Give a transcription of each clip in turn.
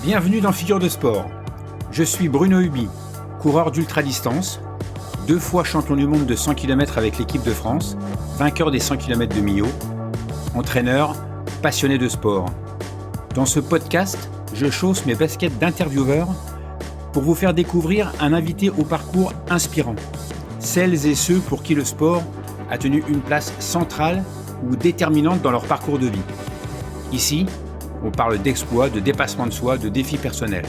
Bienvenue dans Figure de Sport. Je suis Bruno Hubi, coureur d'ultra-distance, 2 fois champion du monde de 100 km avec l'équipe de France, vainqueur des 100 km de Millau, entraîneur, passionné de sport. Dans ce podcast, je chausse mes baskets d'intervieweur pour vous faire découvrir un invité au parcours inspirant. Celles et ceux pour qui le sport a tenu une place centrale ou déterminante dans leur parcours de vie. Ici, on parle d'exploits, de dépassement de soi, de défis personnels.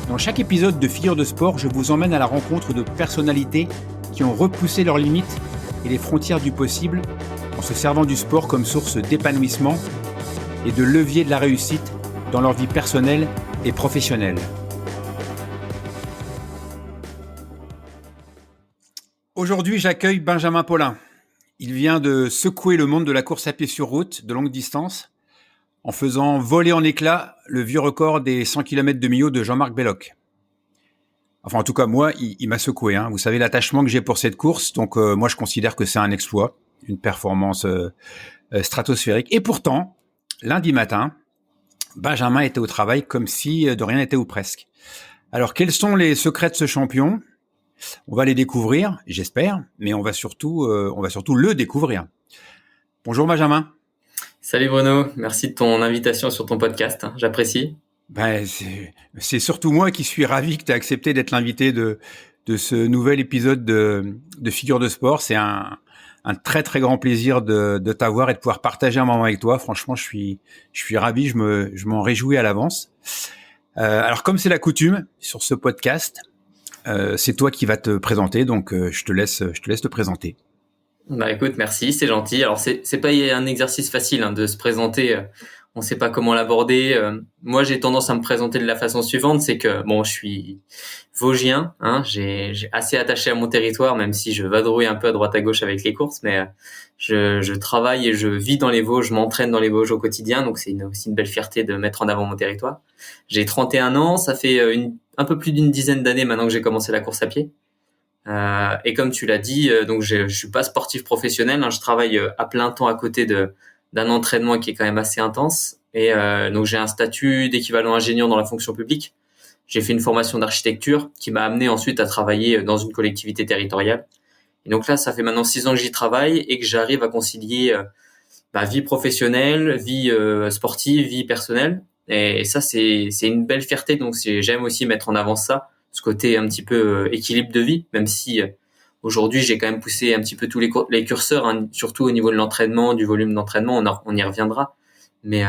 Dans chaque épisode de Figure de Sport, je vous emmène à la rencontre de personnalités qui ont repoussé leurs limites et les frontières du possible en se servant du sport comme source d'épanouissement et de levier de la réussite dans leur vie personnelle et professionnelle. Aujourd'hui, j'accueille Benjamin Paulin. Il vient de secouer le monde de la course à pied sur route de longue distance en faisant voler en éclats le vieux record des 100 km de Millau de Jean-Marc Belloc. Enfin, en tout cas, moi, il m'a secoué. Vous savez l'attachement que j'ai pour cette course. Donc, moi, je considère que c'est un exploit, une performance stratosphérique. Et pourtant, lundi matin, Benjamin était au travail comme si de rien n'était ou presque. Alors, quels sont les secrets de ce champion ? On va les découvrir, j'espère, mais on va surtout le découvrir. Bonjour Benjamin. Salut Bruno, merci de ton invitation sur ton podcast, j'apprécie. C'est surtout moi qui suis ravi que tu aies accepté d'être l'invité de ce nouvel épisode de Figure de Sport. C'est un très très grand plaisir de t'avoir et de pouvoir partager un moment avec toi. Franchement, je suis ravi, je m'en réjouis à l'avance. Alors comme c'est la coutume sur ce podcast, c'est toi qui vas te présenter, donc je te laisse te présenter. Bah écoute, merci, c'est gentil. Alors c'est pas un exercice facile de se présenter. On sait pas comment l'aborder. Moi, j'ai tendance à me présenter de la façon suivante, c'est que bon, je suis vosgien. J'ai assez attaché à mon territoire, même si je vadrouille un peu à droite à gauche avec les courses, mais je travaille et je vis dans les Vosges, je m'entraîne dans les Vosges au quotidien, donc c'est aussi une belle fierté de mettre en avant mon territoire. J'ai 31 ans, ça fait un peu plus d'une dizaine d'années maintenant que j'ai commencé la course à pied. Et comme tu l'as dit, donc je suis pas sportif professionnel, je travaille à plein temps à côté d'un entraînement qui est quand même assez intense, et donc j'ai un statut d'équivalent ingénieur dans la fonction publique. J'ai fait une formation d'architecture qui m'a amené ensuite à travailler dans une collectivité territoriale. Et donc là, ça fait maintenant 6 ans que j'y travaille et que j'arrive à concilier vie professionnelle, vie sportive, vie personnelle. Et ça, c'est une belle fierté. Donc j'aime aussi mettre en avant ça, ce côté un petit peu équilibre de vie, même si aujourd'hui j'ai quand même poussé un petit peu tous les curseurs, surtout au niveau de l'entraînement, du volume d'entraînement, on y reviendra. Mais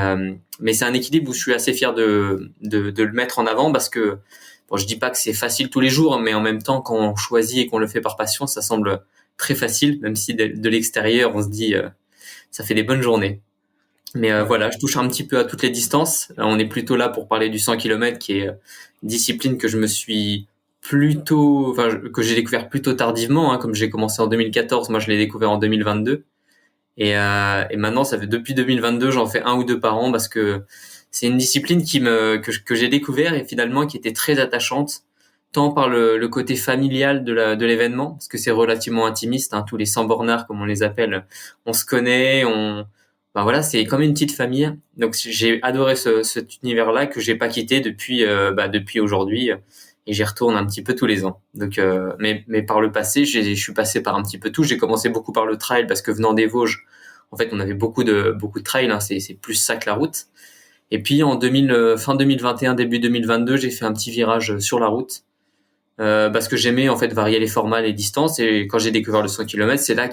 c'est un équilibre où je suis assez fier de le mettre en avant, parce que bon, je dis pas que c'est facile tous les jours, mais en même temps, quand on choisit et qu'on le fait par passion, ça semble très facile, même si de l'extérieur on se dit ça fait des bonnes journées. Mais voilà, je touche un petit peu à toutes les distances. On est plutôt là pour parler du 100 km, qui est une discipline que que j'ai découvert plutôt tardivement, comme j'ai commencé en 2014, moi je l'ai découvert en 2022. Et maintenant, ça fait depuis 2022, j'en fais 1 ou 2 par an, parce que c'est une discipline que j'ai découvert et finalement qui était très attachante, tant par le côté familial de l'événement, parce que c'est relativement intimiste, tous les 100 bornards comme on les appelle, on se connaît, voilà, c'est comme une petite famille. Donc j'ai adoré cet univers-là que j'ai pas quitté depuis aujourd'hui, et j'y retourne un petit peu tous les ans. Donc mais par le passé, je suis passé par un petit peu tout. J'ai commencé beaucoup par le trail, parce que venant des Vosges, en fait, on avait beaucoup de trail, c'est plus ça que la route. Et puis fin 2021, début 2022, j'ai fait un petit virage sur la route, parce que j'aimais en fait varier les formats, les distances, et quand j'ai découvert le 100 km, c'est là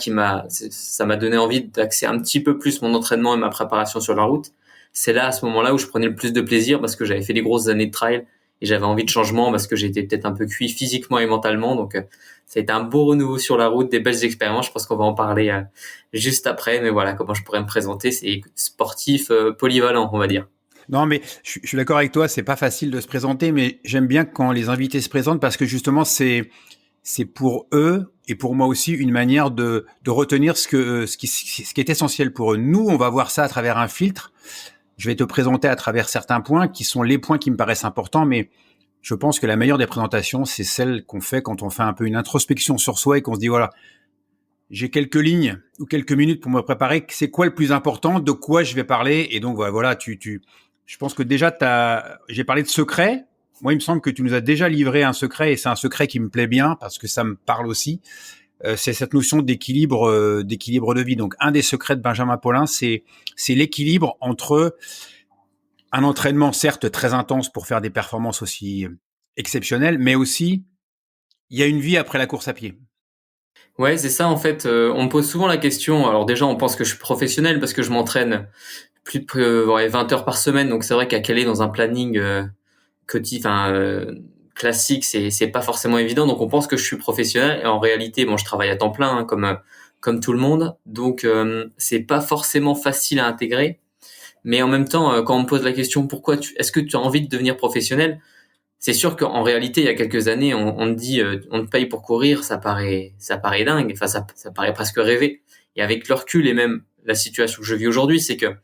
ça m'a donné envie d'axer un petit peu plus mon entraînement et ma préparation sur la route. C'est là, à ce moment-là, où je prenais le plus de plaisir, parce que j'avais fait des grosses années de trail et j'avais envie de changement, parce que j'étais peut-être un peu cuit physiquement et mentalement. Donc ça a été un beau renouveau sur la route, des belles expériences. Je pense qu'on va en parler juste après, mais voilà comment je pourrais me présenter. C'est sportif polyvalent, on va dire. Non, mais je suis d'accord avec toi, c'est pas facile de se présenter, mais j'aime bien quand les invités se présentent, parce que justement, c'est pour eux et pour moi aussi une manière de retenir ce qui est essentiel pour eux. Nous, on va voir ça à travers un filtre. Je vais te présenter à travers certains points qui sont les points qui me paraissent importants, mais je pense que la meilleure des présentations, c'est celle qu'on fait quand on fait un peu une introspection sur soi et qu'on se dit, voilà, j'ai quelques lignes ou quelques minutes pour me préparer. C'est quoi le plus important? De quoi je vais parler? Et donc, voilà, Je pense que déjà, j'ai parlé de secret. Moi, il me semble que tu nous as déjà livré un secret et c'est un secret qui me plaît bien parce que ça me parle aussi. C'est cette notion d'équilibre de vie. Donc, un des secrets de Benjamin Paulin, c'est l'équilibre entre un entraînement certes très intense pour faire des performances aussi exceptionnelles, mais aussi il y a une vie après la course à pied. Ouais, c'est ça en fait. On me pose souvent la question. Alors déjà, on pense que je suis professionnel parce que je m'entraîne plus de 20 heures par semaine. Donc c'est vrai qu'à caler dans un planning classique, c'est pas forcément évident. Donc on pense que je suis professionnel et en réalité, bon, je travaille à temps plein comme tout le monde. Donc c'est pas forcément facile à intégrer. Mais en même temps, quand on me pose la question est-ce que tu as envie de devenir professionnel? C'est sûr qu'en réalité, il y a quelques années, on te dit, on te paye pour courir, ça paraît dingue. Enfin, ça paraît presque rêver. Et avec le recul et même la situation que je vis aujourd'hui, c'est que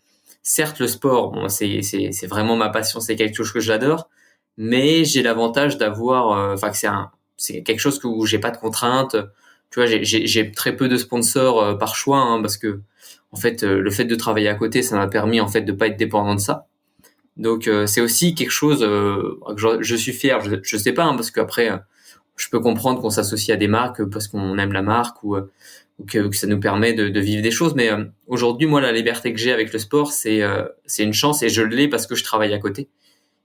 certes, le sport, bon, c'est vraiment ma passion, c'est quelque chose que j'adore, mais j'ai l'avantage d'avoir, que c'est quelque chose où j'ai pas de contraintes. Tu vois, j'ai très peu de sponsors par choix, hein, parce que en fait, le fait de travailler à côté, ça m'a permis en fait de pas être dépendant de ça. Donc c'est aussi quelque chose que je suis fier. Je sais pas, hein, parce qu'après, je peux comprendre qu'on s'associe à des marques parce qu'on aime la marque ou que ça nous permet de vivre des choses. Mais aujourd'hui, moi, la liberté que j'ai avec le sport, c'est une chance et je l'ai parce que je travaille à côté.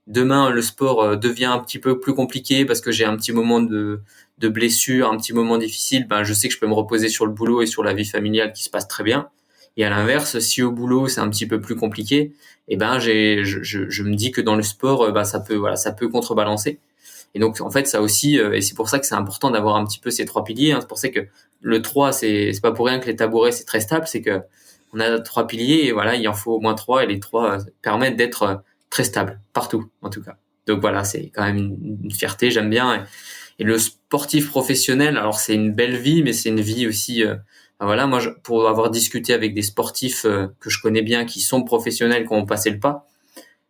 Demain, le sport devient un petit peu plus compliqué parce que j'ai un petit moment de blessure, un petit moment difficile. Ben, je sais que je peux me reposer sur le boulot et sur la vie familiale qui se passe très bien. Et à l'inverse, si au boulot c'est un petit peu plus compliqué, eh ben je me dis que dans le sport, ça peut contrebalancer. Et donc en fait ça aussi, et c'est pour ça que c'est important d'avoir un petit peu ces trois piliers. Hein. C'est pour ça que le 3, c'est pas pour rien que les tabourets c'est très stable, c'est que on a trois piliers et voilà, il en faut au moins trois et les trois permettent d'être très stable partout en tout cas. Donc voilà, c'est quand même une fierté, j'aime bien. Et le sportif professionnel, alors c'est une belle vie, mais c'est une vie aussi. Voilà, moi, pour avoir discuté avec des sportifs que je connais bien, qui sont professionnels, qui ont passé le pas,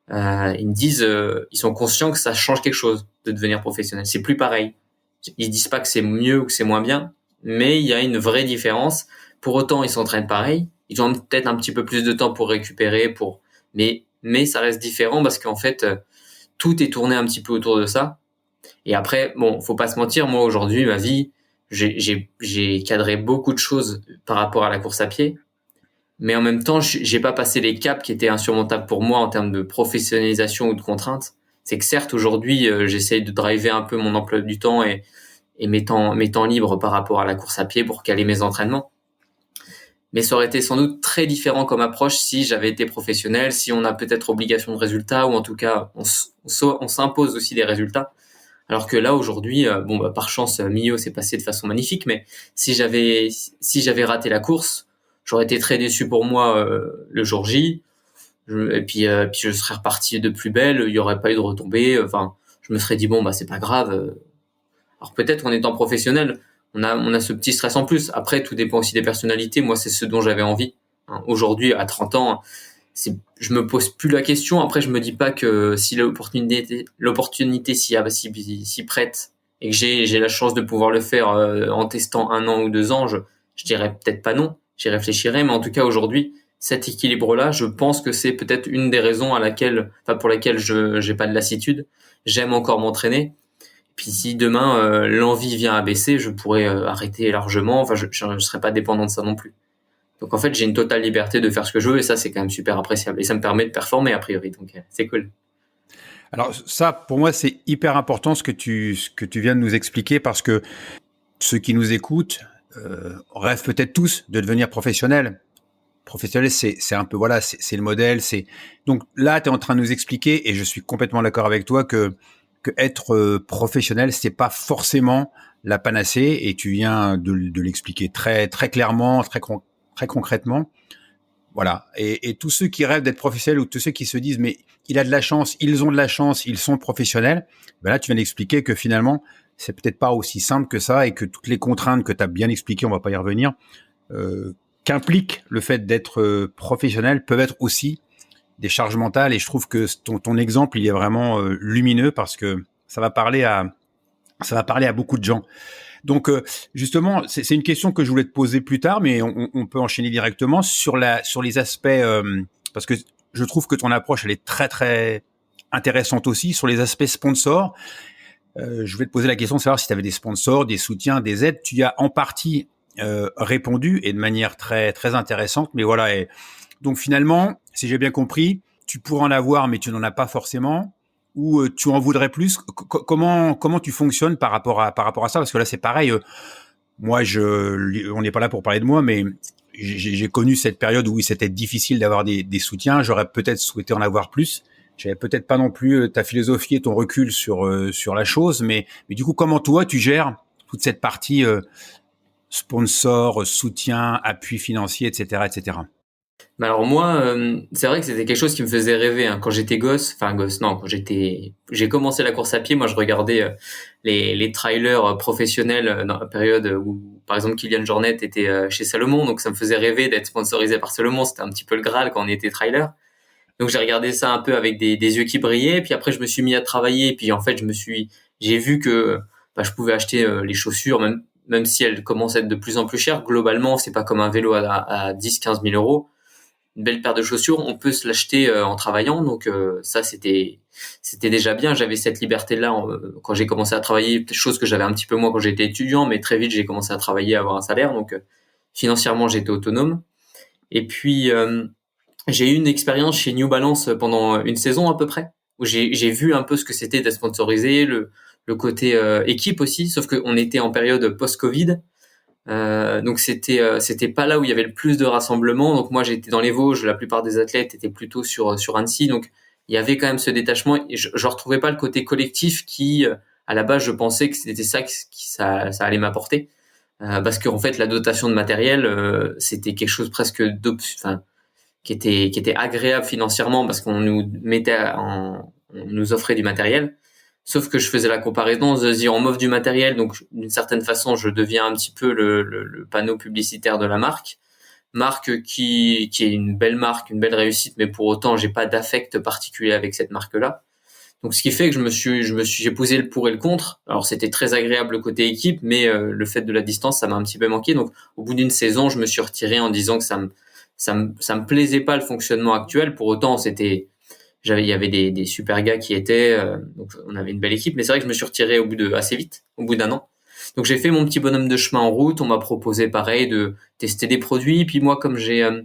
ils me disent, ils sont conscients que ça change quelque chose de devenir professionnel. C'est plus pareil. Ils disent pas que c'est mieux ou que c'est moins bien, mais il y a une vraie différence. Pour autant, ils s'entraînent pareil. Ils ont peut-être un petit peu plus de temps pour récupérer, mais ça reste différent parce qu'en fait, tout est tourné un petit peu autour de ça. Et après, bon, faut pas se mentir, moi aujourd'hui, ma vie, j'ai cadré beaucoup de choses par rapport à la course à pied, mais en même temps, j'ai pas passé les caps qui étaient insurmontables pour moi en termes de professionnalisation ou de contraintes. C'est que certes, aujourd'hui, j'essaye de driver un peu mon emploi du temps et mes temps libres par rapport à la course à pied pour caler mes entraînements. Mais ça aurait été sans doute très différent comme approche si j'avais été professionnel, si on a peut-être obligation de résultat ou en tout cas, on s'impose aussi des résultats. Alors que là aujourd'hui, par chance, Millau s'est passé de façon magnifique, mais si j'avais raté la course, j'aurais été très déçu pour moi le jour J. Et puis je serais reparti de plus belle. Il y aurait pas eu de retombées. Enfin, je me serais dit bon c'est pas grave. Alors peut-être qu'en étant professionnel, on a ce petit stress en plus. Après, tout dépend aussi des personnalités. Moi, c'est ce dont j'avais envie. Hein. Aujourd'hui, à 30 ans. Je me pose plus la question. Après, je me dis pas que si l'opportunité s'y prête et que j'ai la chance de pouvoir le faire en testant 1 an ou 2 ans, je dirais peut-être pas non. J'y réfléchirai, mais en tout cas aujourd'hui, cet équilibre-là, je pense que c'est peut-être une des raisons pour laquelle j'ai pas de lassitude. J'aime encore m'entraîner. Puis si demain l'envie vient à baisser, je pourrais arrêter largement. Enfin, je serai pas dépendant de ça non plus. Donc en fait, j'ai une totale liberté de faire ce que je veux et ça, c'est quand même super appréciable. Et ça me permet de performer a priori, donc c'est cool. Alors ça, pour moi, c'est hyper important ce que tu viens de nous expliquer parce que ceux qui nous écoutent rêvent peut-être tous de devenir professionnels. Professionnel, c'est un peu, voilà, c'est le modèle. Donc là, tu es en train de nous expliquer et je suis complètement d'accord avec toi que être professionnel, c'est pas forcément la panacée et tu viens de l'expliquer très, très clairement, très concrètement. Voilà. Et tous ceux qui rêvent d'être professionnels ou tous ceux qui se disent mais il a de la chance, ils ont de la chance, ils sont professionnels. Ben là, tu viens d'expliquer que finalement, c'est peut-être pas aussi simple que ça et que toutes les contraintes que tu as bien expliquées, on va pas y revenir, qu'implique le fait d'être professionnel peuvent être aussi des charges mentales. Et je trouve que ton exemple, il est vraiment lumineux parce que ça va parler à beaucoup de gens. Donc justement, c'est une question que je voulais te poser plus tard, mais on peut enchaîner directement sur les aspects parce que je trouve que ton approche, elle est très, très intéressante aussi sur les aspects sponsors. Je vais te poser la question de savoir si tu avais des sponsors, des soutiens, des aides. Tu y as en partie répondu et de manière très, très intéressante. Mais voilà. Et donc finalement, si j'ai bien compris, tu pourrais en avoir, mais tu n'en as pas forcément. Ou tu en voudrais plus. Comment tu fonctionnes par rapport à ça? Parce que là, c'est pareil. Moi, on n'est pas là pour parler de moi, mais j'ai connu cette période où c'était difficile d'avoir des soutiens. J'aurais peut-être souhaité en avoir plus. J'avais peut-être pas non plus ta philosophie et ton recul sur la chose, mais du coup, comment toi tu gères toute cette partie sponsor, soutien, appui financier, etc., etc. Mais alors moi, c'est vrai que c'était quelque chose qui me faisait rêver hein. Quand j'étais gosse, enfin gosse, non, j'ai commencé la course à pied, moi je regardais les trailers professionnels dans la période où, par exemple, Kylian Jornet était chez Salomon, donc ça me faisait rêver d'être sponsorisé par Salomon, c'était un petit peu le Graal quand on était trailer. Donc j'ai regardé ça un peu avec des yeux qui brillaient, puis après je me suis mis à travailler, et puis en fait j'ai vu que bah, je pouvais acheter les chaussures, même si elles commencent à être de plus en plus chères. Globalement, c'est pas comme un vélo à 10-15 000 euros. Une belle paire de chaussures, on peut se l'acheter en travaillant, donc ça c'était déjà bien. J'avais cette liberté là quand j'ai commencé à travailler, chose que j'avais un petit peu moins quand j'étais étudiant, mais très vite j'ai commencé à travailler, à avoir un salaire, donc financièrement j'étais autonome. Et puis j'ai eu une expérience chez New Balance pendant une saison à peu près, où j'ai vu un peu ce que c'était d'être sponsorisé, le côté équipe aussi, sauf qu'on était en période post-Covid. Donc c'était pas là où il y avait le plus de rassemblements. Donc moi j'étais dans les Vosges, la plupart des athlètes étaient plutôt sur Annecy. Donc il y avait quand même ce détachement et je retrouvais pas le côté collectif qui à la base je pensais que c'était ça allait m'apporter. Parce qu'en fait la dotation de matériel c'était quelque chose presque enfin qui était agréable financièrement parce qu'on nous on nous offrait du matériel. Sauf que je faisais la comparaison, de dire on m'offre du matériel, donc d'une certaine façon je deviens un petit peu le panneau publicitaire de la marque qui est une belle marque, une belle réussite, mais pour autant j'ai pas d'affect particulier avec cette marque-là. Donc ce qui fait que j'ai posé le pour et le contre. Alors c'était très agréable le côté équipe, mais le fait de la distance ça m'a un petit peu manqué. Donc au bout d'une saison je me suis retiré en disant que ça me plaisait pas le fonctionnement actuel. Pour autant il y avait des super gars qui étaient, donc on avait une belle équipe, mais c'est vrai que je me suis retiré assez vite, au bout d'un an. Donc j'ai fait mon petit bonhomme de chemin en route, on m'a proposé pareil de tester des produits, puis moi comme je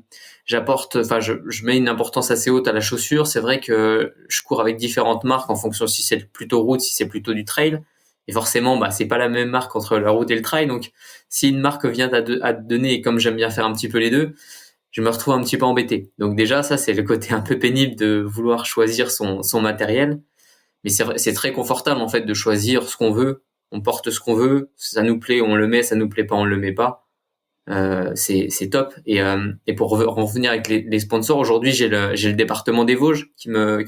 mets une importance assez haute à la chaussure, c'est vrai que je cours avec différentes marques en fonction si c'est plutôt route, si c'est plutôt du trail. Et forcément, bah, c'est pas la même marque entre la route et le trail, donc si une marque vient à te donner, et comme j'aime bien faire un petit peu les deux, je me retrouve un petit peu embêté. Donc déjà, ça, c'est le côté un peu pénible de vouloir choisir son matériel. Mais c'est très confortable, en fait, de choisir ce qu'on veut. On porte ce qu'on veut. Ça nous plaît, on le met. Ça nous plaît pas, on le met pas. C'est top. Et pour revenir avec les sponsors, aujourd'hui, j'ai le département des Vosges qui me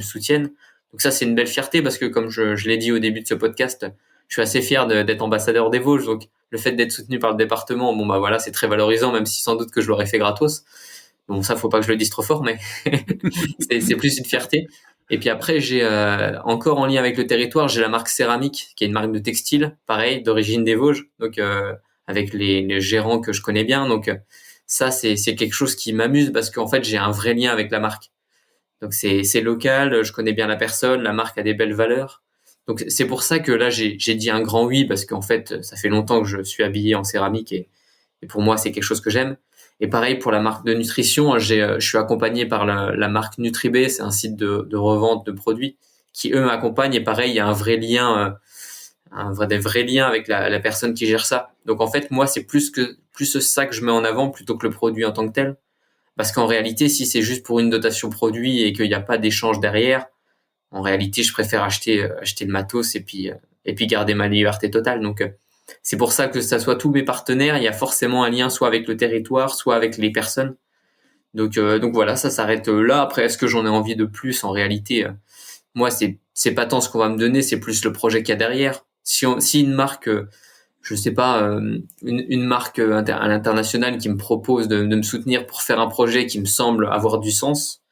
soutiennent. Donc ça, c'est une belle fierté parce que comme je l'ai dit au début de ce podcast, je suis assez fier d'être ambassadeur des Vosges. Donc le fait d'être soutenu par le département, bon bah voilà, c'est très valorisant, même si sans doute que je l'aurais fait gratos. Bon, ça, faut pas que je le dise trop fort, mais c'est plus une fierté. Et puis après, j'ai encore en lien avec le territoire, j'ai la marque Céramique, qui est une marque de textile, pareil, d'origine des Vosges, donc avec les gérants que je connais bien. Donc ça, c'est quelque chose qui m'amuse parce qu'en fait, j'ai un vrai lien avec la marque. Donc c'est local, je connais bien la personne, la marque a des belles valeurs. Donc c'est pour ça que là, j'ai dit un grand oui parce qu'en fait, ça fait longtemps que je suis habillé en céramique et pour moi, c'est quelque chose que j'aime. Et pareil pour la marque de nutrition, je suis accompagné par la marque Nutribé, c'est un site de revente de produits qui eux m'accompagnent. Et pareil, il y a un vrai lien, des vrais liens avec la personne qui gère ça. Donc en fait, moi, c'est plus ça que je mets en avant plutôt que le produit en tant que tel. Parce qu'en réalité, si c'est juste pour une dotation produit et qu'il n'y a pas d'échange derrière, en réalité, je préfère acheter le matos et puis garder ma liberté totale. Donc c'est pour ça que ça soit tous mes partenaires, il y a forcément un lien soit avec le territoire, soit avec les personnes. Donc voilà, ça s'arrête là. Après, est-ce que j'en ai envie de plus? En réalité, moi, c'est pas tant ce qu'on va me donner, c'est plus le projet qu'il y a derrière. Si une marque, je sais pas, une marque à l'international qui me propose de me soutenir pour faire un projet qui me semble avoir du sens,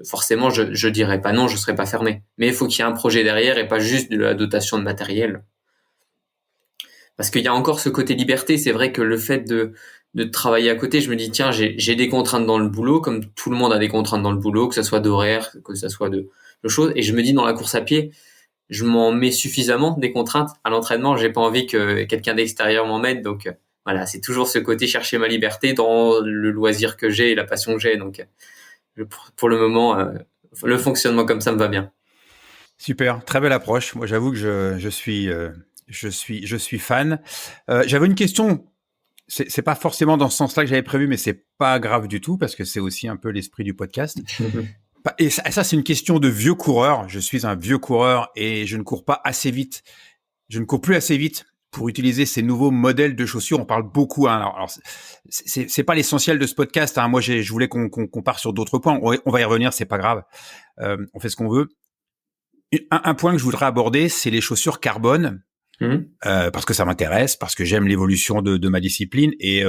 forcément, je dirais pas non, je serais pas fermé. Mais il faut qu'il y ait un projet derrière et pas juste de la dotation de matériel. Parce qu'il y a encore ce côté liberté. C'est vrai que le fait de de travailler à côté, je me dis tiens, j'ai des contraintes dans le boulot, comme tout le monde a des contraintes dans le boulot, que ça soit d'horaire, que ça soit de choses. Et je me dis dans la course à pied, je m'en mets suffisamment des contraintes à l'entraînement. J'ai pas envie que quelqu'un d'extérieur m'en mette. Donc voilà, c'est toujours ce côté chercher ma liberté dans le loisir que j'ai et la passion que j'ai. Donc pour le moment, le fonctionnement comme ça me va bien. Super, très belle approche. Moi, j'avoue que je suis fan. J'avais une question. C'est pas forcément dans ce sens-là que j'avais prévu, mais c'est pas grave du tout parce que c'est aussi un peu l'esprit du podcast. Et ça, c'est une question de vieux coureur. Je suis un vieux coureur et je ne cours pas assez vite. Je ne cours plus assez vite pour utiliser ces nouveaux modèles de chaussures. On parle beaucoup. Hein. Alors c'est pas l'essentiel de ce podcast. Hein. Moi, je voulais qu'on part sur d'autres points. On va y revenir. C'est pas grave. On fait ce qu'on veut. Un point que je voudrais aborder, c'est les chaussures carbone. Parce que ça m'intéresse, parce que j'aime l'évolution de ma discipline et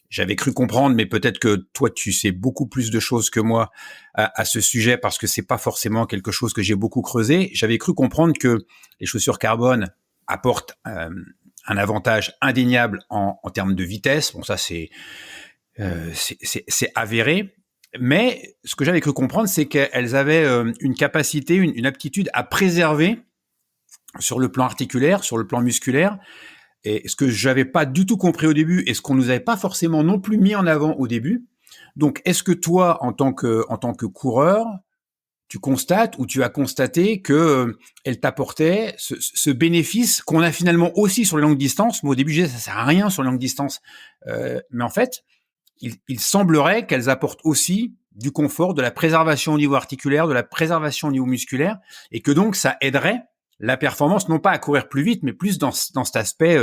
j'avais cru comprendre, mais peut-être que toi tu sais beaucoup plus de choses que moi à ce sujet parce que c'est pas forcément quelque chose que j'ai beaucoup creusé. J'avais cru comprendre que les chaussures carbone apportent un avantage indéniable en termes de vitesse. Bon, ça c'est avéré. Mais ce que j'avais cru comprendre, c'est qu'elles avaient une capacité, une aptitude à préserver sur le plan articulaire, sur le plan musculaire, et ce que j'avais pas du tout compris au début et ce qu'on nous avait pas forcément non plus mis en avant au début. Donc, est-ce que toi, en tant que coureur, tu constates ou tu as constaté que elle t'apportait ce bénéfice qu'on a finalement aussi sur les longues distances? Moi, au début, je disais ça sert à rien sur les longues distances, mais en fait, il semblerait qu'elles apportent aussi du confort, de la préservation au niveau articulaire, de la préservation au niveau musculaire, et que donc ça aiderait la performance, non pas à courir plus vite, mais plus dans cet aspect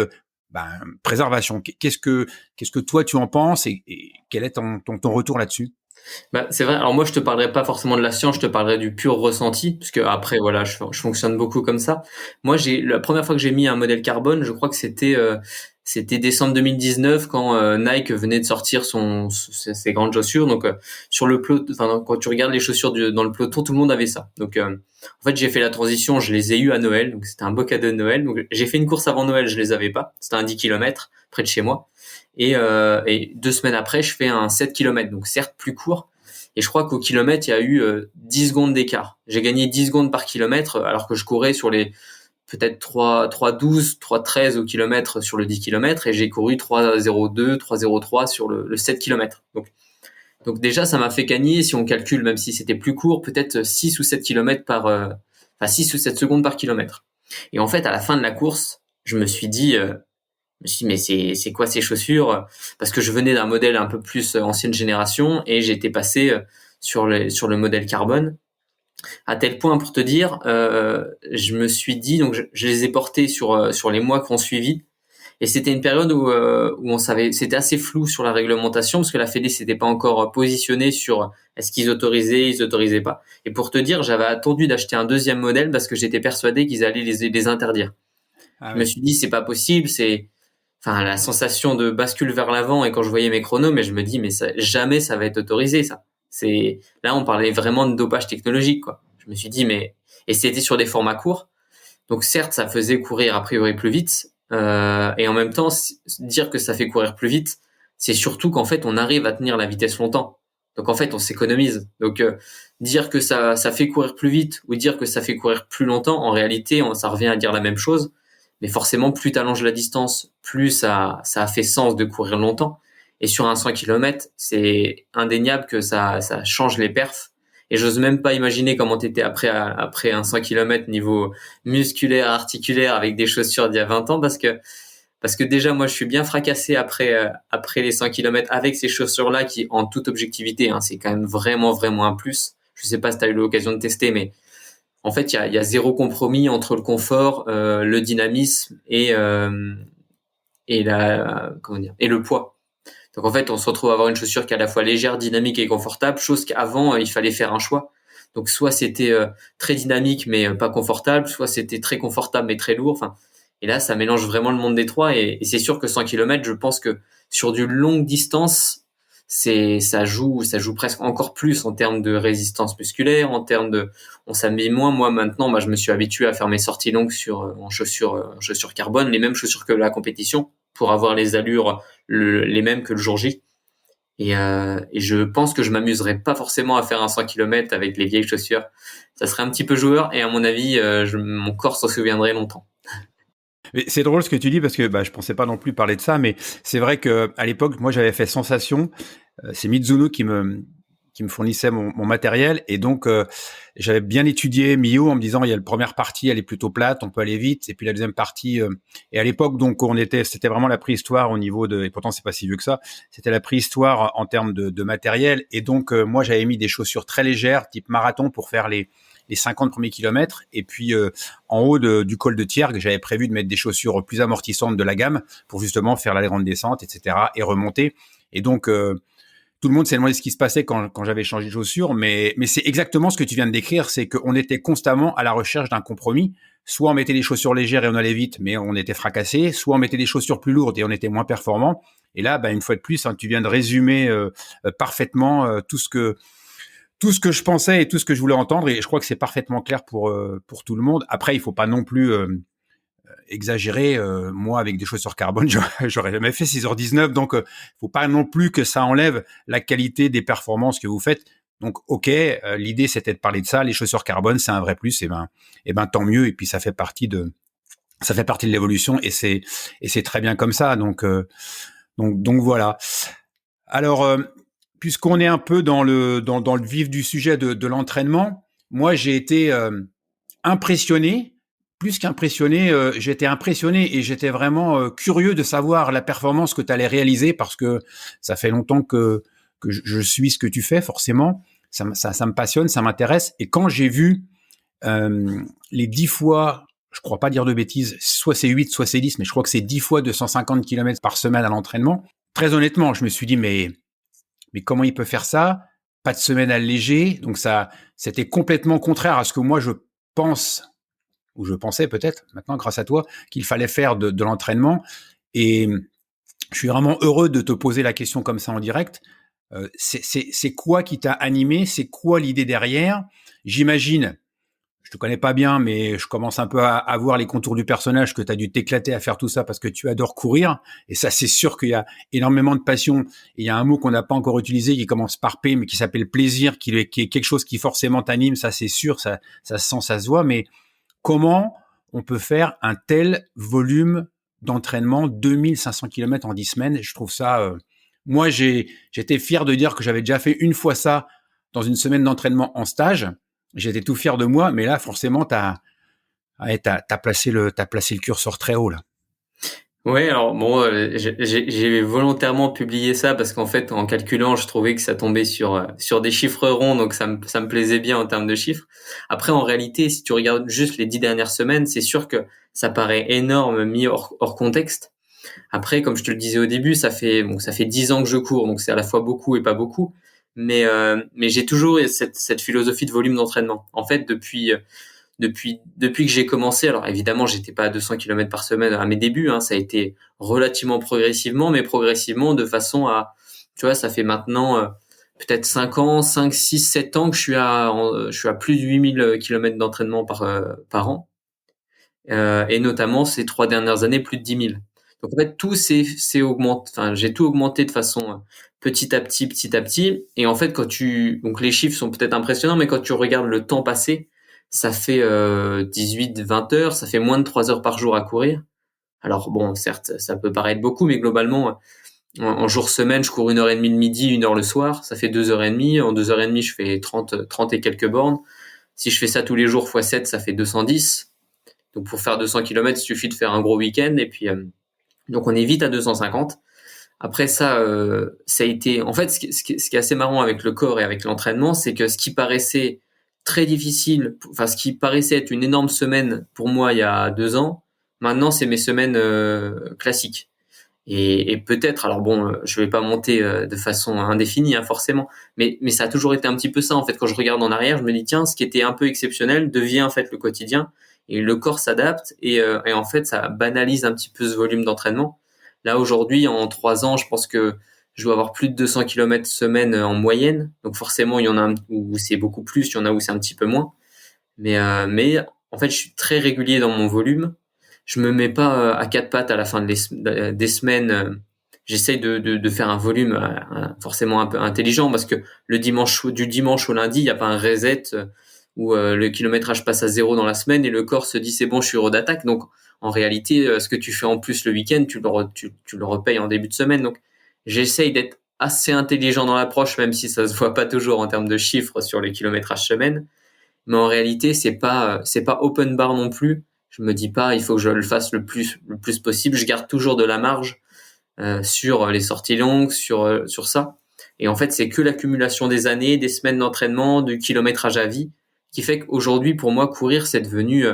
préservation. Qu'est-ce que toi tu en penses et quel est ton retour là-dessus? Bah, c'est vrai. Alors moi, je te parlerai pas forcément de la science, je te parlerai du pur ressenti, parce que après, voilà, je fonctionne beaucoup comme ça. Moi, la première fois que j'ai mis un modèle carbone, je crois que c'était décembre 2019 quand Nike venait de sortir ses grandes chaussures. Donc sur le peloton, enfin quand tu regardes les chaussures dans le peloton, tout le monde avait ça. Donc en fait, j'ai fait la transition, je les ai eues à Noël, donc c'était un beau cadeau de Noël. Donc j'ai fait une course avant Noël, je les avais pas. C'était un 10 km près de chez moi. Et 2 semaines après, je fais un 7 km, donc certes plus court. Et je crois qu'au kilomètre, il y a eu 10 secondes d'écart. J'ai gagné 10 secondes par kilomètre alors que je courais sur les peut-être 3,12, 3,13 au kilomètre sur le 10 km et j'ai couru 3,02, 3,03 sur le 7 km. Donc déjà, ça m'a fait gagner, si on calcule, même si c'était plus court, peut-être 6 ou 7 km 6 ou 7 secondes par kilomètre. Et en fait, à la fin de la course, je me suis dit, mais c'est quoi ces chaussures? Parce que je venais d'un modèle un peu plus ancienne génération et j'étais passé sur le modèle carbone. À tel point, pour te dire, je me suis dit, donc je les ai portés sur les mois qui ont suivi. Et c'était une période où on savait, c'était assez flou sur la réglementation parce que la Fédé s'était pas encore positionnée sur est-ce qu'ils autorisaient pas. Et pour te dire, j'avais attendu d'acheter un deuxième modèle parce que j'étais persuadé qu'ils allaient les interdire. Je me suis dit, c'est pas possible, la sensation de bascule vers l'avant et quand je voyais mes chronos, mais je me dis, mais jamais ça va être autorisé, ça. Là, on parlait vraiment de dopage technologique, quoi. Je me suis dit, et c'était sur des formats courts. Donc, certes, ça faisait courir a priori plus vite, et en même temps, dire que ça fait courir plus vite, c'est surtout qu'en fait, on arrive à tenir la vitesse longtemps. Donc, en fait, on s'économise. Donc, dire que ça fait courir plus vite ou dire que ça fait courir plus longtemps, en réalité, ça revient à dire la même chose. Mais forcément, plus t'allonges la distance, plus ça a fait sens de courir longtemps. Et sur un 100 km, c'est indéniable que ça change les perfs. Et j'ose même pas imaginer comment t'étais après un 100 km niveau musculaire, articulaire, avec des chaussures d'il y a 20 ans, parce que déjà, moi, je suis bien fracassé après les 100 km avec ces chaussures-là qui, en toute objectivité, hein, c'est quand même vraiment, vraiment un plus. Je sais pas si t'as eu l'occasion de tester, mais en fait, il y a zéro compromis entre le confort, le dynamisme et le poids. Donc en fait, on se retrouve à avoir une chaussure qui est à la fois légère, dynamique et confortable, chose qu'avant il fallait faire un choix. Donc soit c'était très dynamique mais pas confortable, soit c'était très confortable mais très lourd. Enfin, et là, ça mélange vraiment le monde des trois. Et c'est sûr que 100 km, je pense que sur du longue distance, ça joue presque encore plus en termes de résistance musculaire, on s'habille moins. Moi maintenant, je me suis habitué à faire mes sorties longues en chaussures carbone, les mêmes chaussures que la compétition. pour avoir les allures les mêmes que le jour J. Et je pense que je m'amuserais pas forcément à faire un 100 km avec les vieilles chaussures. Ça serait un petit peu joueur et à mon avis, mon corps s'en souviendrait longtemps. Mais c'est drôle ce que tu dis parce que je pensais pas non plus parler de ça, mais c'est vrai que à l'époque, moi j'avais fait Sensation. C'est Mizuno qui me fournissait mon matériel et donc j'avais bien étudié Mio en me disant il y a la première partie, elle est plutôt plate, on peut aller vite, et puis la deuxième partie et à l'époque donc c'était vraiment la préhistoire au niveau de, et pourtant c'est pas si vieux que ça, c'était la préhistoire en termes de matériel, et donc moi j'avais mis des chaussures très légères type marathon pour faire les 50 premiers kilomètres, et puis en haut du col de Tiergue, j'avais prévu de mettre des chaussures plus amortissantes de la gamme pour justement faire la grande descente, etc. et remonter. Et donc tout le monde s'est demandé ce qui se passait quand j'avais changé de chaussures, mais c'est exactement ce que tu viens de décrire, c'est qu'on était constamment à la recherche d'un compromis. Soit on mettait des chaussures légères et on allait vite, mais on était fracassé, soit on mettait des chaussures plus lourdes et on était moins performant. Et là, une fois de plus, tu viens de résumer parfaitement tout ce que je pensais et tout ce que je voulais entendre, et je crois que c'est parfaitement clair pour tout le monde. Après, il faut pas non plus exagérer. Moi, avec des chaussures carbone, j'aurais jamais fait 6h19, donc faut pas non plus que ça enlève la qualité des performances que vous faites. Donc, ok, l'idée c'était de parler de ça. Les chaussures carbone, c'est un vrai plus. Et ben tant mieux. Et puis ça fait partie de l'évolution, et c'est très bien comme ça. Donc voilà. Alors, puisqu'on est un peu dans le vif du sujet de l'entraînement, moi j'ai été impressionné, plus qu'impressionné, j'étais impressionné et j'étais vraiment curieux de savoir la performance que tu allais réaliser, parce que ça fait longtemps que je suis ce que tu fais, forcément. Ça me passionne, ça m'intéresse. Et quand j'ai vu les 10 fois, je crois pas dire de bêtises, soit c'est 8, soit c'est 10, mais je crois que c'est 10 fois 250 km par semaine à l'entraînement, très honnêtement, je me suis dit, mais comment il peut faire ça? Pas de semaine allégée. Donc ça, c'était complètement contraire à ce que moi je pense, ou je pensais peut-être maintenant grâce à toi, qu'il fallait faire de l'entraînement. Et je suis vraiment heureux de te poser la question comme ça en direct. C'est quoi qui t'a animé? C'est quoi l'idée derrière? J'imagine, je te connais pas bien, mais je commence un peu à voir les contours du personnage, que tu as dû t'éclater à faire tout ça parce que tu adores courir. Et ça, c'est sûr qu'il y a énormément de passion. Et il y a un mot qu'on n'a pas encore utilisé, qui commence par P, mais qui s'appelle plaisir, qui est quelque chose qui forcément t'anime. Ça, c'est sûr, ça se sent, ça se voit. Mais comment on peut faire un tel volume d'entraînement, 2500 km en 10 semaines? Je trouve ça... moi, j'étais fier de dire que j'avais déjà fait une fois ça dans une semaine d'entraînement en stage. J'étais tout fier de moi, mais là, forcément, t'as placé le curseur très haut, là. Ouais, alors bon, j'ai volontairement publié ça parce qu'en fait, en calculant, je trouvais que ça tombait sur des chiffres ronds, donc ça me plaisait bien en termes de chiffres. Après, en réalité, si tu regardes juste les 10 dernières semaines, c'est sûr que ça paraît énorme mis hors contexte. Après, comme je te le disais au début, ça fait 10 ans que je cours, donc c'est à la fois beaucoup et pas beaucoup. Mais j'ai toujours cette philosophie de volume d'entraînement. En fait, depuis que j'ai commencé, alors évidemment, j'étais pas à 200 km par semaine à mes débuts, hein, ça a été relativement progressivement, mais progressivement de façon à, tu vois, ça fait maintenant peut-être 5 ans, 5, 6, 7 ans que je suis à plus de 8000 km d'entraînement par an. Et notamment ces 3 dernières années, plus de 10 000. Donc en fait, tout c'est augmenté, enfin, j'ai tout augmenté de façon petit à petit. Et en fait, donc les chiffres sont peut-être impressionnants, mais quand tu regardes le temps passé, ça fait 18-20 heures, ça fait moins de 3 heures par jour à courir. Alors bon, certes, ça peut paraître beaucoup, mais globalement, en jour semaine, je cours 1h30 le midi, 1 heure le soir, ça fait 2h30. En 2h30, je fais 30 et quelques bornes. Si je fais ça tous les jours x 7, ça fait 210. Donc pour faire 200 km, il suffit de faire un gros week-end, et puis donc on est vite à 250. Après ça, ça a été... En fait, ce qui est assez marrant avec le corps et avec l'entraînement, c'est que ce qui paraissait très difficile, enfin ce qui paraissait être une énorme semaine pour moi il y a 2 ans, maintenant c'est mes semaines classiques. Et peut-être, alors bon, je vais pas monter de façon indéfinie, hein, forcément, mais ça a toujours été un petit peu ça, en fait. Quand je regarde en arrière, je me dis, tiens, ce qui était un peu exceptionnel devient en fait le quotidien, et le corps s'adapte, et en fait, ça banalise un petit peu ce volume d'entraînement. Là, aujourd'hui, en 3 ans, je pense que je dois avoir plus de 200 km semaine en moyenne, donc forcément, il y en a où c'est beaucoup plus, il y en a où c'est un petit peu moins, mais en fait, je suis très régulier dans mon volume. je me mets pas à quatre pattes à la fin des semaines. J'essaye de faire un volume forcément un peu intelligent, parce que du dimanche au lundi, il n'y a pas un reset où le kilométrage passe à zéro dans la semaine et le corps se dit c'est bon, je suis heureux d'attaque. Donc en réalité, ce que tu fais en plus le week-end, tu le repayes en début de semaine. Donc j'essaye d'être assez intelligent dans l'approche, même si ça se voit pas toujours en termes de chiffres sur les kilométrages semaine. Mais en réalité, c'est pas open bar non plus. Je me dis pas il faut que je le fasse le plus possible. Je garde toujours de la marge sur les sorties longues, sur ça. Et en fait, c'est que l'accumulation des années, des semaines d'entraînement, du kilométrage à vie, qui fait qu'aujourd'hui, pour moi, courir, c'est devenu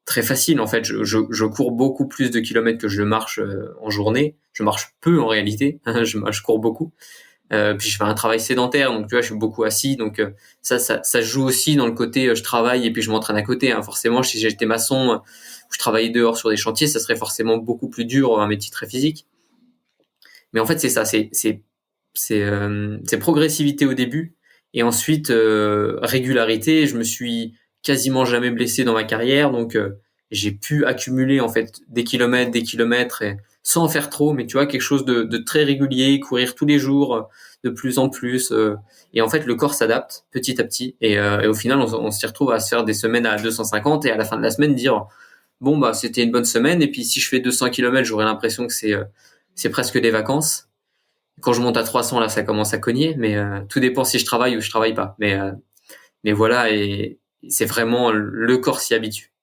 très facile. En fait, je cours beaucoup plus de kilomètres que je marche en journée. Je marche peu en réalité, je cours beaucoup. Puis je fais un travail sédentaire, donc tu vois, je suis beaucoup assis, donc ça joue aussi dans le côté je travaille et puis je m'entraîne à côté. Hein. Forcément, si j'étais maçon, je travaillais dehors sur des chantiers, ça serait forcément beaucoup plus dur, un métier très physique. Mais en fait, c'est ça, c'est progressivité au début et ensuite régularité. Je me suis quasiment jamais blessé dans ma carrière, donc j'ai pu accumuler en fait des kilomètres et, sans en faire trop, mais tu vois, quelque chose de très régulier, courir tous les jours, de plus en plus. Et en fait, le corps s'adapte petit à petit. Et au final, on s'y retrouve à se faire des semaines à 250 et à la fin de la semaine dire bon bah c'était une bonne semaine. Et puis si je fais 200 kilomètres, j'aurais l'impression que c'est presque des vacances. Quand je monte à 300, là, ça commence à cogner, mais tout dépend si je travaille ou je travaille pas. Mais voilà, et c'est vraiment le corps s'y habitue.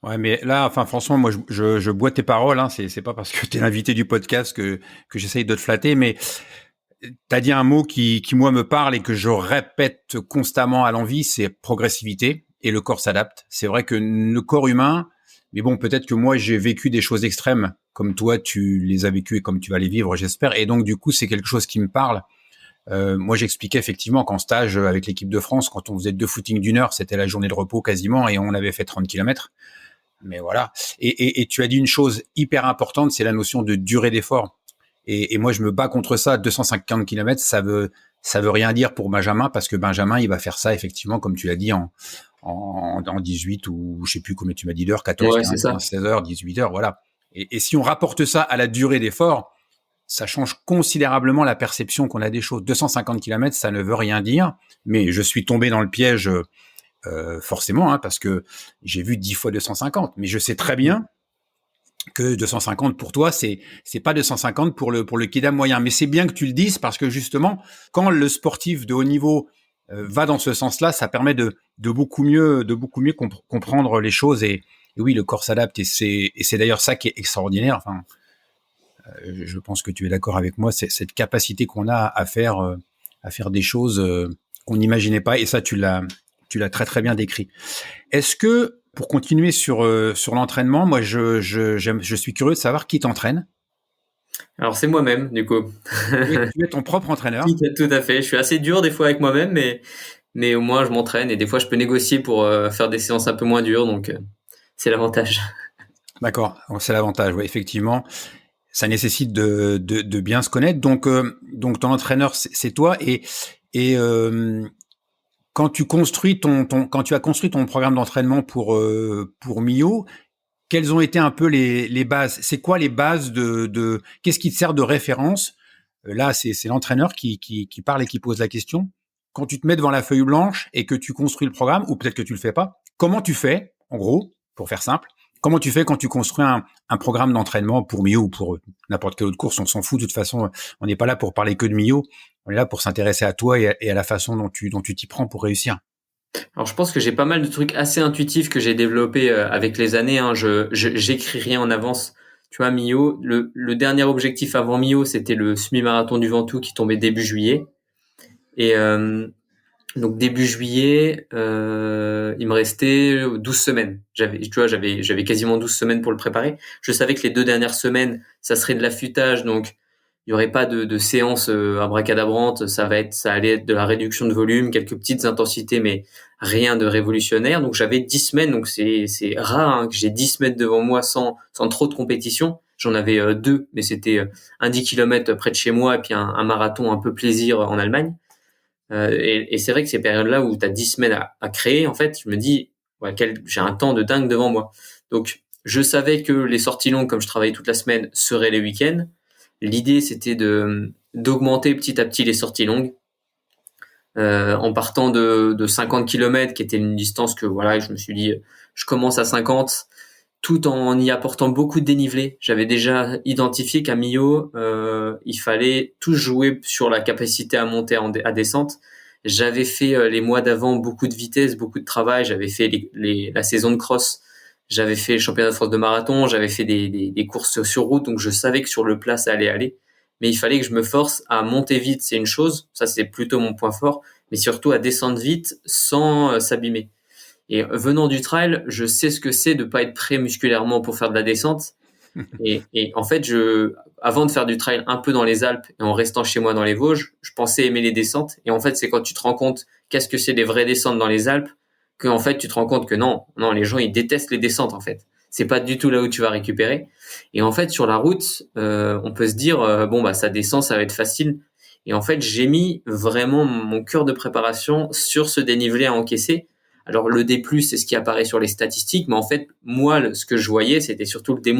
Ouais, mais là, enfin, franchement, moi, je bois tes paroles. Hein, c'est pas parce que tu es l'invité du podcast que j'essaye de te flatter, mais tu as dit un mot qui moi me parle et que je répète constamment à l'envi, c'est progressivité et le corps s'adapte. C'est vrai que le corps humain, mais bon, peut-être que moi j'ai vécu des choses extrêmes comme toi tu les as vécues et comme tu vas les vivre, j'espère. Et donc du coup, c'est quelque chose qui me parle. Moi, j'expliquais effectivement qu'en stage avec l'équipe de France, quand on faisait 2 footings d'1 heure, c'était la journée de repos quasiment et on avait fait 30 kilomètres. Mais voilà. Et tu as dit une chose hyper importante, c'est la notion de durée d'effort. Et moi, je me bats contre ça. 250 kilomètres, ça veut rien dire pour Benjamin, parce que Benjamin, il va faire ça, effectivement, comme tu l'as dit, en 18 ou je sais plus combien tu m'as dit d'heures, 14, Ouais, c'est 15, ça. 16 heures, 18 heures, voilà. Et si on rapporte ça à la durée d'effort, ça change considérablement la perception qu'on a des choses. 250 kilomètres, ça ne veut rien dire, mais je suis tombé dans le piège, forcément, hein, parce que j'ai vu 10 fois 250, mais je sais très bien que 250 pour toi, c'est pas 250 pour le kidam moyen. Mais c'est bien que tu le dises, parce que justement, quand le sportif de haut niveau va dans ce sens-là, ça permet de beaucoup mieux comprendre les choses. Et oui, le corps s'adapte, et c'est d'ailleurs ça qui est extraordinaire. Enfin, je pense que tu es d'accord avec moi, c'est cette capacité qu'on a à faire des choses qu'on n'imaginait pas. Et ça, tu l'as très très bien décrit. Est-ce que, pour continuer sur l'entraînement, moi je suis curieux de savoir qui t'entraîne. Alors c'est moi-même, du coup. Tu es ton propre entraîneur. Tout à fait. Je suis assez dur des fois avec moi-même, mais au moins je m'entraîne et des fois je peux négocier pour faire des séances un peu moins dures, donc c'est l'avantage. D'accord, donc c'est l'avantage, oui, effectivement. Ça nécessite de bien se connaître. Donc ton entraîneur, c'est toi. Et quand tu construis quand tu as construit ton programme d'entraînement pour Mio, quelles ont été un peu les bases? C'est quoi les bases qu'est-ce qui te sert de référence? Là, c'est l'entraîneur qui parle et qui pose la question. Quand tu te mets devant la feuille blanche et que tu construis le programme, ou peut-être que tu le fais pas, comment tu fais, en gros, pour faire simple, comment tu fais quand tu construis un programme d'entraînement pour Mio ou pour n'importe quelle autre course? On s'en fout, de toute façon, on n'est pas là pour parler que de Mio, on est là pour s'intéresser à toi et à la façon dont tu t'y prends pour réussir. Alors je pense que j'ai pas mal de trucs assez intuitifs que j'ai développés avec les années. Hein. J'écris rien en avance. Tu vois, Millau, le dernier objectif avant Millau, c'était le semi-marathon du Ventoux qui tombait début juillet. Et donc début juillet, il me restait 12 semaines. J'avais quasiment 12 semaines pour le préparer. Je savais que les 2 dernières semaines, ça serait de l'affûtage, donc il y aurait pas de séance abracadabrante. Ça allait être de la réduction de volume, quelques petites intensités, mais rien de révolutionnaire. Donc j'avais 10 semaines, donc c'est rare hein, que j'ai 10 semaines devant moi sans trop de compétition. J'en avais 2, mais c'était un 10 km près de chez moi et puis un marathon un peu plaisir en Allemagne. Et c'est vrai que ces périodes-là où tu as 10 semaines à créer, en fait, je me dis, ouais, j'ai un temps de dingue devant moi. Donc, je savais que les sorties longues, comme je travaillais toute la semaine, seraient les week-ends. L'idée, c'était d'augmenter petit à petit les sorties longues, en partant de 50 km, qui était une distance que voilà, je me suis dit, je commence à 50, tout en y apportant beaucoup de dénivelé. J'avais déjà identifié qu'à Millau, il fallait tout jouer sur la capacité à monter à descente. J'avais fait les mois d'avant beaucoup de vitesse, beaucoup de travail. J'avais fait la saison de cross. J'avais fait le championnat de France de marathon. J'avais fait des courses sur route. Donc, je savais que sur le plat, ça allait aller. Mais il fallait que je me force à monter vite. C'est une chose. Ça, c'est plutôt mon point fort. Mais surtout à descendre vite sans s'abîmer. Et venant du trail, je sais ce que c'est de pas être prêt musculairement pour faire de la descente. Et en fait, avant de faire du trail un peu dans les Alpes et en restant chez moi dans les Vosges, je pensais aimer les descentes. Et en fait, c'est quand tu te rends compte qu'est-ce que c'est des vraies descentes dans les Alpes que en fait tu te rends compte que non, les gens ils détestent les descentes en fait. C'est pas du tout là où tu vas récupérer. Et en fait, sur la route, on peut se dire bon bah ça descend, ça va être facile. Et en fait, j'ai mis vraiment mon cœur de préparation sur ce dénivelé à encaisser. Alors le D+, c'est ce qui apparaît sur les statistiques, mais en fait, moi, ce que je voyais, c'était surtout le D-.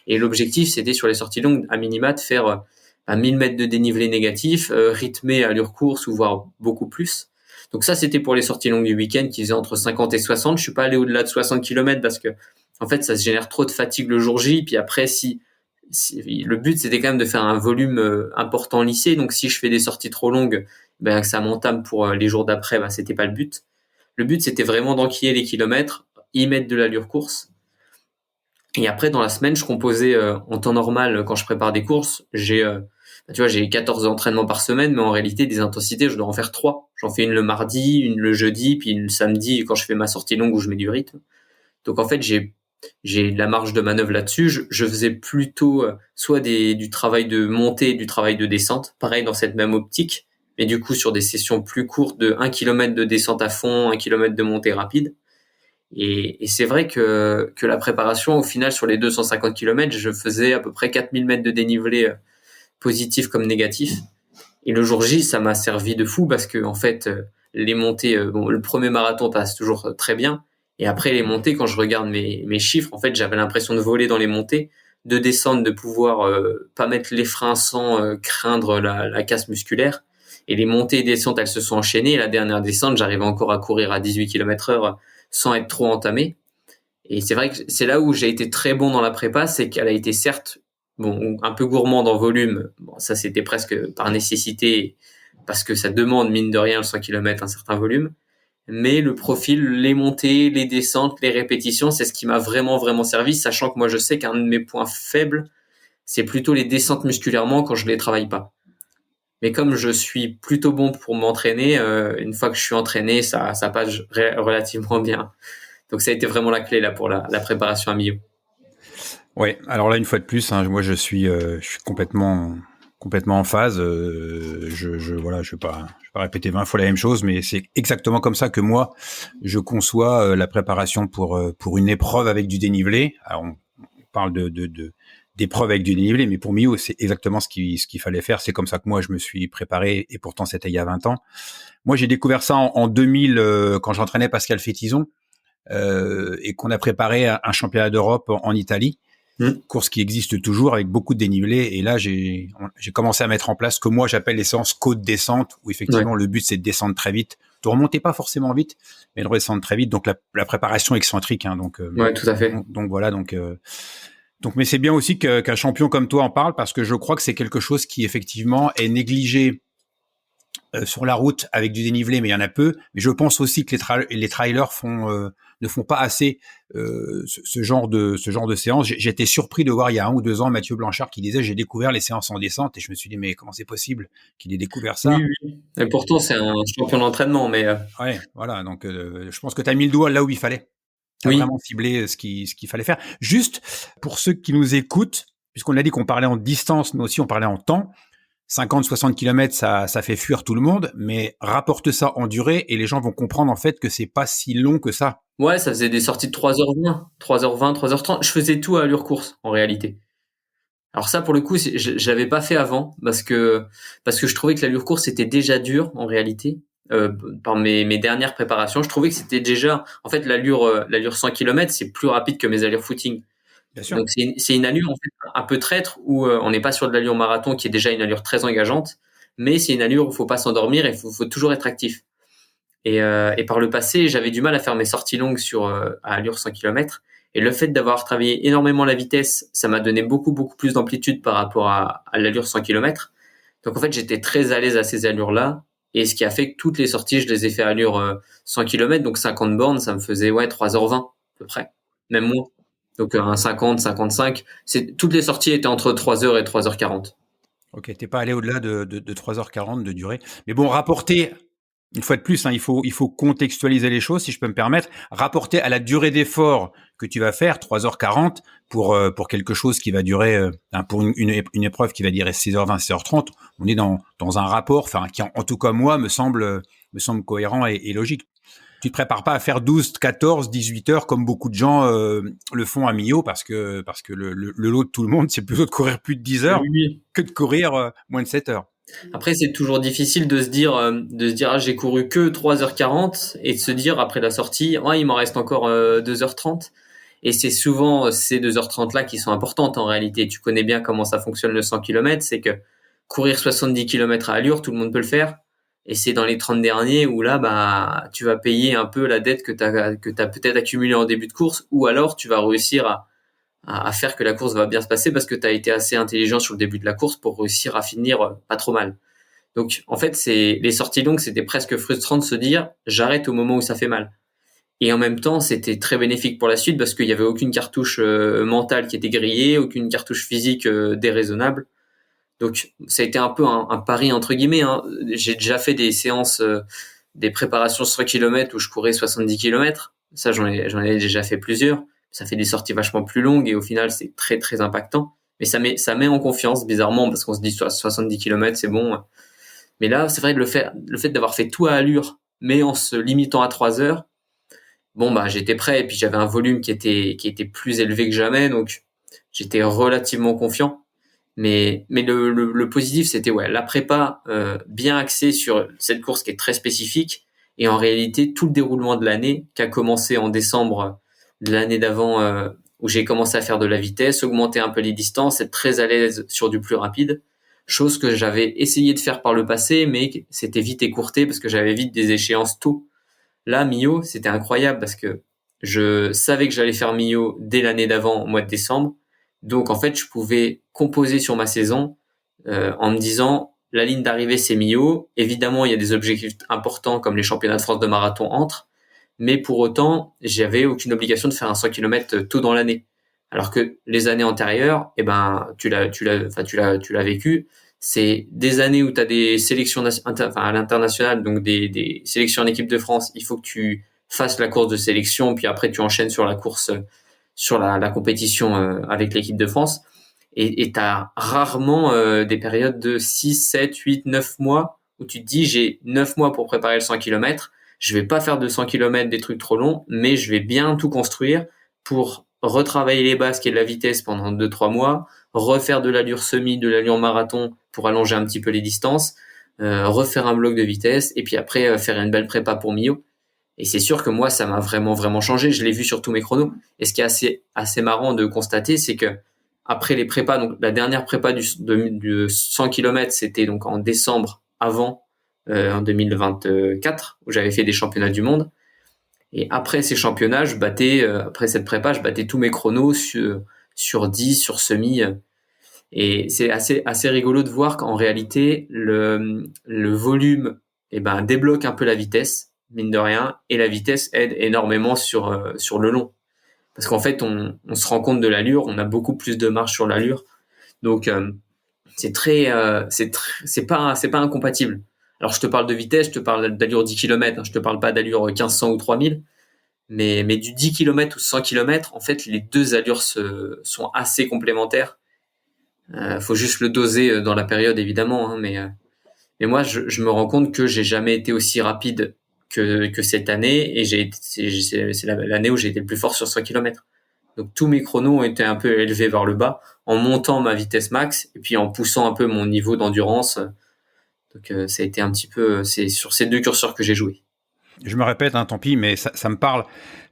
Et l'objectif, c'était sur les sorties longues, à minima, de faire 1000 mètres de dénivelé négatif, rythmé à allure course ou voire beaucoup plus. Donc ça, c'était pour les sorties longues du week-end qui faisaient entre 50 et 60. Je suis pas allé au-delà de 60 km parce que, en fait, ça se génère trop de fatigue le jour J. Puis après, si le but, c'était quand même de faire un volume important lissé. Donc si je fais des sorties trop longues, que ça m'entame pour les jours d'après, c'était pas le but. Le but, c'était vraiment d'enquiller les kilomètres, y mettre de l'allure course. Et après, dans la semaine, je composais en temps normal, quand je prépare des courses, j'ai 14 entraînements par semaine, mais en réalité, des intensités, je dois en faire 3. J'en fais une le mardi, une le jeudi, puis une le samedi quand je fais ma sortie longue où je mets du rythme. Donc en fait, j'ai de la marge de manœuvre là-dessus. Je faisais plutôt soit du travail de montée, du travail de descente, pareil dans cette même optique, mais du coup sur des sessions plus courtes de 1 km de descente à fond, 1 km de montée rapide. Et c'est vrai que la préparation, au final, sur les 250 km, je faisais à peu près 4000 mètres de dénivelé positif comme négatif. Et le jour J, ça m'a servi de fou parce que, en fait, les montées, le premier marathon passe toujours très bien. Et après les montées, quand je regarde mes chiffres, en fait, j'avais l'impression de voler dans les montées, de descendre, de pouvoir pas mettre les freins sans craindre la casse musculaire. Et les montées et descentes, elles se sont enchaînées. Et la dernière descente, j'arrivais encore à courir à 18 km/h sans être trop entamé. Et c'est vrai que c'est là où j'ai été très bon dans la prépa, c'est qu'elle a été certes un peu gourmande en volume. Bon, ça c'était presque par nécessité parce que ça demande mine de rien le 100 km un certain volume. Mais le profil, les montées, les descentes, les répétitions, c'est ce qui m'a vraiment vraiment servi, sachant que moi je sais qu'un de mes points faibles, c'est plutôt les descentes musculairement quand je les travaille pas. Mais comme je suis plutôt bon pour m'entraîner, une fois que je suis entraîné, ça passe relativement bien. Donc ça a été vraiment la clé là pour la préparation à Millau. Ouais, alors là une fois de plus, moi je suis complètement en phase. Voilà, je vais pas répéter 20 fois la même chose, mais c'est exactement comme ça que moi je conçois la préparation pour une épreuve avec du dénivelé. Alors on parle d'épreuve avec du dénivelé, mais pour Millau, c'est exactement ce qu'il fallait faire. C'est comme ça que moi je me suis préparé, et pourtant c'était il y a 20 ans. Moi j'ai découvert ça en 2000 quand j'entraînais Pascal Fétizon et qu'on a préparé un championnat d'Europe en Italie. Course qui existe toujours avec beaucoup de dénivelé, et là j'ai commencé à mettre en place ce que moi j'appelle les séances côte-descente, où effectivement le but c'est de descendre très vite, de remonter pas forcément vite, mais de redescendre très vite. Donc la préparation excentrique, donc tout à fait. Donc voilà, donc mais c'est bien aussi qu'un champion comme toi en parle, parce que je crois que c'est quelque chose qui effectivement est négligé sur la route avec du dénivelé, mais il y en a peu. Mais je pense aussi que les trailers ne font pas assez ce genre de séance. J'étais surpris de voir il y a 1 ou 2 ans Mathieu Blanchard qui disait: j'ai découvert les séances en descente, et je me suis dit mais comment c'est possible qu'il ait découvert ça? Oui. Et pourtant c'est un champion d'entraînement, mais ouais, voilà. Donc je pense que tu as mis le doigt là où il fallait. Tu as vraiment ciblé ce qu'il fallait faire. Juste pour ceux qui nous écoutent, puisqu'on a dit qu'on parlait en distance, mais aussi on parlait en temps. 50-60 km, ça fait fuir tout le monde, mais rapporte ça en durée et les gens vont comprendre en fait que c'est pas si long que ça. Ouais, ça faisait des sorties de 3h20, 3h30. Je faisais tout à allure course, en réalité. Alors ça, pour le coup, j'avais pas fait avant, parce que je trouvais que l'allure course était déjà dur, en réalité. Par mes dernières préparations, je trouvais que c'était déjà, en fait, l'allure 100 km, c'est plus rapide que mes allures footing. Bien sûr. Donc c'est une allure en fait un peu traître où on n'est pas sur de l'allure marathon qui est déjà une allure très engageante, mais c'est une allure où il faut pas s'endormir et faut toujours être actif. Et par le passé, j'avais du mal à faire mes sorties longues à allure 100 km. Et le fait d'avoir travaillé énormément la vitesse, ça m'a donné beaucoup plus d'amplitude par rapport à l'allure 100 km. Donc en fait, j'étais très à l'aise à ces allures-là. Et ce qui a fait que toutes les sorties, je les ai fait à allure 100 km. Donc 50 bornes, ça me faisait 3h20 à peu près, même moins. Donc un 50, 55. Toutes les sorties étaient entre 3h et 3h40. Ok, t'es pas allé au-delà de 3h40 de durée. Mais bon, rapporter, une fois de plus, hein, il faut contextualiser les choses, si je peux me permettre. Rapporter à la durée d'effort que tu vas faire, 3h40, pour quelque chose qui va durer, pour une épreuve qui va durer 6h20, 6h30, on est dans un rapport, enfin, qui en tout cas, moi, me semble cohérent et logique. Tu te prépares pas à faire 12, 14, 18 heures comme beaucoup de gens le font à Millau parce que le lot de tout le monde, c'est plutôt de courir plus de 10 heures Oui. que de courir moins de 7 heures. Après, c'est toujours difficile de se dire, ah, j'ai couru que 3h40 et de se dire après la sortie, il m'en reste encore 2h30. Et c'est souvent ces 2h30 là qui sont importantes en réalité. Tu connais bien comment ça fonctionne le 100 km, c'est que courir 70 km à allure, tout le monde peut le faire. Et c'est dans les 30 derniers où là, bah, tu vas payer un peu la dette que t'as peut-être accumulée en début de course, ou alors tu vas réussir à faire que la course va bien se passer parce que tu as été assez intelligent sur le début de la course pour réussir à finir pas trop mal. Donc en fait, les sorties longues, c'était presque frustrant de se dire j'arrête au moment où ça fait mal. Et en même temps, c'était très bénéfique pour la suite parce qu'il y avait aucune cartouche mentale qui était grillée, aucune cartouche physique déraisonnable. Donc ça a été un peu un pari entre guillemets, hein. J'ai déjà fait des séances, des préparations 100 km où je courais 70 km. Ça, j'en ai déjà fait plusieurs. Ça fait des sorties vachement plus longues et au final, c'est très impactant. Mais ça met en confiance, bizarrement, parce qu'on se dit 70 km, c'est bon. Mais là, c'est vrai que le fait d'avoir fait tout à allure, mais en se limitant à 3 heures, bon, bah, j'étais prêt et puis j'avais un volume qui était plus élevé que jamais. Donc, j'étais relativement confiant. Mais le positif, c'était la prépa bien axée sur cette course qui est très spécifique. Et en réalité, tout le déroulement de l'année, qui a commencé en décembre de l'année d'avant, où j'ai commencé à faire de la vitesse, augmenter un peu les distances, être très à l'aise sur du plus rapide, chose que j'avais essayé de faire par le passé, mais c'était vite écourté parce que j'avais vite des échéances tôt. Là, Millau, c'était incroyable parce que je savais que j'allais faire Millau dès l'année d'avant, au mois de décembre. Donc, en fait, je pouvais composer sur ma saison en me disant, la ligne d'arrivée, c'est Millau. Évidemment, il y a des objectifs importants comme les championnats de France de marathon entre. Mais pour autant, j'avais aucune obligation de faire un 100 km tôt dans l'année. Alors que les années antérieures, tu l'as vécu. C'est des années où tu as des sélections à l'international, donc des sélections en équipe de France. Il faut que tu fasses la course de sélection, puis après tu enchaînes sur la course, sur la compétition avec l'équipe de France. Et tu as rarement des périodes de 6, 7, 8, 9 mois où tu te dis j'ai 9 mois pour préparer le 100 km. Je vais pas faire de 100 km des trucs trop longs, mais je vais bien tout construire pour retravailler les bases qui est de la vitesse pendant 2-3 mois, refaire de l'allure semi, de l'allure marathon pour allonger un petit peu les distances, refaire un bloc de vitesse et puis après faire une belle prépa pour Millau. Et c'est sûr que moi, ça m'a vraiment changé. Je l'ai vu sur tous mes chronos. Et ce qui est assez marrant de constater, c'est que après les prépas, donc la dernière prépa du 100 km, c'était donc en décembre avant, en 2024, où j'avais fait des championnats du monde. Et après ces championnats, après cette prépa, je battais tous mes chronos sur 10, sur semi. Et c'est assez rigolo de voir qu'en réalité, le volume, débloque un peu la vitesse, mine de rien, et la vitesse aide énormément sur le long. Parce qu'en fait, on se rend compte de l'allure, on a beaucoup plus de marge sur l'allure. Donc, c'est pas incompatible. Alors, je te parle de vitesse, je te parle d'allure 10 km, hein, je te parle pas d'allure 1500 ou 3000. Mais du 10 km ou 100 km, en fait, les deux allures sont assez complémentaires. Faut juste le doser dans la période, évidemment, hein, mais moi, je me rends compte que j'ai jamais été aussi rapide que cette année, et c'est l'année où j'ai été le plus fort sur 100 km. Donc tous mes chronos ont été un peu élevés vers le bas, en montant ma vitesse max, et puis en poussant un peu mon niveau d'endurance. Donc ça a été un petit peu, c'est sur ces deux curseurs que j'ai joué. Je me répète, hein, tant pis, mais ça me parle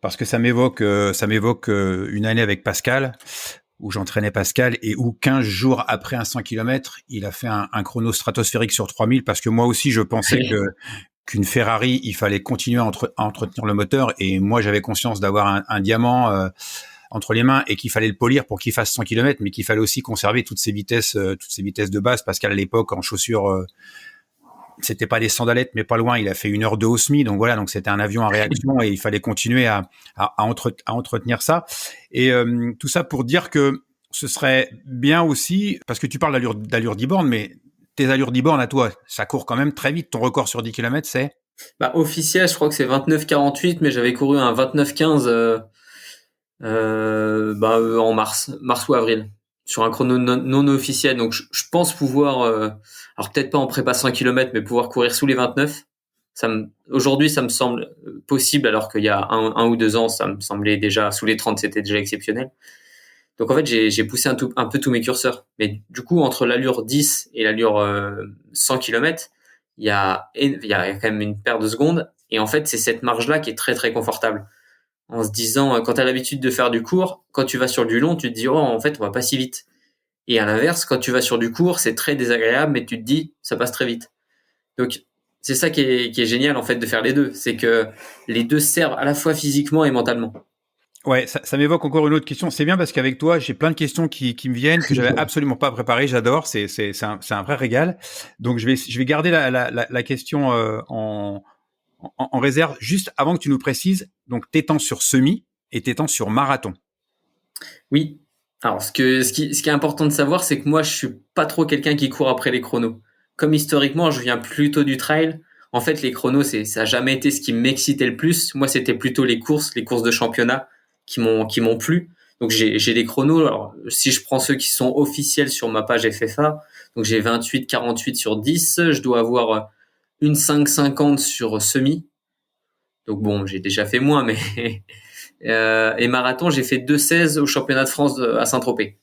parce que ça m'évoque une année avec Pascal où j'entraînais Pascal et où 15 jours après un 100 km, il a fait un chrono stratosphérique sur 3000 parce que moi aussi je pensais qu'une Ferrari, il fallait continuer à entretenir le moteur et moi j'avais conscience d'avoir un diamant entre les mains et qu'il fallait le polir pour qu'il fasse 100 km, mais qu'il fallait aussi conserver toutes ces vitesses de base. Pascal à l'époque en chaussures c'était pas des sandalettes, mais pas loin. Il a fait 1 heure de Osmi, donc voilà, donc c'était un avion en réaction et il fallait continuer à entretenir ça. Et tout ça pour dire que ce serait bien aussi, parce que tu parles d'allure d'e-borne, mais tes allures d'e-borne à toi, ça court quand même très vite. Ton record sur 10 km, c'est Bah, officiel, je crois que c'est 29,48, mais j'avais couru un 29,15 en mars ou avril, sur un chrono non officiel. Donc je pense pouvoir, alors peut-être pas en prépa 100 km, mais pouvoir courir sous les 29. Aujourd'hui, ça me semble possible, alors qu'il y a un ou 2 ans, ça me semblait déjà sous les 30, c'était déjà exceptionnel. Donc en fait, j'ai poussé un peu tous mes curseurs. Mais du coup, entre l'allure 10 et l'allure 100 km, il y a quand même une paire de secondes. Et en fait, c'est cette marge-là qui est très très confortable. En se disant, quand tu as l'habitude de faire du court, quand tu vas sur du long, tu te dis, oh, en fait, on va pas si vite. Et à l'inverse, quand tu vas sur du court, c'est très désagréable, mais tu te dis, ça passe très vite. Donc, c'est ça qui est génial, en fait, de faire les deux. C'est que les deux servent à la fois physiquement et mentalement. Ouais, ça m'évoque encore une autre question. C'est bien parce qu'avec toi, j'ai plein de questions qui me viennent que j'avais absolument pas préparées. J'adore, c'est un vrai régal. Donc je vais garder la question en réserve juste avant que tu nous précises. Donc t'étends sur semi et t'étends sur marathon. Oui. Alors, ce qui est important de savoir, c'est que moi, je suis pas trop quelqu'un qui court après les chronos. Comme historiquement, je viens plutôt du trail. En fait, les chronos, ça a jamais été ce qui m'excitait le plus. Moi, c'était plutôt les courses de championnat qui m'ont plu. Donc, j'ai des chronos. Alors, si je prends ceux qui sont officiels sur ma page FFA, donc j'ai 28,48 sur 10. Je dois avoir une 5,50 sur semi. Donc bon, j'ai déjà fait moins, mais et marathon, j'ai fait 2,16 au championnat de France à Saint-Tropez.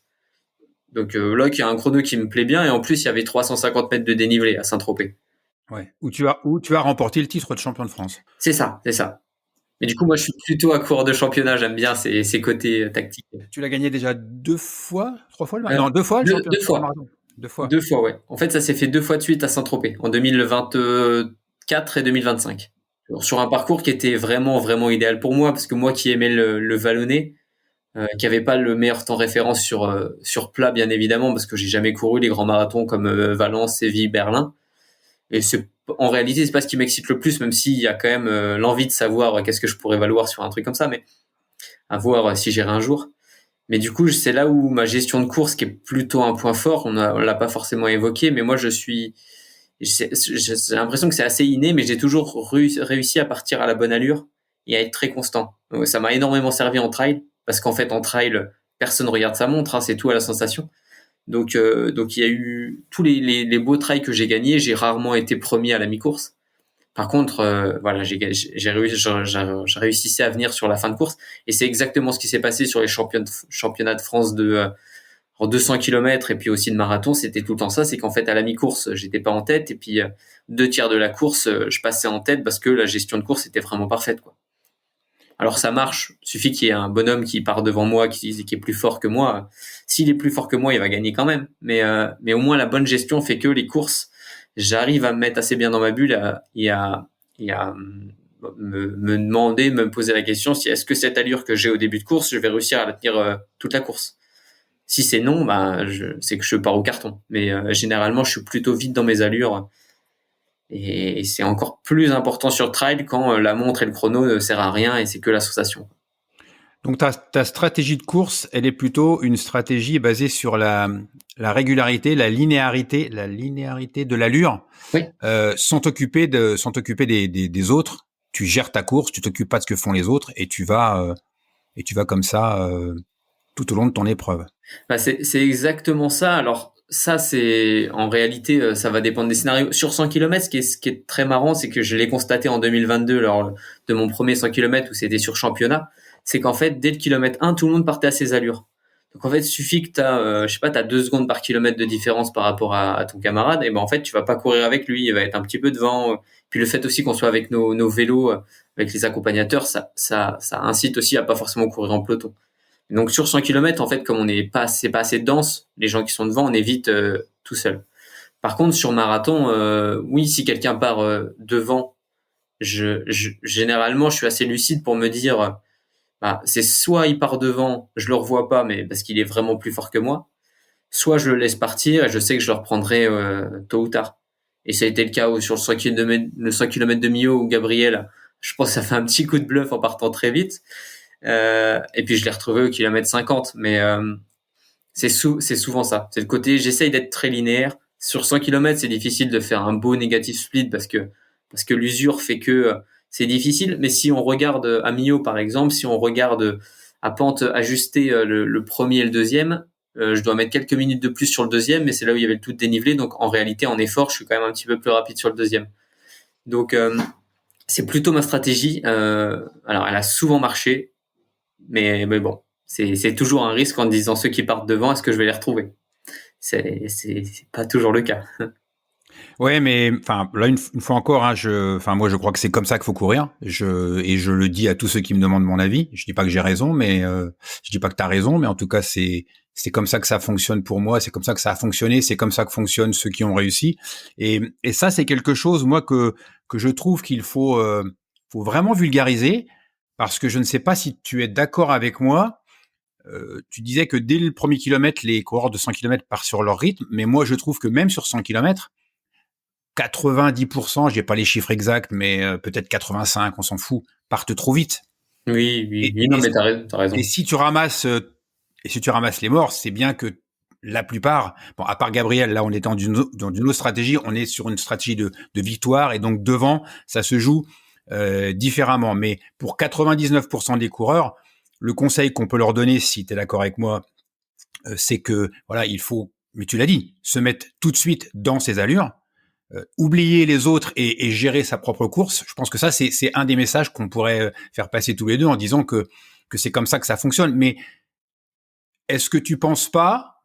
Donc là, il y a un chrono qui me plaît bien, et en plus, il y avait 350 mètres de dénivelé à Saint-Tropez. Ouais. Où tu as remporté le titre de champion de France. C'est ça, c'est ça. Mais du coup, moi, je suis plutôt à court de championnat. J'aime bien ces côtés tactiques. Tu l'as gagné déjà 2 fois, 3 fois Euh, non, 2 fois le deux, champion deux le fois. marathon. 2 fois. 2 fois, ouais. En fait, ça s'est fait 2 fois de suite à Saint-Tropez, en 2024 et 2025. Sur un parcours qui était vraiment, vraiment idéal pour moi, parce que moi qui aimais le vallonné, qui avait pas le meilleur temps référence sur plat, bien évidemment, parce que j'ai jamais couru les grands marathons comme Valence, Séville, Berlin. Et en réalité, c'est pas ce qui m'excite le plus, même s'il y a quand même l'envie de savoir qu'est-ce que je pourrais valoir sur un truc comme ça, mais à voir si j'irai un jour. Mais du coup, c'est là où ma gestion de course, qui est plutôt un point fort, on l'a pas forcément évoqué, mais moi, j'ai l'impression que c'est assez inné, mais j'ai toujours réussi à partir à la bonne allure et à être très constant. Donc, ça m'a énormément servi en trail, parce qu'en fait, en trail, personne regarde sa montre, hein, c'est tout à la sensation. Donc il y a eu tous les beaux trails que j'ai gagnés, j'ai rarement été premier à la mi-course. Par contre, voilà, j'ai réussi à venir sur la fin de course, et c'est exactement ce qui s'est passé sur les championnats de France en 200 km et puis aussi de marathon. C'était tout le temps ça, c'est qu'en fait à la mi-course, j'étais pas en tête, et puis 2 tiers de la course, je passais en tête parce que la gestion de course était vraiment parfaite, quoi. Alors ça marche, suffit qu'il y ait un bonhomme qui part devant moi, qui est plus fort que moi. S'il est plus fort que moi, il va gagner quand même. Mais au moins la bonne gestion fait que les courses, j'arrive à me mettre assez bien dans ma bulle et à me demander, me poser la question si est-ce que cette allure que j'ai au début de course, je vais réussir à la tenir toute la course. Si c'est non, c'est que je pars au carton. Mais généralement, je suis plutôt vite dans mes allures. Et c'est encore plus important sur trail quand la montre et le chrono ne servent à rien et c'est que la sensation. Donc ta stratégie de course, elle est plutôt une stratégie basée sur la régularité, la linéarité de l'allure, Oui. sans t'occuper des autres. Tu gères ta course, tu t'occupes pas de ce que font les autres et tu vas comme ça tout au long de ton épreuve. Bah c'est exactement ça. Alors ça, c'est en réalité, ça va dépendre des scénarios. Sur 100 km, ce qui est très marrant, c'est que je l'ai constaté en 2022 lors de mon premier 100 km où c'était sur championnat, c'est qu'en fait, dès le kilomètre 1, tout le monde partait à ses allures. Donc en fait, il suffit que t'as 2 secondes par kilomètre de différence par rapport à ton camarade, et ben en fait, tu vas pas courir avec lui, il va être un petit peu devant. Puis le fait aussi qu'on soit avec nos vélos, avec les accompagnateurs, ça incite aussi à pas forcément courir en peloton. Donc sur 100 kilomètres, en fait, comme c'est pas assez dense, les gens qui sont devant, on est vite tout seul. Par contre, sur marathon, oui, si quelqu'un part devant, généralement, je suis assez lucide pour me dire, bah, c'est soit il part devant, je le revois pas, mais parce qu'il est vraiment plus fort que moi, soit je le laisse partir et je sais que je le reprendrai tôt ou tard. Et ça a été le cas sur le 100 km de Millau où Gabriel, je pense que ça fait un petit coup de bluff en partant très vite. Et puis je l'ai retrouvé au kilomètre 50. Mais c'est souvent ça. C'est le côté, j'essaye d'être très linéaire. Sur 100 km, c'est difficile de faire un beau négatif split parce que l'usure fait que c'est difficile. Mais si on regarde à Millau, par exemple, si on regarde à pente ajustée le premier et le deuxième, je dois mettre quelques minutes de plus sur le deuxième, mais c'est là où il y avait le tout dénivelé. Donc en réalité, en effort, je suis quand même un petit peu plus rapide sur le deuxième. Donc c'est plutôt ma stratégie. Alors elle a souvent marché, mais bon, c'est toujours un risque en disant ceux qui partent devant, est-ce que je vais les retrouver? C'est pas toujours le cas. Ouais, mais enfin là une fois encore, hein, moi je crois que c'est comme ça qu'il faut courir. Et je le dis à tous ceux qui me demandent mon avis. Je dis pas que j'ai raison, mais je dis pas que t'as raison, mais en tout cas c'est comme ça que ça fonctionne pour moi. C'est comme ça que ça a fonctionné. C'est comme ça que fonctionnent ceux qui ont réussi. Et ça c'est quelque chose moi que je trouve qu'il faut vraiment vulgariser parce que je ne sais pas si tu es d'accord avec moi. Tu disais que dès le premier kilomètre, les coureurs de 100 km partent sur leur rythme, mais moi je trouve que même sur 100 km, 90%, j'ai pas les chiffres exacts, mais peut-être 85, on s'en fout, partent trop vite. Oui, non, mais t'as raison. Et si tu ramasses, les morts, c'est bien que la plupart, bon, à part Gabriel, là, on est dans une autre stratégie, on est sur une stratégie de victoire, et donc devant, ça se joue différemment. Mais pour 99% des coureurs, le conseil qu'on peut leur donner, si tu es d'accord avec moi, c'est que voilà, il faut, mais tu l'as dit, se mettre tout de suite dans ses allures. Oublier les autres et gérer sa propre course, je pense que ça, c'est un des messages qu'on pourrait faire passer tous les deux en disant que c'est comme ça que ça fonctionne. Mais est-ce que tu penses pas,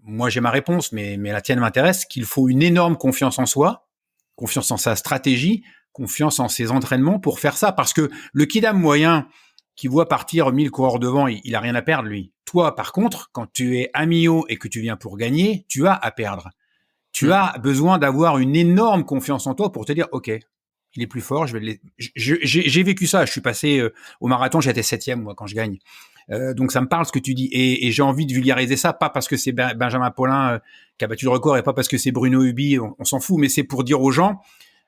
moi j'ai ma réponse, mais la tienne m'intéresse, qu'il faut une énorme confiance en soi, confiance en sa stratégie, confiance en ses entraînements pour faire ça? Parce que le kidam moyen qui voit partir 1000 coureurs devant, il a rien à perdre, lui. Toi, par contre, quand tu es à Millau et que tu viens pour gagner, tu as à perdre. Tu as besoin d'avoir une énorme confiance en toi pour te dire, OK, il est plus fort, j'ai vécu ça, je suis passé au marathon, j'étais 7e, moi, quand je gagne. Donc ça me parle ce que tu dis. Et j'ai envie de vulgariser ça, pas parce que c'est Benjamin Paulin qui a battu le record et pas parce que c'est Bruno Hubi, on s'en fout, mais c'est pour dire aux gens,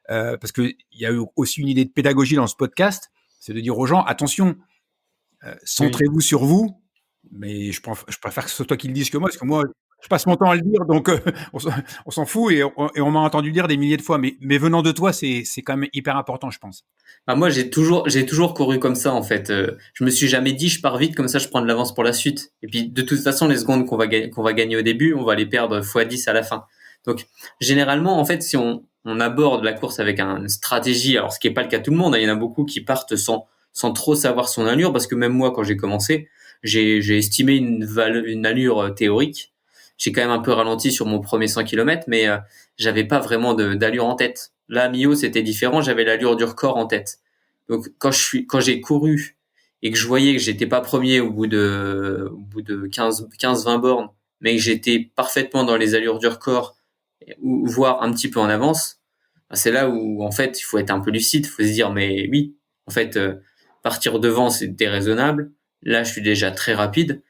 parce qu'il y a eu aussi une idée de pédagogie dans ce podcast, c'est de dire aux gens, attention, centrez-vous sur vous, mais je préfère que ce soit toi qui le dises que moi, parce que moi, je passe mon temps à le dire, donc on s'en fout et on m'a entendu le dire des milliers de fois. Mais venant de toi, c'est quand même hyper important, je pense. Bah moi, j'ai toujours couru comme ça en fait. Je me suis jamais dit je pars vite comme ça, je prends de l'avance pour la suite. Et puis de toute façon, les secondes qu'on va gagner au début, on va les perdre x10 à la fin. Donc généralement, en fait, si on aborde la course avec une stratégie, alors ce qui est pas le cas de tout le monde, hein, il y en a beaucoup qui partent sans trop savoir son allure, parce que même moi, quand j'ai commencé, j'ai estimé une allure théorique. J'ai quand même un peu ralenti sur mon premier 100 km, mais j'avais pas vraiment d'allure en tête. Là, à Millau, c'était différent, j'avais l'allure du record en tête. Donc quand j'ai couru et que je voyais que j'étais pas premier au bout de 15-20 bornes, mais que j'étais parfaitement dans les allures du record, ou voire un petit peu en avance, c'est là où en fait il faut être un peu lucide, il faut se dire mais oui, en fait partir devant c'était raisonnable. Là, je suis déjà très rapide.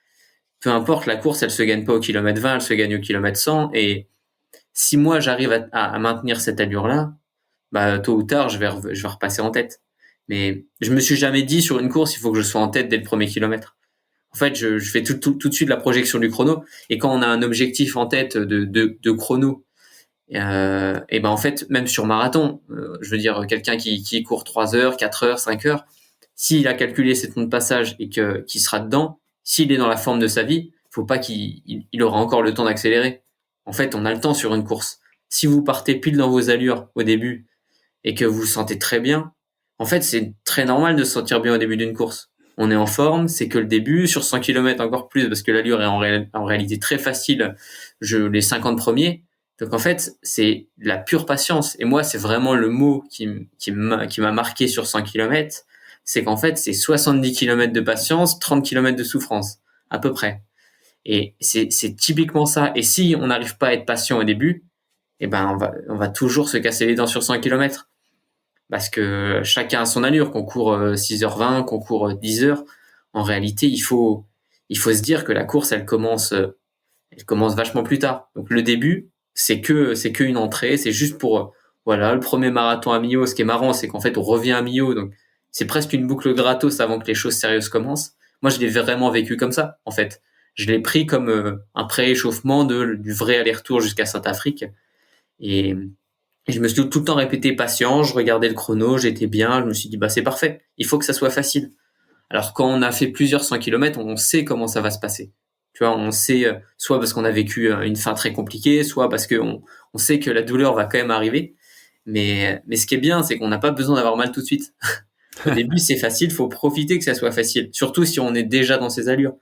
Peu importe, la course, elle se gagne pas au kilomètre 20, elle se gagne au kilomètre 100. Et si moi, j'arrive à maintenir cette allure-là, bah, tôt ou tard, je vais repasser en tête. Mais je me suis jamais dit sur une course, il faut que je sois en tête dès le premier kilomètre. En fait, je fais tout de suite la projection du chrono. Et quand on a un objectif en tête de chrono, et ben en fait, même sur marathon, je veux dire, quelqu'un qui court 3 heures, 4 heures, 5 heures, s'il a calculé ses temps de passage et qu'il sera dedans, s'il est dans la forme de sa vie, faut pas qu'il aura encore le temps d'accélérer. En fait, on a le temps sur une course. Si vous partez pile dans vos allures au début et que vous vous sentez très bien, en fait, c'est très normal de se sentir bien au début d'une course. on est en forme, c'est que le début, sur 100 km encore plus, parce que l'allure est en réalité très facile, les 50 premiers. Donc en fait, c'est de la pure patience. Et moi, c'est vraiment le mot qui m'a marqué sur 100 km, c'est qu'en fait, c'est 70 km de patience, 30 km de souffrance, à peu près. Et c'est typiquement ça. Et si on n'arrive pas à être patient au début, eh ben on va toujours se casser les dents sur 100 km. Parce que chacun a son allure, qu'on court 6h20, qu'on court 10h. En réalité, il faut se dire que la course, elle commence vachement plus tard. Donc le début, c'est que une entrée, c'est juste pour voilà, le premier marathon à Millau. Ce qui est marrant, c'est qu'en fait, on revient à Millau, donc c'est presque une boucle gratos avant que les choses sérieuses commencent. Moi, je l'ai vraiment vécu comme ça, en fait. Je l'ai pris comme un pré-échauffement du vrai aller-retour jusqu'à Saint-Afrique. Et je me suis tout le temps répété patient, je regardais le chrono, j'étais bien, je me suis dit bah c'est parfait, il faut que ça soit facile. Alors quand on a fait plusieurs 100 km, on sait comment ça va se passer. Tu vois, on sait soit parce qu'on a vécu une fin très compliquée, soit parce que on sait que la douleur va quand même arriver. Mais ce qui est bien, c'est qu'on n'a pas besoin d'avoir mal tout de suite. Au début, c'est facile, faut profiter que ça soit facile, surtout si on est déjà dans ces allures.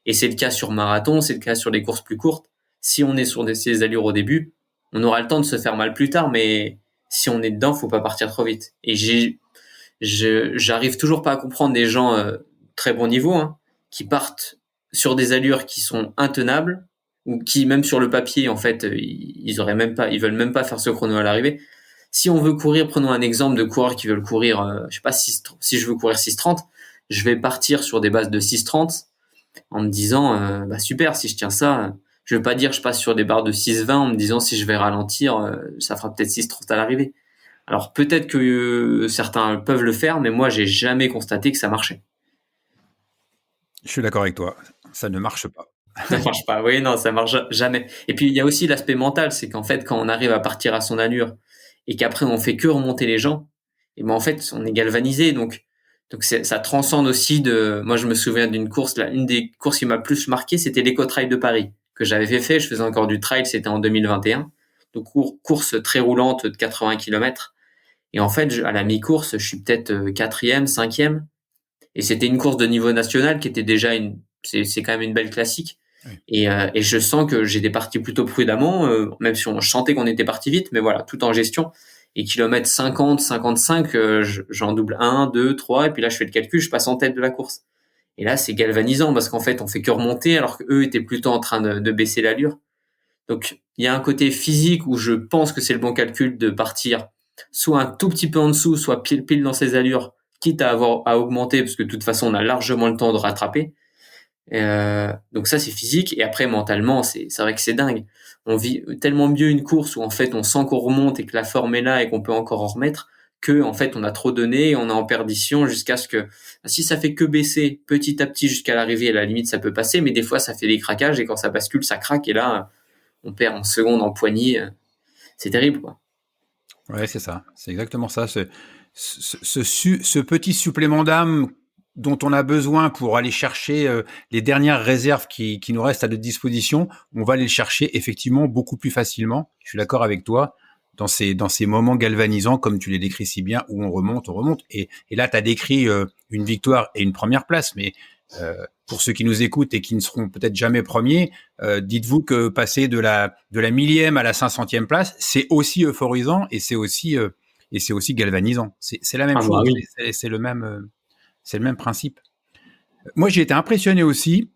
Et c'est le cas sur marathon, c'est le cas sur les courses plus courtes. Si on est sur ces allures au début, on aura le temps de se faire mal plus tard, mais si on est dedans, faut pas partir trop vite. Et j'arrive toujours pas à comprendre des gens très bon niveau qui partent sur des allures qui sont intenables ou qui même sur le papier en fait ils veulent même pas faire ce chrono à l'arrivée. Si on veut courir, prenons un exemple de coureurs qui veulent courir je sais pas si je veux courir 6:30, je vais partir sur des bases de 6:30 en me disant bah super, si je tiens ça, je veux pas dire je passe sur des barres de 6:20 en me disant si je vais ralentir, ça fera peut-être 6:30 à l'arrivée. Alors peut-être que certains peuvent le faire, mais moi j'ai jamais constaté que ça marchait. Je suis d'accord avec toi, ça ne marche pas. Ça marche pas. Oui, non, ça marche jamais. Et puis il y a aussi l'aspect mental, c'est qu'en fait quand on arrive à partir à son allure et qu'après on fait que remonter les gens, et ben en fait on est galvanisé, donc ça transcende aussi de. Moi je me souviens d'une course là, une des courses qui m'a plus marqué, c'était l'Eco-Trail de Paris que j'avais fait. Je faisais encore du trail, c'était en 2021. Donc course très roulante de 80 km. Et en fait, à la mi-course, je suis peut-être quatrième, cinquième. Et c'était une course de niveau national qui était déjà c'est quand même une belle classique. Oui. Et je sens que j'étais parti plutôt prudemment, même si je sentais qu'on était parti vite, mais voilà, tout en gestion. Et kilomètre 50, 55, j'en double 1, 2, 3, et puis là, je fais le calcul, je passe en tête de la course. Et là, c'est galvanisant parce qu'en fait, on fait que remonter alors qu'eux étaient plutôt en train de baisser l'allure. Donc, il y a un côté physique où je pense que c'est le bon calcul de partir soit un tout petit peu en dessous, soit pile dans ses allures, quitte à augmenter, parce que de toute façon, on a largement le temps de rattraper. Donc ça, c'est physique. Et après, mentalement, c'est vrai que c'est dingue. On vit tellement mieux une course où en fait, on sent qu'on remonte et que la forme est là et qu'on peut encore en remettre, que en fait, on a trop donné et on est en perdition jusqu'à ce que, si ça fait que baisser petit à petit jusqu'à l'arrivée, à la limite, ça peut passer, mais des fois, ça fait des craquages et quand ça bascule, ça craque et là, on perd en seconde, en poignée. C'est terrible, quoi. Ouais, c'est ça. C'est exactement ça. Ce petit supplément d'âme dont on a besoin pour aller chercher les dernières réserves qui nous restent à notre disposition, on va aller le chercher effectivement beaucoup plus facilement. Je suis d'accord avec toi. Dans ces moments galvanisants, comme tu les décris si bien, où on remonte. Et là, tu as décrit une victoire et une première place, mais pour ceux qui nous écoutent et qui ne seront peut-être jamais premiers, dites-vous que passer de la millième à la 500e place, c'est aussi euphorisant et c'est aussi galvanisant. C'est la même chose. Oui. C'est le même principe. Moi, j'ai été impressionné aussi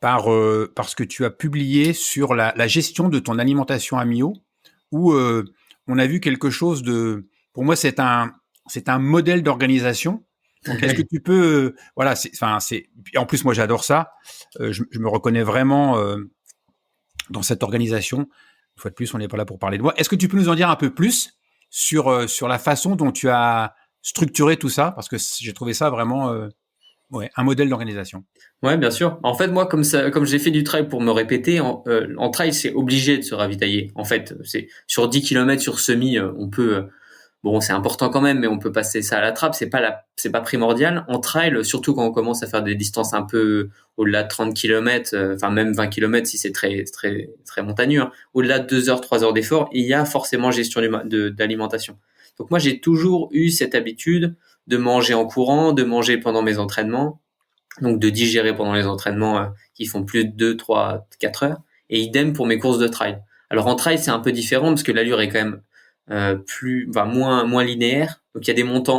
par ce que tu as publié sur la gestion de ton alimentation à Millau, où on a vu quelque chose de. Pour moi, c'est un modèle d'organisation. Donc, est-ce que tu peux, en plus, moi, j'adore ça. Je me reconnais vraiment dans cette organisation. Une fois de plus, on n'est pas là pour parler de moi. Est-ce que tu peux nous en dire un peu plus sur la façon dont tu as structuré tout ça? Parce que j'ai trouvé ça vraiment un modèle d'organisation. Ouais, bien sûr. En fait, moi, comme j'ai fait du trail pour me répéter, en trail, c'est obligé de se ravitailler. En fait, c'est sur 10 km sur semi, on peut. Bon, c'est important quand même, mais on peut passer ça à la trappe. C'est pas primordial. En trail, surtout quand on commence à faire des distances un peu au-delà de 30 km, enfin même 20 km si c'est très, très, très montagneux, au-delà de 2 heures, 3 heures d'effort, il y a forcément gestion d'alimentation. Donc moi, j'ai toujours eu cette habitude de manger en courant, de manger pendant mes entraînements. donc de digérer pendant les entraînements qui font plus de 2, 3, 4 heures. Et idem pour mes courses de trail. Alors en trail, c'est un peu différent parce que l'allure est quand même moins linéaire. Donc il y a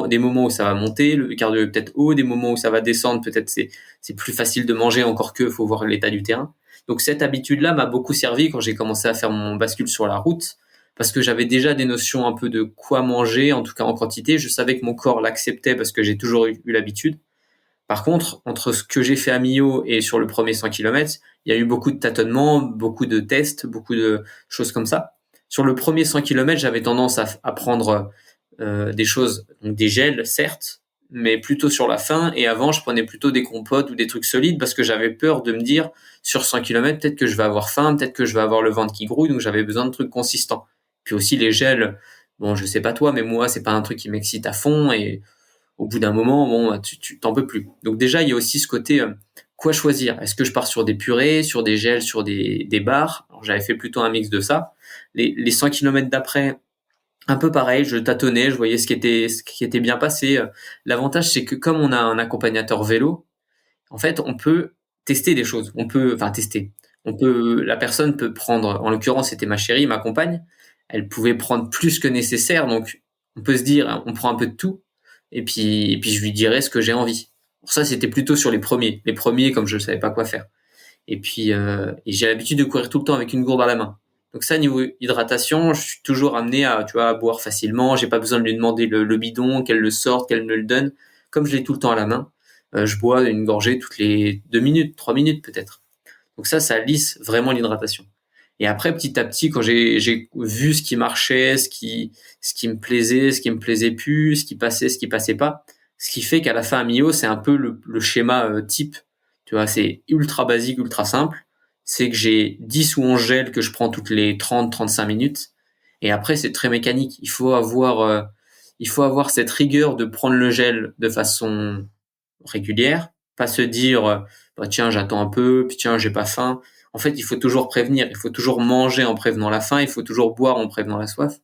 des moments où ça va monter, le cardio est peut-être haut, des moments où ça va descendre, peut-être c'est plus facile de manger, encore que faut voir l'état du terrain. Donc cette habitude-là m'a beaucoup servi quand j'ai commencé à faire mon bascule sur la route, parce que j'avais déjà des notions un peu de quoi manger, en tout cas en quantité. Je savais que mon corps l'acceptait parce que j'ai toujours eu l'habitude. Par contre, entre ce que j'ai fait à Millau et sur le premier 100 km, il y a eu beaucoup de tâtonnements, beaucoup de tests, beaucoup de choses comme ça. Sur le premier 100 km, j'avais tendance à prendre des choses, donc des gels, certes, mais plutôt sur la fin. Et avant, je prenais plutôt des compotes ou des trucs solides parce que j'avais peur de me dire, sur 100 km, peut-être que je vais avoir faim, peut-être que je vais avoir le ventre qui grouille, donc j'avais besoin de trucs consistants. Puis aussi les gels, bon, je sais pas toi, mais moi, c'est pas un truc qui m'excite à fond, et au bout d'un moment, bon, tu t'en peux plus. Donc déjà, il y a aussi ce côté, quoi choisir? Est-ce que je pars sur des purées, sur des gels, sur des bars? Alors, j'avais fait plutôt un mix de ça. Les 100 km d'après, un peu pareil, je tâtonnais, je voyais ce qui était bien passé. L'avantage, c'est que comme on a un accompagnateur vélo, en fait, on peut tester des choses. La personne peut prendre, en l'occurrence, c'était ma chérie, ma compagne. Elle pouvait prendre plus que nécessaire, donc on peut se dire, on prend un peu de tout, et puis je lui dirais ce que j'ai envie. Pour ça, c'était plutôt sur les premiers. Les premiers, comme je ne savais pas quoi faire. Et puis, et j'ai l'habitude de courir tout le temps avec une gourde à la main. Donc ça, niveau hydratation, je suis toujours amené à boire facilement. J'ai pas besoin de lui demander le bidon, qu'elle le sorte, qu'elle me le donne. Comme je l'ai tout le temps à la main, je bois une gorgée toutes les 2 minutes, 3 minutes peut-être. Donc ça lisse vraiment l'hydratation. Et après, petit à petit, quand j'ai vu ce qui marchait, ce qui me plaisait, ce qui me plaisait plus, ce qui passait pas, ce qui fait qu'à la fin à Mio, c'est un peu le schéma type. Tu vois, c'est ultra basique, ultra simple. C'est que j'ai 10 ou 11 gels que je prends toutes les 30-35 minutes. Et après, c'est très mécanique. Il faut avoir cette rigueur de prendre le gel de façon régulière, pas se dire bah tiens j'attends un peu, puis tiens j'ai pas faim. En fait, il faut toujours prévenir, il faut toujours manger en prévenant la faim, il faut toujours boire en prévenant la soif.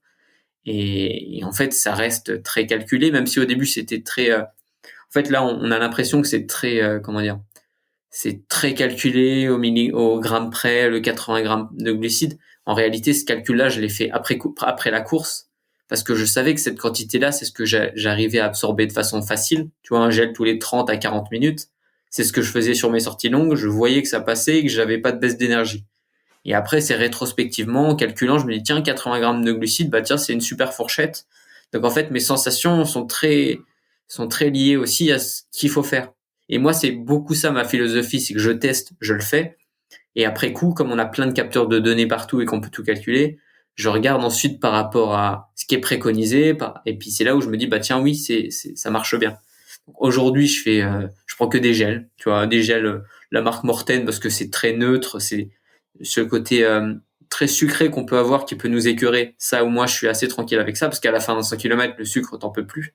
Et en fait, ça reste très calculé, même si au début c'était très. En fait, là, on a l'impression que c'est très comment dire, c'est très calculé au gramme près, le 80 grammes de glucides. En réalité, ce calcul-là, je l'ai fait après la course, parce que je savais que cette quantité-là, c'est ce que j'arrivais à absorber de façon facile. Tu vois, un gel tous les 30 à 40 minutes. C'est ce que je faisais sur mes sorties longues. Je voyais que ça passait et que j'avais pas de baisse d'énergie. Et après, c'est rétrospectivement, en calculant, je me dis, tiens, 80 grammes de glucides, bah, tiens, c'est une super fourchette. Donc, en fait, mes sensations sont très liées aussi à ce qu'il faut faire. Et moi, c'est beaucoup ça, ma philosophie, c'est que je teste, je le fais. Et après coup, comme on a plein de capteurs de données partout et qu'on peut tout calculer, je regarde ensuite par rapport à ce qui est préconisé. Et puis, c'est là où je me dis, bah, tiens, oui, ça marche bien. Aujourd'hui, je prends que des gels, tu vois, des gels, la marque Morten, parce que c'est très neutre, c'est ce côté très sucré qu'on peut avoir qui peut nous écœurer. Ça, au moins, je suis assez tranquille avec ça, parce qu'à la fin d'un 100 km, le sucre, t'en peux plus.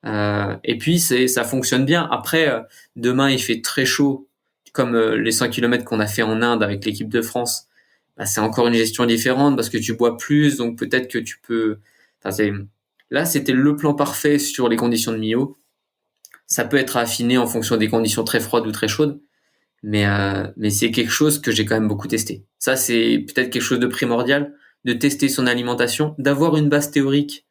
Et puis, ça fonctionne bien. Après, demain, il fait très chaud, comme les 100 km qu'on a fait en Inde avec l'équipe de France. Bah, c'est encore une gestion différente, parce que tu bois plus, donc peut-être que tu peux... Enfin, là, c'était le plan parfait sur les conditions de Millau. Ça peut être affiné en fonction des conditions très froides ou très chaudes, mais c'est quelque chose que j'ai quand même beaucoup testé. Ça, c'est peut-être quelque chose de primordial, de tester son alimentation, d'avoir une base théorique,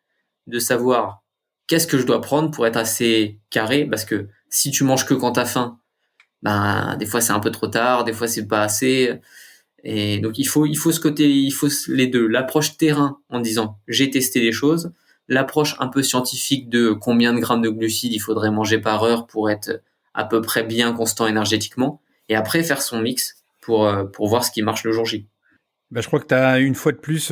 de savoir qu'est-ce que je dois prendre pour être assez carré, parce que si tu manges que quand t'as faim, ben des fois c'est un peu trop tard, des fois c'est pas assez, et donc il faut ce côté, il faut les deux, l'approche terrain en disant j'ai testé des choses, l'approche un peu scientifique de combien de grammes de glucides il faudrait manger par heure pour être à peu près bien constant énergétiquement, et après faire son mix pour voir ce qui marche le jour J. Bah, je crois que tu as une fois de plus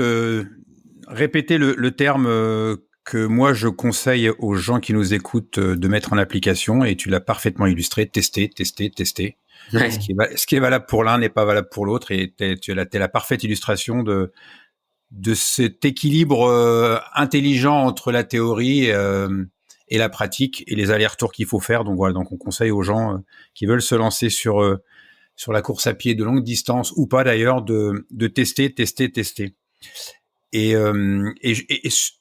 répété le terme que moi je conseille aux gens qui nous écoutent de mettre en application, et tu l'as parfaitement illustré: tester, tester, tester. Ouais. Ce qui est valable pour l'un n'est pas valable pour l'autre, et t'es la parfaite illustration de cet équilibre intelligent entre la théorie et la pratique, et les allers-retours qu'il faut faire. Donc voilà, donc on conseille aux gens qui veulent se lancer sur la course à pied de longue distance, ou pas d'ailleurs, de tester. Et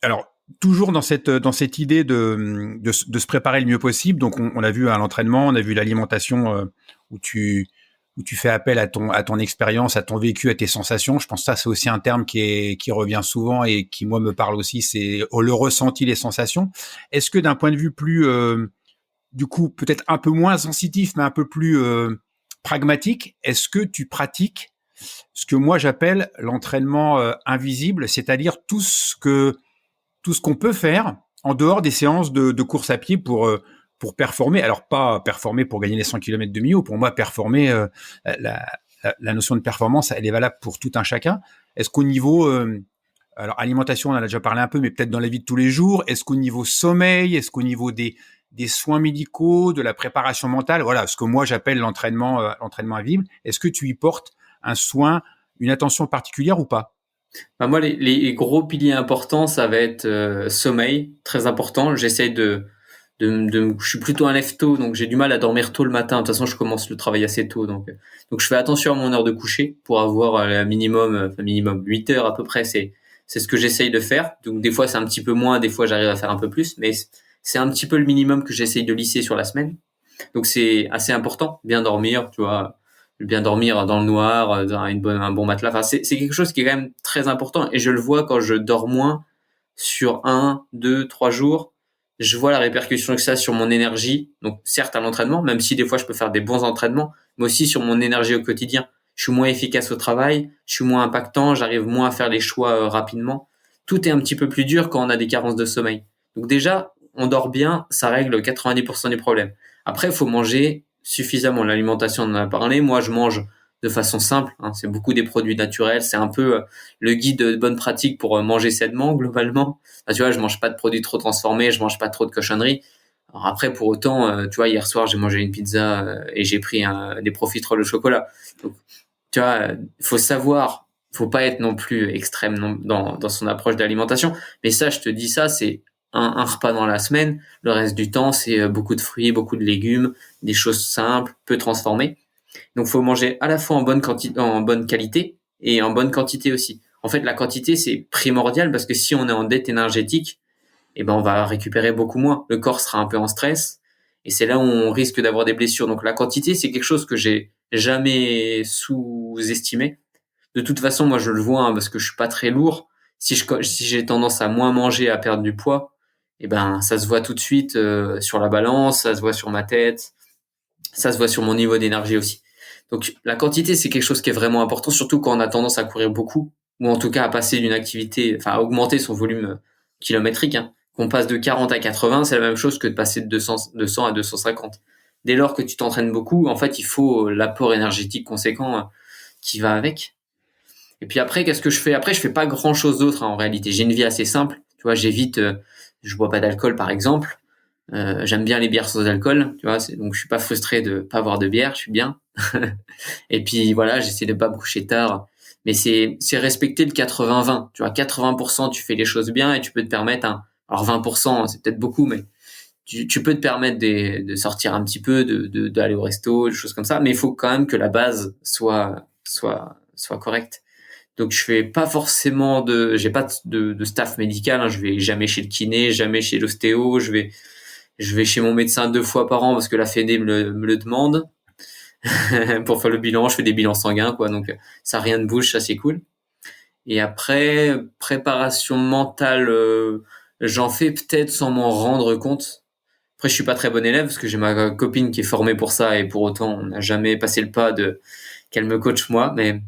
alors, toujours dans cette idée de se préparer le mieux possible. Donc, on a vu à l'entraînement, on a vu l'alimentation où tu fais appel à ton expérience, à ton vécu, à tes sensations. Je pense que ça, c'est aussi un terme qui revient souvent et qui, moi, me parle aussi. C'est le ressenti, les sensations. Est-ce que d'un point de vue plus, du coup, peut-être un peu moins sensitif, mais un peu plus pragmatique, est-ce que tu pratiques ce que moi j'appelle l'entraînement invisible, c'est-à-dire tout ce qu'on peut faire en dehors des séances de course à pied pour performer. Alors, pas performer pour gagner les 100 km de Millau. Pour moi, performer, la notion de performance, elle est valable pour tout un chacun. Est-ce qu'au niveau, alors alimentation, on en a déjà parlé un peu, mais peut-être dans la vie de tous les jours, est-ce qu'au niveau sommeil, est-ce qu'au niveau des soins médicaux, de la préparation mentale, voilà, ce que moi j'appelle l'entraînement invisible, est-ce que tu y portes un soin, une attention particulière ou pas? Bah, moi, les gros piliers importants, ça va être sommeil, très important. J'essaye je suis plutôt un lève-tôt, donc j'ai du mal à dormir tôt le matin. De toute façon, je commence le travail assez tôt, donc je fais attention à mon heure de coucher pour avoir minimum 8 heures à peu près. C'est ce que j'essaye de faire. Donc des fois c'est un petit peu moins, des fois j'arrive à faire un peu plus, mais c'est un petit peu le minimum que j'essaye de lisser sur la semaine. Donc c'est assez important, bien dormir, tu vois, bien dormir dans le noir, dans un bon matelas. Enfin, c'est quelque chose qui est quand même très important et je le vois quand je dors moins sur 1, 2, 3 jours. Je vois la répercussion que ça a sur mon énergie. Donc certes à l'entraînement, même si des fois je peux faire des bons entraînements, mais aussi sur mon énergie au quotidien. Je suis moins efficace au travail, je suis moins impactant, j'arrive moins à faire les choix rapidement. Tout est un petit peu plus dur quand on a des carences de sommeil. Donc déjà, on dort bien, ça règle 90% des problèmes. Après, il faut manger suffisamment. L'alimentation, on en a parlé. Moi, je mange de façon simple, hein. C'est beaucoup des produits naturels. C'est un peu le guide de bonne pratique pour manger sainement, globalement. Enfin, tu vois, je mange pas de produits trop transformés, je mange pas trop de cochonneries. Alors après, pour autant, tu vois, hier soir, j'ai mangé une pizza et j'ai pris des profiteroles au chocolat. Donc, tu vois, faut savoir, faut pas être non plus extrême dans son approche d'alimentation. Mais ça, je te dis ça, c'est un repas dans la semaine. Le reste du temps, c'est beaucoup de fruits, beaucoup de légumes, des choses simples, peu transformées. Donc, faut manger à la fois en bonne qualité et en bonne quantité aussi. En fait, la quantité, c'est primordial parce que si on est en dette énergétique, eh ben, on va récupérer beaucoup moins. Le corps sera un peu en stress et c'est là où on risque d'avoir des blessures. Donc, la quantité, c'est quelque chose que j'ai jamais sous-estimé. De toute façon, moi, je le vois, hein, parce que je suis pas très lourd. Si j'ai tendance à moins manger, à perdre du poids, eh ben, ça se voit tout de suite sur la balance, ça se voit sur ma tête, ça se voit sur mon niveau d'énergie aussi. Donc la quantité, c'est quelque chose qui est vraiment important, surtout quand on a tendance à courir beaucoup, ou en tout cas à passer d'une activité, enfin à augmenter son volume kilométrique. Hein. Qu'on passe de 40 à 80, c'est la même chose que de passer de 200 à 250. Dès lors que tu t'entraînes beaucoup, en fait, il faut l'apport énergétique conséquent qui va avec. Et puis après, qu'est-ce que je fais? Après, je fais pas grand-chose d'autre, hein, en réalité. J'ai une vie assez simple. Tu vois, j'évite, je bois pas d'alcool, par exemple. J'aime bien les bières sans alcool, tu vois, donc je suis pas frustré de pas avoir de bière, je suis bien. Et puis voilà, j'essaie de pas me coucher tard, mais c'est respecter le 80-20, tu vois, 80% tu fais les choses bien et tu peux te permettre alors 20% c'est peut-être beaucoup, mais tu peux te permettre de sortir un petit peu, d'aller au resto, des choses comme ça, mais il faut quand même que la base soit correcte. Donc je fais pas forcément j'ai pas de staff médical, hein, je vais jamais chez le kiné, jamais chez l'ostéo, je vais chez mon médecin 2 fois par an parce que la Fédé me le demande pour faire le bilan. Je fais des bilans sanguins, quoi. Donc, ça, rien ne bouge, ça, c'est cool. Et après, préparation mentale, j'en fais peut-être sans m'en rendre compte. Après, je suis pas très bon élève parce que j'ai ma copine qui est formée pour ça et pour autant, on n'a jamais passé le pas de qu'elle me coach moi. Mais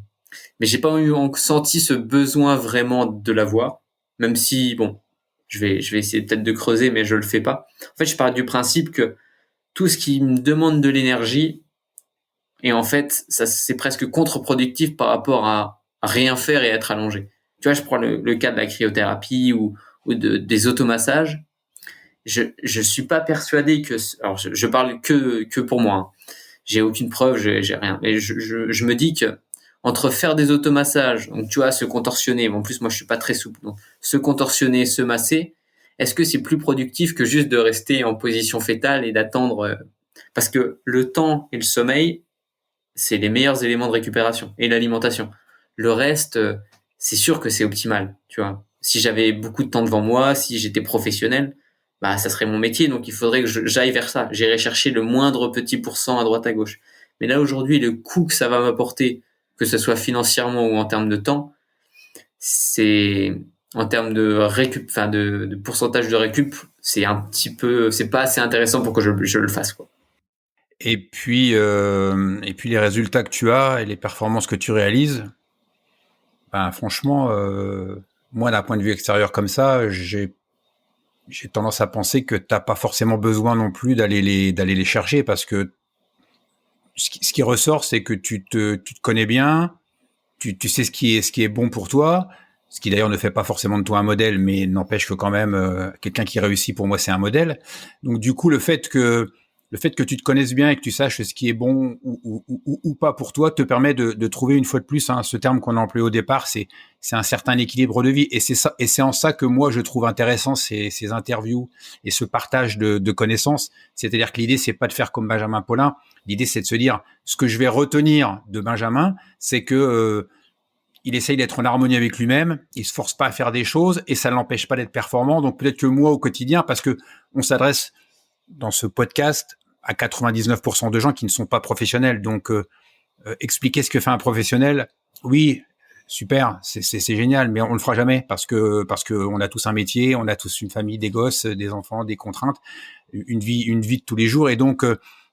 j'ai pas senti ce besoin vraiment de l'avoir. Même si, bon, je vais essayer peut-être de creuser, mais je le fais pas. En fait, je pars du principe que tout ce qui me demande de l'énergie, et en fait, ça c'est presque contre-productif par rapport à rien faire et être allongé. Tu vois, je prends le cas de la cryothérapie ou des automassages. Je suis pas persuadé que, alors je parle que pour moi. Hein. J'ai aucune preuve, j'ai rien. Mais je me dis que entre faire des automassages, donc tu vois, se contorsionner. En plus, moi, je suis pas très souple. Donc, se contorsionner, se masser. Est-ce que c'est plus productif que juste de rester en position fétale et d'attendre parce que le temps et le sommeil, c'est les meilleurs éléments de récupération et l'alimentation. Le reste, c'est sûr que c'est optimal, tu vois. si j'avais beaucoup de temps devant moi, si j'étais professionnel, bah ça serait mon métier. Donc il faudrait que j'aille vers ça. J'irai chercher le moindre petit pourcent à droite à gauche. Mais là aujourd'hui, le coût que ça va m'apporter, que ce soit financièrement ou en termes de temps, c'est en termes de récup, enfin de pourcentage de récup, c'est un petit peu, c'est pas assez intéressant pour que je le fasse, quoi. Et puis les résultats que tu as et les performances que tu réalises, ben franchement, moi d'un point de vue extérieur comme ça, j'ai tendance à penser que t'as pas forcément besoin non plus d'aller les chercher, parce que ce qui ressort, c'est que tu te connais bien, tu sais ce qui est bon pour toi, ce qui d'ailleurs ne fait pas forcément de toi un modèle, mais n'empêche que quand même quelqu'un qui réussit, pour moi, c'est un modèle. Donc du coup, le fait que tu te connaisses bien et que tu saches ce qui est bon ou pas pour toi te permet de trouver, une fois de plus, hein, ce terme qu'on a employé au départ, c'est un certain équilibre de vie. Et c'est ça, et c'est en ça que moi je trouve intéressant ces interviews et ce partage de connaissances. C'est-à-dire que l'idée, c'est pas de faire comme Benjamin Paulin. L'idée, c'est de se dire, ce que je vais retenir de Benjamin, c'est que il essaye d'être en harmonie avec lui-même, il se force pas à faire des choses et ça ne l'empêche pas d'être performant. Donc peut-être que moi, au quotidien, parce que on s'adresse dans ce podcast à 99% de gens qui ne sont pas professionnels. Donc expliquer ce que fait un professionnel, oui, super, c'est génial, mais on le fera jamais parce que on a tous un métier, on a tous une famille, des gosses, des enfants, des contraintes, une vie de tous les jours. Et donc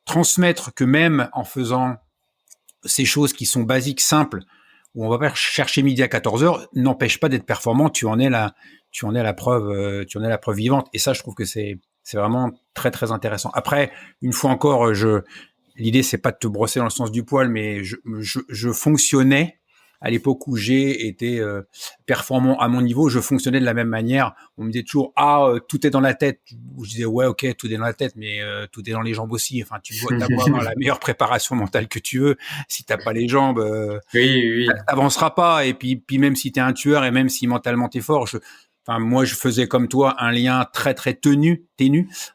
transmettre que même en faisant ces choses qui sont basiques, simples, où on va pas chercher midi à 14h, n'empêche pas d'être performant. Tu en es la preuve, vivante. Et ça, je trouve que c'est vraiment très, très intéressant. Après, une fois encore, l'idée, c'est pas de te brosser dans le sens du poil, mais je fonctionnais à l'époque où j'ai été performant à mon niveau, je fonctionnais de la même manière. On me disait toujours tout est dans la tête. Je disais ouais, ok, tout est dans la tête, mais tout est dans les jambes aussi. Enfin, tu dois avoir la meilleure préparation mentale que tu veux, si t'as pas les jambes, Oui. t'avanceras pas. Et puis même si t'es un tueur et même si mentalement t'es fort, moi je faisais comme toi un lien très très ténu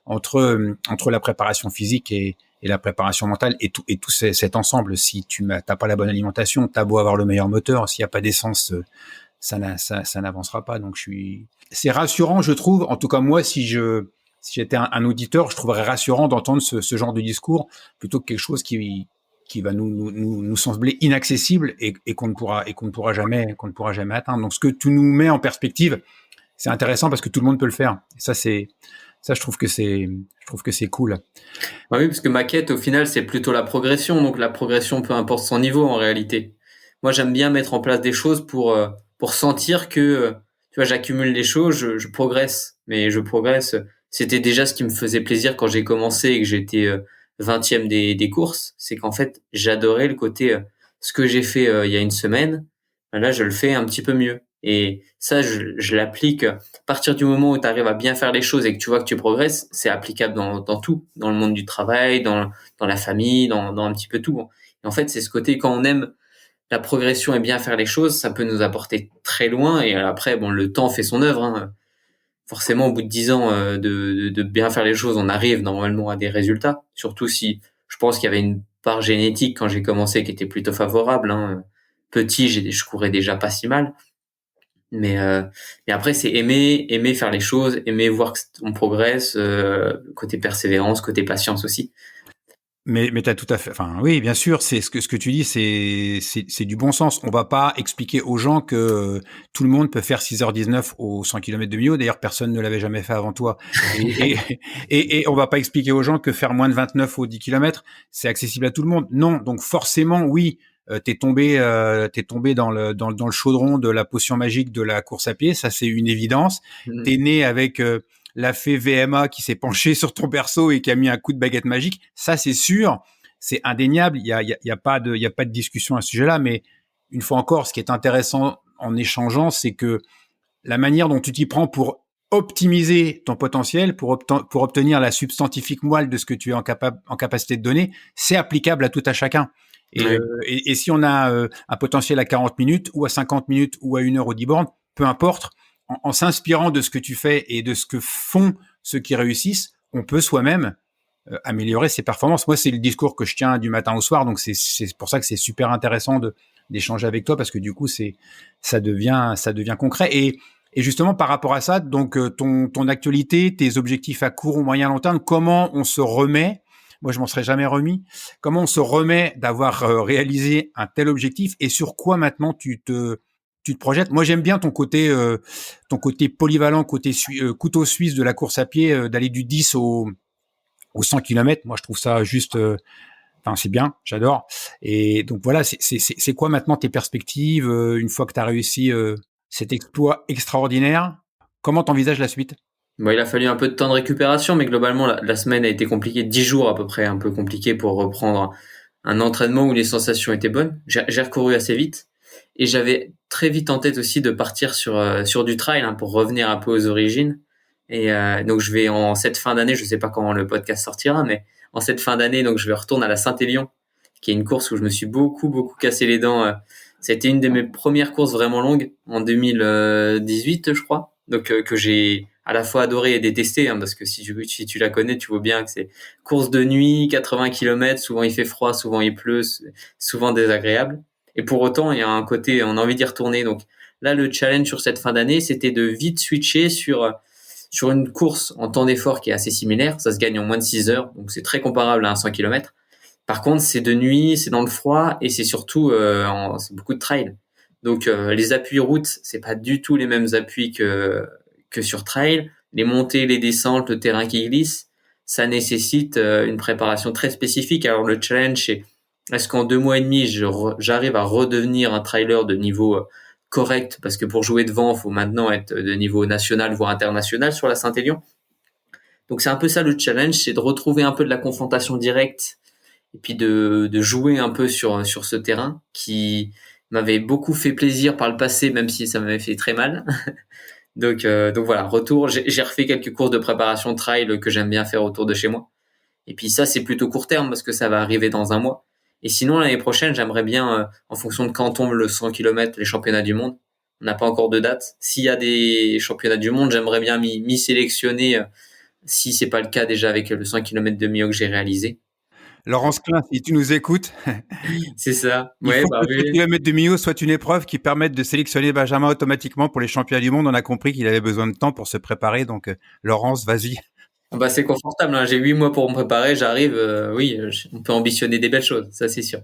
entre la préparation physique et la préparation mentale et tout cet ensemble. Si tu t'as pas la bonne alimentation, t'as beau avoir le meilleur moteur, s'il y a pas d'essence, ça n'avancera pas. Donc c'est rassurant, je trouve. En tout cas moi, si j'étais un auditeur, je trouverais rassurant d'entendre ce genre de discours plutôt que quelque chose qui va nous sembler inaccessible et qu'on ne pourra jamais atteindre. Donc ce que tu nous mets en perspective, c'est intéressant parce que tout le monde peut le faire. Et ça, je trouve que c'est cool. Oui, parce que ma quête, au final, c'est plutôt la progression. Donc la progression, peu importe son niveau en réalité. Moi, j'aime bien mettre en place des choses pour sentir que, tu vois, j'accumule les choses, je progresse. Mais je progresse. C'était déjà ce qui me faisait plaisir quand j'ai commencé et que j'étais 20e des courses. C'est qu'en fait, j'adorais le côté, ce que j'ai fait il y a une semaine, là, je le fais un petit peu mieux. Et ça, je l'applique. À partir du moment où tu arrives à bien faire les choses et que tu vois que tu progresses, c'est applicable dans tout, dans le monde du travail, dans la famille, dans un petit peu tout. Et en fait, c'est ce côté, quand on aime la progression et bien faire les choses, ça peut nous apporter très loin. Et après, bon, le temps fait son œuvre, hein. Forcément, au bout de 10 ans de bien faire les choses, on arrive normalement à des résultats. Surtout si, je pense qu'il y avait une part génétique quand j'ai commencé qui était plutôt favorable, hein. Petit, je courais déjà pas si mal. Mais après, c'est aimer faire les choses, aimer voir qu'on progresse, côté persévérance, côté patience aussi. Mais t'as tout à fait, enfin, oui, bien sûr, c'est ce que tu dis, c'est du bon sens. On va pas expliquer aux gens que tout le monde peut faire 6h19 au 100 km de Millau. D'ailleurs, personne ne l'avait jamais fait avant toi. Et on va pas expliquer aux gens que faire moins de 29 au 10 km, c'est accessible à tout le monde. Non. Donc, forcément, oui, t'es tombé dans le chaudron de la potion magique de la course à pied. Ça, c'est une évidence. T'es né avec, la fée VMA qui s'est penchée sur ton berceau et qui a mis un coup de baguette magique, ça c'est sûr, c'est indéniable, il y a pas de discussion à ce sujet-là. Mais une fois encore, ce qui est intéressant en échangeant, c'est que la manière dont tu t'y prends pour optimiser ton potentiel, pour obtenir la substantifique moelle de ce que tu es en capacité de donner, c'est applicable à tout à chacun. Et si on a un potentiel à 40 minutes ou à 50 minutes ou à 1 heure au 10 bornes, peu importe, en s'inspirant de ce que tu fais et de ce que font ceux qui réussissent, on peut soi-même améliorer ses performances. Moi, c'est le discours que je tiens du matin au soir, donc c'est pour ça que c'est super intéressant d'échanger avec toi, parce que du coup, ça devient concret. Et justement, par rapport à ça, donc ton actualité, tes objectifs à court ou moyen long terme, comment on se remet? Moi, je m'en serais jamais remis. Comment on se remet d'avoir réalisé un tel objectif et sur quoi maintenant tu te projettes? Moi, j'aime bien ton côté polyvalent, couteau suisse de la course à pied, d'aller du 10 au 100 km. Moi, je trouve ça juste, enfin, c'est bien, j'adore. Et donc voilà, c'est quoi maintenant tes perspectives une fois que tu as réussi cet exploit extraordinaire? Comment t'envisages la suite? Bon, il a fallu un peu de temps de récupération, mais globalement, la semaine a été compliquée, 10 jours à peu près, un peu compliqué pour reprendre un entraînement où les sensations étaient bonnes. J'ai recouru assez vite et j'avais très vite en tête aussi de partir sur du trail pour revenir un peu aux origines. Et donc je vais en cette fin d'année, je sais pas quand le podcast sortira, mais en cette fin d'année, donc je vais retourner à la Saint-Élion, qui est une course où je me suis beaucoup cassé les dents. C'était une de mes premières courses vraiment longues en 2018, je crois. Donc que j'ai à la fois adoré et détesté, parce que si tu la connais, tu vois bien que c'est course de nuit, 80 km, souvent il fait froid, souvent il pleut, souvent désagréable. Et pour autant, il y a un côté, on a envie d'y retourner. Donc là, le challenge sur cette fin d'année, c'était de vite switcher sur une course en temps d'effort qui est assez similaire. Ça se gagne en moins de 6 heures, donc c'est très comparable à un 100 km. Par contre, c'est de nuit, c'est dans le froid et c'est surtout c'est beaucoup de trail. Donc les appuis route, c'est pas du tout les mêmes appuis que sur trail. Les montées, les descentes, le terrain qui glisse, ça nécessite une préparation très spécifique. Alors le challenge, c'est est-ce qu'en 2 mois et demi, j'arrive à redevenir un trailer de niveau correct, parce que pour jouer devant, il faut maintenant être de niveau national voire international sur la Saint-Élion. Donc c'est un peu ça le challenge, c'est de retrouver un peu de la confrontation directe et puis de jouer un peu sur ce terrain qui m'avait beaucoup fait plaisir par le passé, même si ça m'avait fait très mal. Donc voilà, retour. J'ai refait quelques courses de préparation trail que j'aime bien faire autour de chez moi. Et puis ça, c'est plutôt court terme parce que ça va arriver dans un mois. Et sinon, l'année prochaine, j'aimerais bien, en fonction de quand tombe le 100 km, les championnats du monde. On n'a pas encore de date. S'il y a des championnats du monde, j'aimerais bien m'y sélectionner, si c'est pas le cas déjà avec le 100 km de Millau que j'ai réalisé. Laurence Klein, si tu nous écoutes, C'est ça. il Ouais, faut bah que le 100 oui. km de Millau soit une épreuve qui permette de sélectionner Benjamin automatiquement pour les championnats du monde. On a compris qu'il avait besoin de temps pour se préparer. Donc, Laurence, vas-y. Bah c'est confortable, J'ai 8 mois pour me préparer, j'arrive. Oui, on peut ambitionner des belles choses, ça c'est sûr.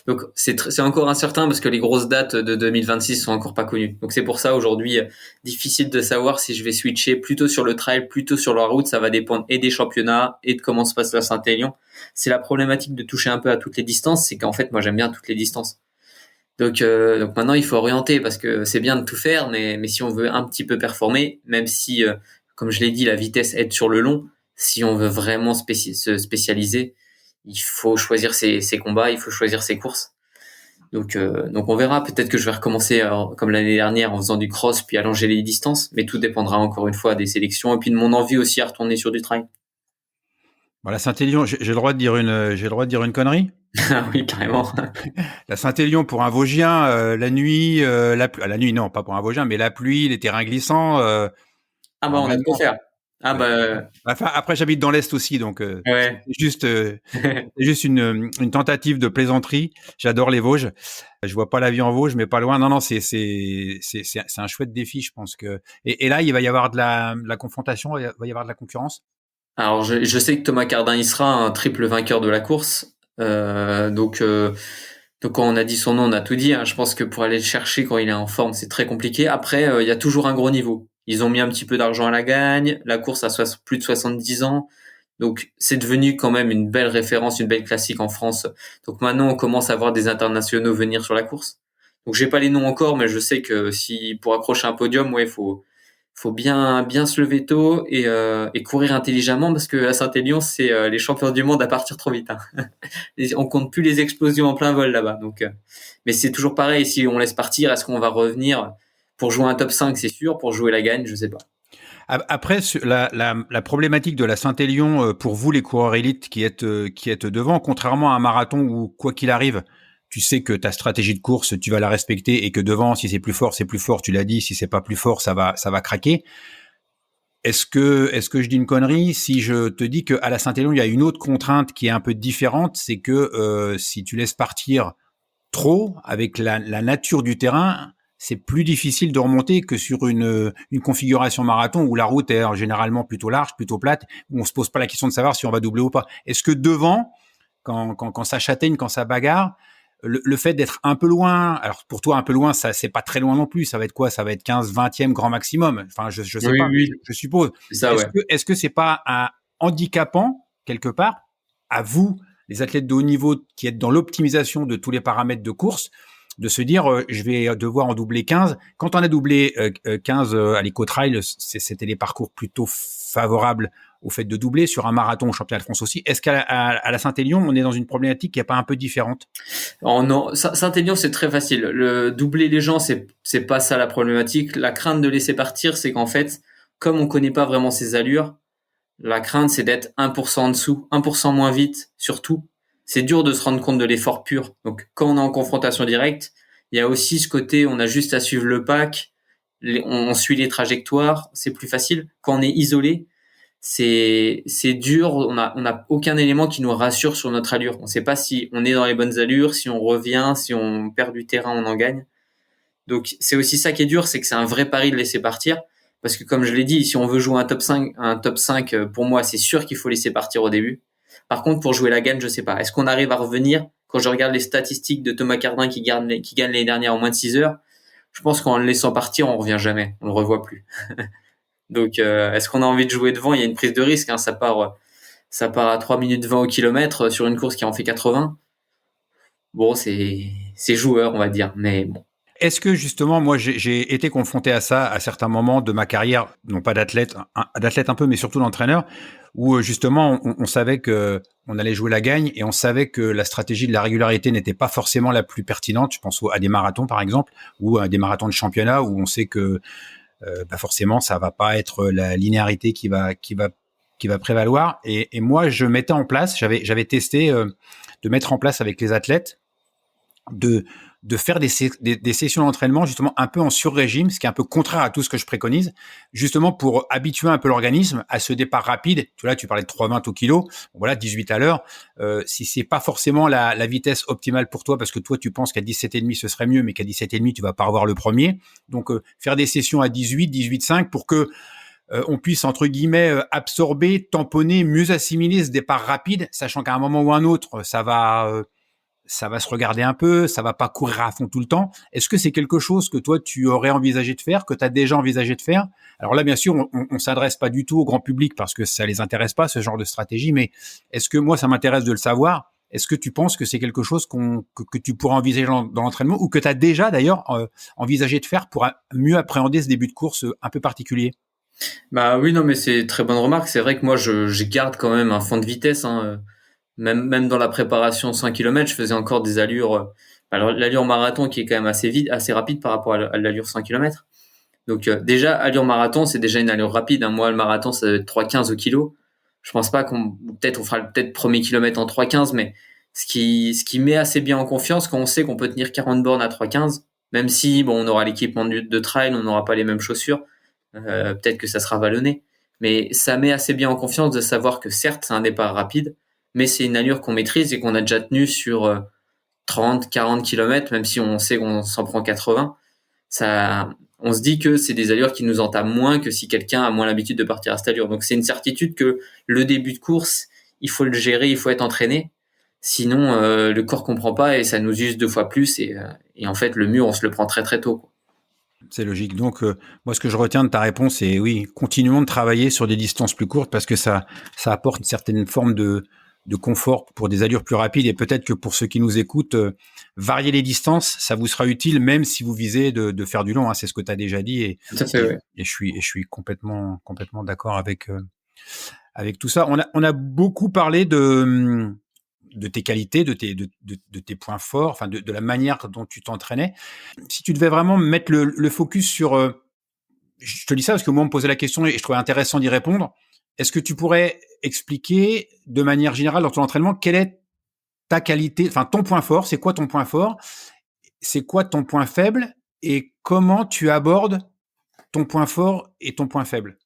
Donc c'est encore incertain parce que les grosses dates de 2026 sont encore pas connues. Donc c'est pour ça aujourd'hui difficile de savoir si je vais switcher plutôt sur le trail, plutôt sur la route. Ça va dépendre et des championnats et de comment se passe la Saint-Élion. C'est la problématique de toucher un peu à toutes les distances, c'est qu'en fait moi j'aime bien toutes les distances. Donc maintenant il faut orienter parce que c'est bien de tout faire, mais si on veut un petit peu performer, même si comme je l'ai dit la vitesse aide sur le long. Si on veut vraiment se spécialiser, il faut choisir ses combats, il faut choisir ses courses. Donc on verra. Peut-être que je vais recommencer comme l'année dernière en faisant du cross puis allonger les distances, mais tout dépendra encore une fois des sélections et puis de mon envie aussi à retourner sur du trail. Voilà, Saint-Élion, j'ai le droit de dire une connerie. Ah oui, carrément. La Saint-Élion pour un Vosgien, la nuit, la nuit non, pas pour un Vosgien, mais la pluie, les terrains glissants. Ah bah on a de quoi faire. Ah bah Enfin, après, j'habite dans l'Est aussi, donc ouais. c'est juste une tentative de plaisanterie. J'adore les Vosges. Je vois pas la vie en Vosges, mais pas loin. Non, non, c'est un chouette défi, je pense que. Et là, il va y avoir de la confrontation, il va y avoir de la concurrence. Alors je sais que Thomas Cardin il sera un triple vainqueur de la course. Donc quand on a dit son nom, on a tout dit. Je pense que pour aller le chercher quand il est en forme, c'est très compliqué. Après, il y a toujours un gros niveau. Ils ont mis un petit peu d'argent à la gagne. La course a plus de 70 ans. Donc c'est devenu quand même une belle référence, une belle classique en France. Donc maintenant, on commence à voir des internationaux venir sur la course. Donc j'ai pas les noms encore, mais je sais que si pour accrocher un podium, ouais, faut bien se lever tôt et courir intelligemment parce que à Saint-Élion, c'est les champions du monde à partir trop vite. On compte plus les explosions en plein vol là-bas. Donc, mais c'est toujours pareil. Si on laisse partir, est-ce qu'on va revenir pour jouer un top 5, c'est sûr. Pour jouer la gagne, je sais pas. Après, la problématique de la Saint-Élion pour vous, les coureurs élites qui êtes devant, contrairement à un marathon où, quoi qu'il arrive, tu sais que ta stratégie de course, tu vas la respecter et que devant, si c'est plus fort, c'est plus fort. Tu l'as dit, si c'est pas plus fort, ça va craquer. Est-ce que je dis une connerie si je te dis que à la Saint-Élion, il y a une autre contrainte qui est un peu différente, c'est que si tu laisses partir trop avec la nature du terrain, c'est plus difficile de remonter que sur une configuration marathon où la route est généralement plutôt large, plutôt plate, où on se pose pas la question de savoir si on va doubler ou pas. Est-ce que devant, quand ça châtaigne, quand ça bagarre, le fait d'être un peu loin, alors pour toi un peu loin, ça c'est pas très loin non plus, ça va être quoi? Ça va être 15, 20e grand maximum. Enfin, je sais Oui, pas, mais oui, je suppose. c'est ça, ouais. Est-ce que c'est pas un handicapant quelque part à vous, les athlètes de haut niveau qui êtes dans l'optimisation de tous les paramètres de course, de se dire je vais devoir en doubler 15. Quand on a doublé 15 à l'Eco-Trail, c'était des parcours plutôt favorables au fait de doubler sur un marathon au championnat de France aussi. Est-ce qu'à à la Saint-Élion, on est dans une problématique qui est pas un peu différente? Oh non, Saint-Élion, c'est très facile. Le doubler les gens, c'est pas ça la problématique. La crainte de laisser partir, c'est qu'en fait, comme on connaît pas vraiment ses allures, la crainte, c'est d'être 1% en dessous, 1% moins vite, surtout. C'est dur de se rendre compte de l'effort pur. Donc, quand on est en confrontation directe, il y a aussi ce côté, on a juste à suivre le pack, on suit les trajectoires, c'est plus facile. Quand on est isolé, c'est dur, on a aucun élément qui nous rassure sur notre allure. On sait pas si on est dans les bonnes allures, si on revient, si on perd du terrain, on en gagne. Donc c'est aussi ça qui est dur, c'est que c'est un vrai pari de laisser partir parce que comme je l'ai dit, si on veut jouer un top 5 pour moi, c'est sûr qu'il faut laisser partir au début. Par contre, pour jouer la gagne, je sais pas. Est-ce qu'on arrive à revenir quand je regarde les statistiques de Thomas Cardin qui gagne l'année dernière en moins de 6 heures? Je pense qu'en le laissant partir, on revient jamais, on le revoit plus. Donc, est-ce qu'on a envie de jouer devant? Il y a une prise de risque, hein. Ça part à 3 minutes 20 au kilomètre sur une course qui en fait 80. Bon, c'est joueur, on va dire. Mais bon. Est-ce que justement, moi, j'ai été confronté à ça à certains moments de ma carrière, non pas d'athlète un peu, mais surtout d'entraîneur, où justement, on savait que on allait jouer la gagne et on savait que la stratégie de la régularité n'était pas forcément la plus pertinente. Je pense à des marathons, par exemple, ou à des marathons de championnat où on sait que forcément, ça va pas être la linéarité qui va prévaloir. Et moi, je mettais en place, j'avais testé de mettre en place avec les athlètes de faire des sessions d'entraînement justement un peu en sur-régime, ce qui est un peu contraire à tout ce que je préconise, justement pour habituer un peu l'organisme à ce départ rapide. Tu parlais de 3,20 au kilo, voilà, 18 à l'heure. Si c'est pas forcément la vitesse optimale pour toi, parce que toi tu penses qu'à 17,5 ce serait mieux, mais qu'à 17,5 tu vas pas avoir le premier. Donc faire des sessions à 18, 18,5 pour que on puisse entre guillemets absorber, tamponner, mieux assimiler ce départ rapide, sachant qu'à un moment ou un autre, ça va se regarder un peu, ça va pas courir à fond tout le temps. Est-ce que c'est quelque chose que toi, tu aurais envisagé de faire, que tu as déjà envisagé de faire? Alors là, bien sûr, on s'adresse pas du tout au grand public parce que ça les intéresse pas, ce genre de stratégie, mais est-ce que moi, ça m'intéresse de le savoir? Est-ce que tu penses que c'est quelque chose que tu pourras envisager dans l'entraînement ou que tu as déjà d'ailleurs envisagé de faire pour mieux appréhender ce début de course un peu particulier? Bah oui, non, mais c'est très bonne remarque. C'est vrai que moi, je garde quand même un fond de vitesse, hein. Même dans la préparation 100 km, je faisais encore des allures. Alors l'allure marathon qui est quand même assez vite, assez rapide par rapport à l'allure 100 km. Donc déjà allure marathon, c'est déjà une allure rapide, hein. Moi le marathon ça va être 3,15 au kilo. Je pense pas on fera peut-être premier kilomètre en 3,15, mais ce qui met assez bien en confiance quand on sait qu'on peut tenir 40 bornes à 3,15, même si bon on aura l'équipement de trail, on n'aura pas les mêmes chaussures, peut-être que ça sera vallonné, mais ça met assez bien en confiance de savoir que certes c'est un départ rapide, mais c'est une allure qu'on maîtrise et qu'on a déjà tenue sur 30, 40 km, même si on sait qu'on s'en prend 80. Ça, on se dit que c'est des allures qui nous entament moins que si quelqu'un a moins l'habitude de partir à cette allure. Donc c'est une certitude que le début de course, il faut le gérer, il faut être entraîné. Sinon, le corps comprend pas et ça nous use 2 fois plus. Et en fait, le mur, on se le prend très très tôt, quoi. C'est logique. Donc, moi, ce que je retiens de ta réponse, c'est oui, continuons de travailler sur des distances plus courtes parce que ça apporte une certaine forme de confort pour des allures plus rapides. Et peut-être que pour ceux qui nous écoutent, varier les distances, ça vous sera utile, même si vous visez de faire du long, hein. C'est ce que tu as déjà dit. Tout à fait, ouais. Et je suis complètement d'accord avec tout ça. On a beaucoup parlé de tes qualités, de tes points forts, enfin de la manière dont tu t'entraînais. Si tu devais vraiment mettre le focus sur, je te dis ça parce que moi on me posait la question et je trouvais intéressant d'y répondre. Est-ce que tu pourrais expliquer de manière générale dans ton entraînement quelle est ta qualité, enfin ton point fort, c'est quoi ton point fort, c'est quoi ton point faible et comment tu abordes ton point fort et ton point faible?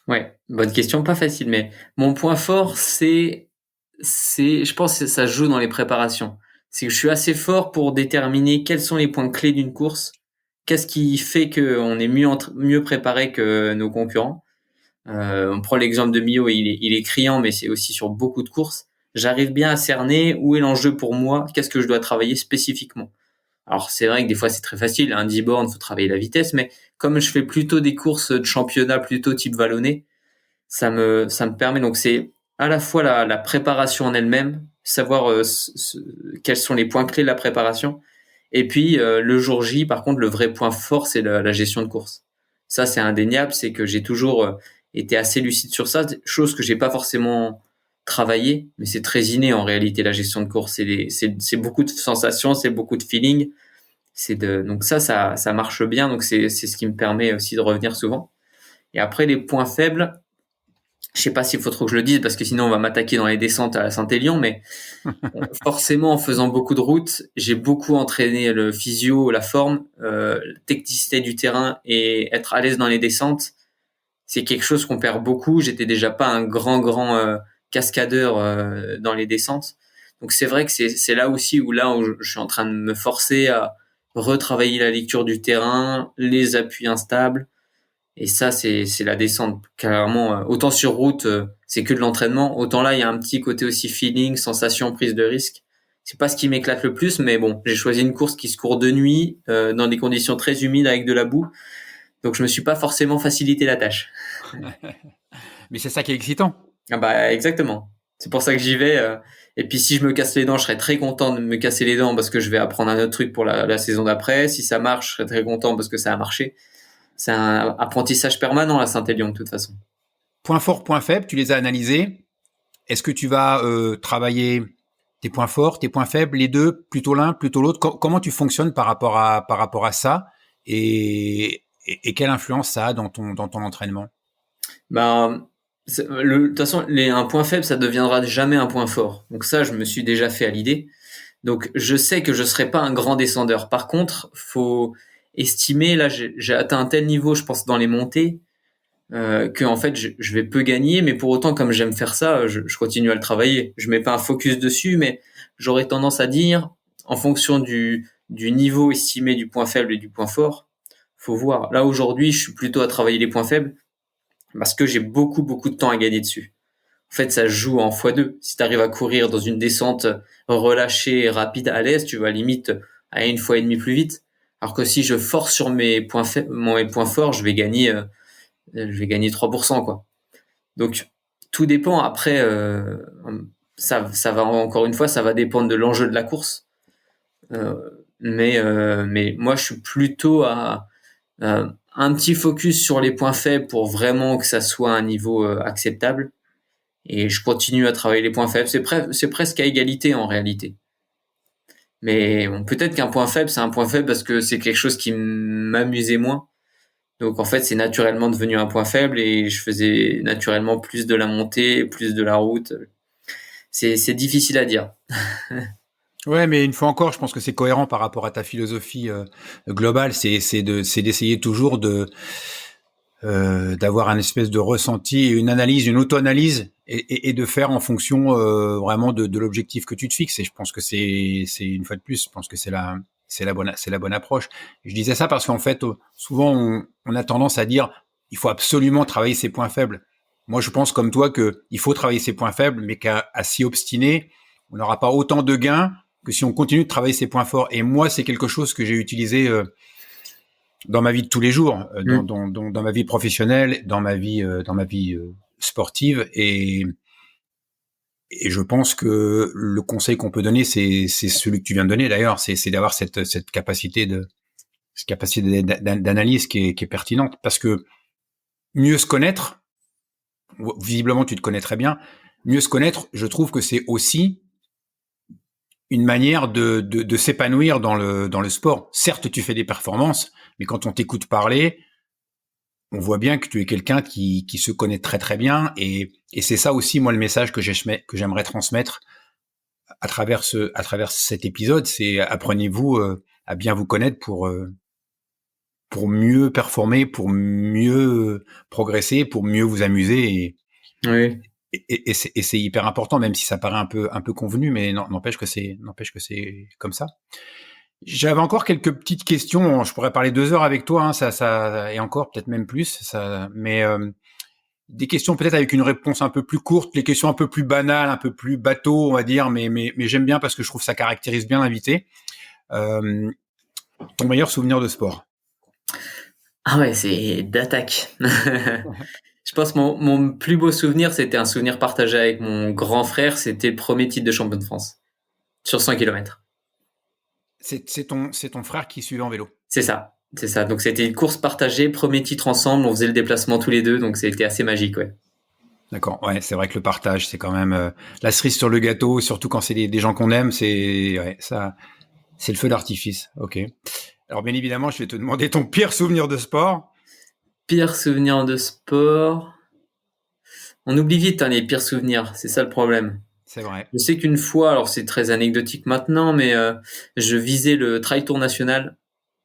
Ouais, bonne question, pas facile, mais mon point fort, je pense que ça se joue dans les préparations. C'est que je suis assez fort pour déterminer quels sont les points clés d'une course, qu'est-ce qui fait qu'on est mieux préparé que nos concurrents. On prend l'exemple de Mio, il est criant, mais c'est aussi sur beaucoup de courses. J'arrive bien à cerner où est l'enjeu pour moi, qu'est-ce que je dois travailler spécifiquement. Alors c'est vrai que des fois c'est très facile, un 10 bornes, faut travailler la vitesse, mais comme je fais plutôt des courses de championnat plutôt type vallonné, ça me permet, donc c'est à la fois la préparation en elle-même, savoir quels sont les points clés de la préparation, et puis le jour J, par contre, le vrai point fort, c'est la gestion de course. Ça, c'est indéniable, c'est que j'ai toujours été assez lucide sur ça, chose que j'ai pas forcément travaillé, mais c'est très inné en réalité, la gestion de course. C'est beaucoup de sensations, c'est beaucoup de feeling. Donc ça marche bien, donc c'est ce qui me permet aussi de revenir souvent. Et après, les points faibles, je sais pas s'il faut trop que je le dise parce que sinon on va m'attaquer dans les descentes à la Saint-Élion, mais forcément en faisant beaucoup de routes, j'ai beaucoup entraîné le physio, la forme, la technicité du terrain et être à l'aise dans les descentes. C'est quelque chose qu'on perd beaucoup. J'étais déjà pas un grand cascadeur dans les descentes. Donc c'est vrai que c'est là aussi où je suis en train de me forcer à retravailler la lecture du terrain, les appuis instables. Et ça, c'est la descente. Clairement, autant sur route, c'est que de l'entraînement. Autant là, il y a un petit côté aussi feeling, sensation, prise de risque. C'est pas ce qui m'éclate le plus, mais bon, j'ai choisi une course qui se court de nuit, dans des conditions très humides avec de la boue. Donc, je me suis pas forcément facilité la tâche. Mais c'est ça qui est excitant. Ah bah, exactement. C'est pour ça que j'y vais. Et puis, si je me casse les dents, je serais très content de me casser les dents parce que je vais apprendre un autre truc pour la saison d'après. Si ça marche, je serais très content parce que ça a marché. C'est un apprentissage permanent à Saint-Élion de toute façon. Point fort, point faible, tu les as analysés. Est-ce que tu vas travailler tes points forts, tes points faibles, les deux, plutôt l'un, plutôt l'autre? Comment tu fonctionnes par rapport à ça et quelle influence ça a dans ton entraînement? Ben, de toute façon, un point faible, ça deviendra jamais un point fort. Donc ça, je me suis déjà fait à l'idée. Donc je sais que je serai pas un grand descendeur. Par contre, faut estimer, là, j'ai atteint un tel niveau, je pense, dans les montées, que en fait, je vais peu gagner, mais pour autant, comme j'aime faire ça, je continue à le travailler. Je mets pas un focus dessus, mais j'aurais tendance à dire, en fonction du niveau estimé du point faible et du point fort, faut voir. Là, aujourd'hui, je suis plutôt à travailler les points faibles parce que j'ai beaucoup de temps à gagner dessus. En fait, ça se joue en x2. Si tu arrives à courir dans une descente relâchée, rapide, à l'aise, tu vas limite à 1,5 fois plus vite. Alors que si je force sur mes points forts, je vais gagner 3%, quoi. Donc, tout dépend. Après, ça va encore une fois, ça va dépendre de l'enjeu de la course. Mais moi, je suis plutôt à un petit focus sur les points faibles pour vraiment que ça soit un niveau acceptable. Et je continue à travailler les points faibles. C'est presque à égalité en réalité. Mais bon, peut-être qu'un point faible, c'est un point faible parce que c'est quelque chose qui m'amusait moins. Donc en fait, c'est naturellement devenu un point faible et je faisais naturellement plus de la montée, plus de la route. C'est difficile à dire. Ouais, mais une fois encore, je pense que c'est cohérent par rapport à ta philosophie globale. C'est d'essayer toujours d'avoir un espèce de ressenti, une analyse, une auto-analyse, et de faire en fonction vraiment de l'objectif que tu te fixes. Et je pense que c'est une fois de plus, je pense que c'est la bonne approche. Je disais ça parce qu'en fait, souvent on a tendance à dire il faut absolument travailler ses points faibles. Moi, je pense comme toi que il faut travailler ses points faibles, mais qu'à s'y obstiner, on n'aura pas autant de gains que si on continue de travailler ses points forts. Et moi, c'est quelque chose que j'ai utilisé dans ma vie de tous les jours, dans ma vie professionnelle, dans ma vie sportive, et je pense que le conseil qu'on peut donner, c'est celui que tu viens de donner d'ailleurs, c'est d'avoir cette capacité d'analyse qui est pertinente, parce que mieux se connaître, visiblement tu te connais très bien, mieux se connaître, je trouve que c'est aussi une manière de s'épanouir dans le sport. Certes, tu fais des performances, mais quand on t'écoute parler, on voit bien que tu es quelqu'un qui se connaît très bien, et c'est ça aussi, moi, le message que j'aimerais transmettre à travers cet épisode, c'est apprenez-vous à bien vous connaître pour mieux performer, pour mieux progresser, pour mieux vous amuser, Oui. et c'est hyper important, même si ça paraît un peu convenu, mais n'empêche que c'est comme ça. J'avais encore quelques petites questions. Je pourrais parler 2 heures avec toi, hein, ça, et encore peut-être même plus. Mais des questions peut-être avec une réponse un peu plus courte, les questions un peu plus banales, un peu plus bateau, on va dire. Mais j'aime bien parce que je trouve que ça caractérise bien l'invité. Euh, Ton meilleur souvenir de sport? Ah ouais, c'est d'attaque. Je pense que mon plus beau souvenir, c'était un souvenir partagé avec mon grand frère. C'était le premier titre de champion de France sur 100 km. C'est ton frère qui suivait en vélo. C'est ça, c'est ça. Donc c'était une course partagée, premier titre ensemble. On faisait le déplacement tous les deux, donc c'était assez magique, ouais. D'accord. Ouais, c'est vrai que le partage, c'est quand même la cerise sur le gâteau, surtout quand c'est des gens qu'on aime. Ça, c'est le feu d'artifice. Ok. Alors bien évidemment, je vais te demander ton pire souvenir de sport. Pire souvenir de sport. On oublie vite les pires souvenirs, c'est ça le problème. C'est vrai. Je sais qu'une fois, alors c'est très anecdotique maintenant, mais je visais le Trail Tour National,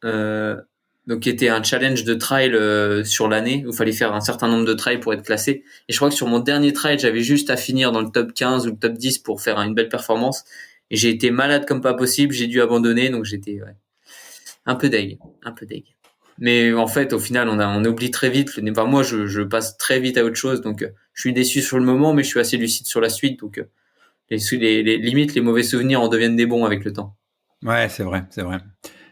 euh, donc qui était un challenge de trail sur l'année, où il fallait faire un certain nombre de trails pour être classé. Et je crois que sur mon dernier trail, j'avais juste à finir dans le top 15 ou le top 10 pour faire une belle performance. Et j'ai été malade comme pas possible, j'ai dû abandonner, donc j'étais un peu deg, un peu deg. Mais en fait, au final, on oublie très vite. Enfin, moi, je passe très vite à autre chose, donc je suis déçu sur le moment, mais je suis assez lucide sur la suite, donc limites, les mauvais souvenirs en deviennent des bons avec le temps. Ouais, c'est vrai, c'est vrai,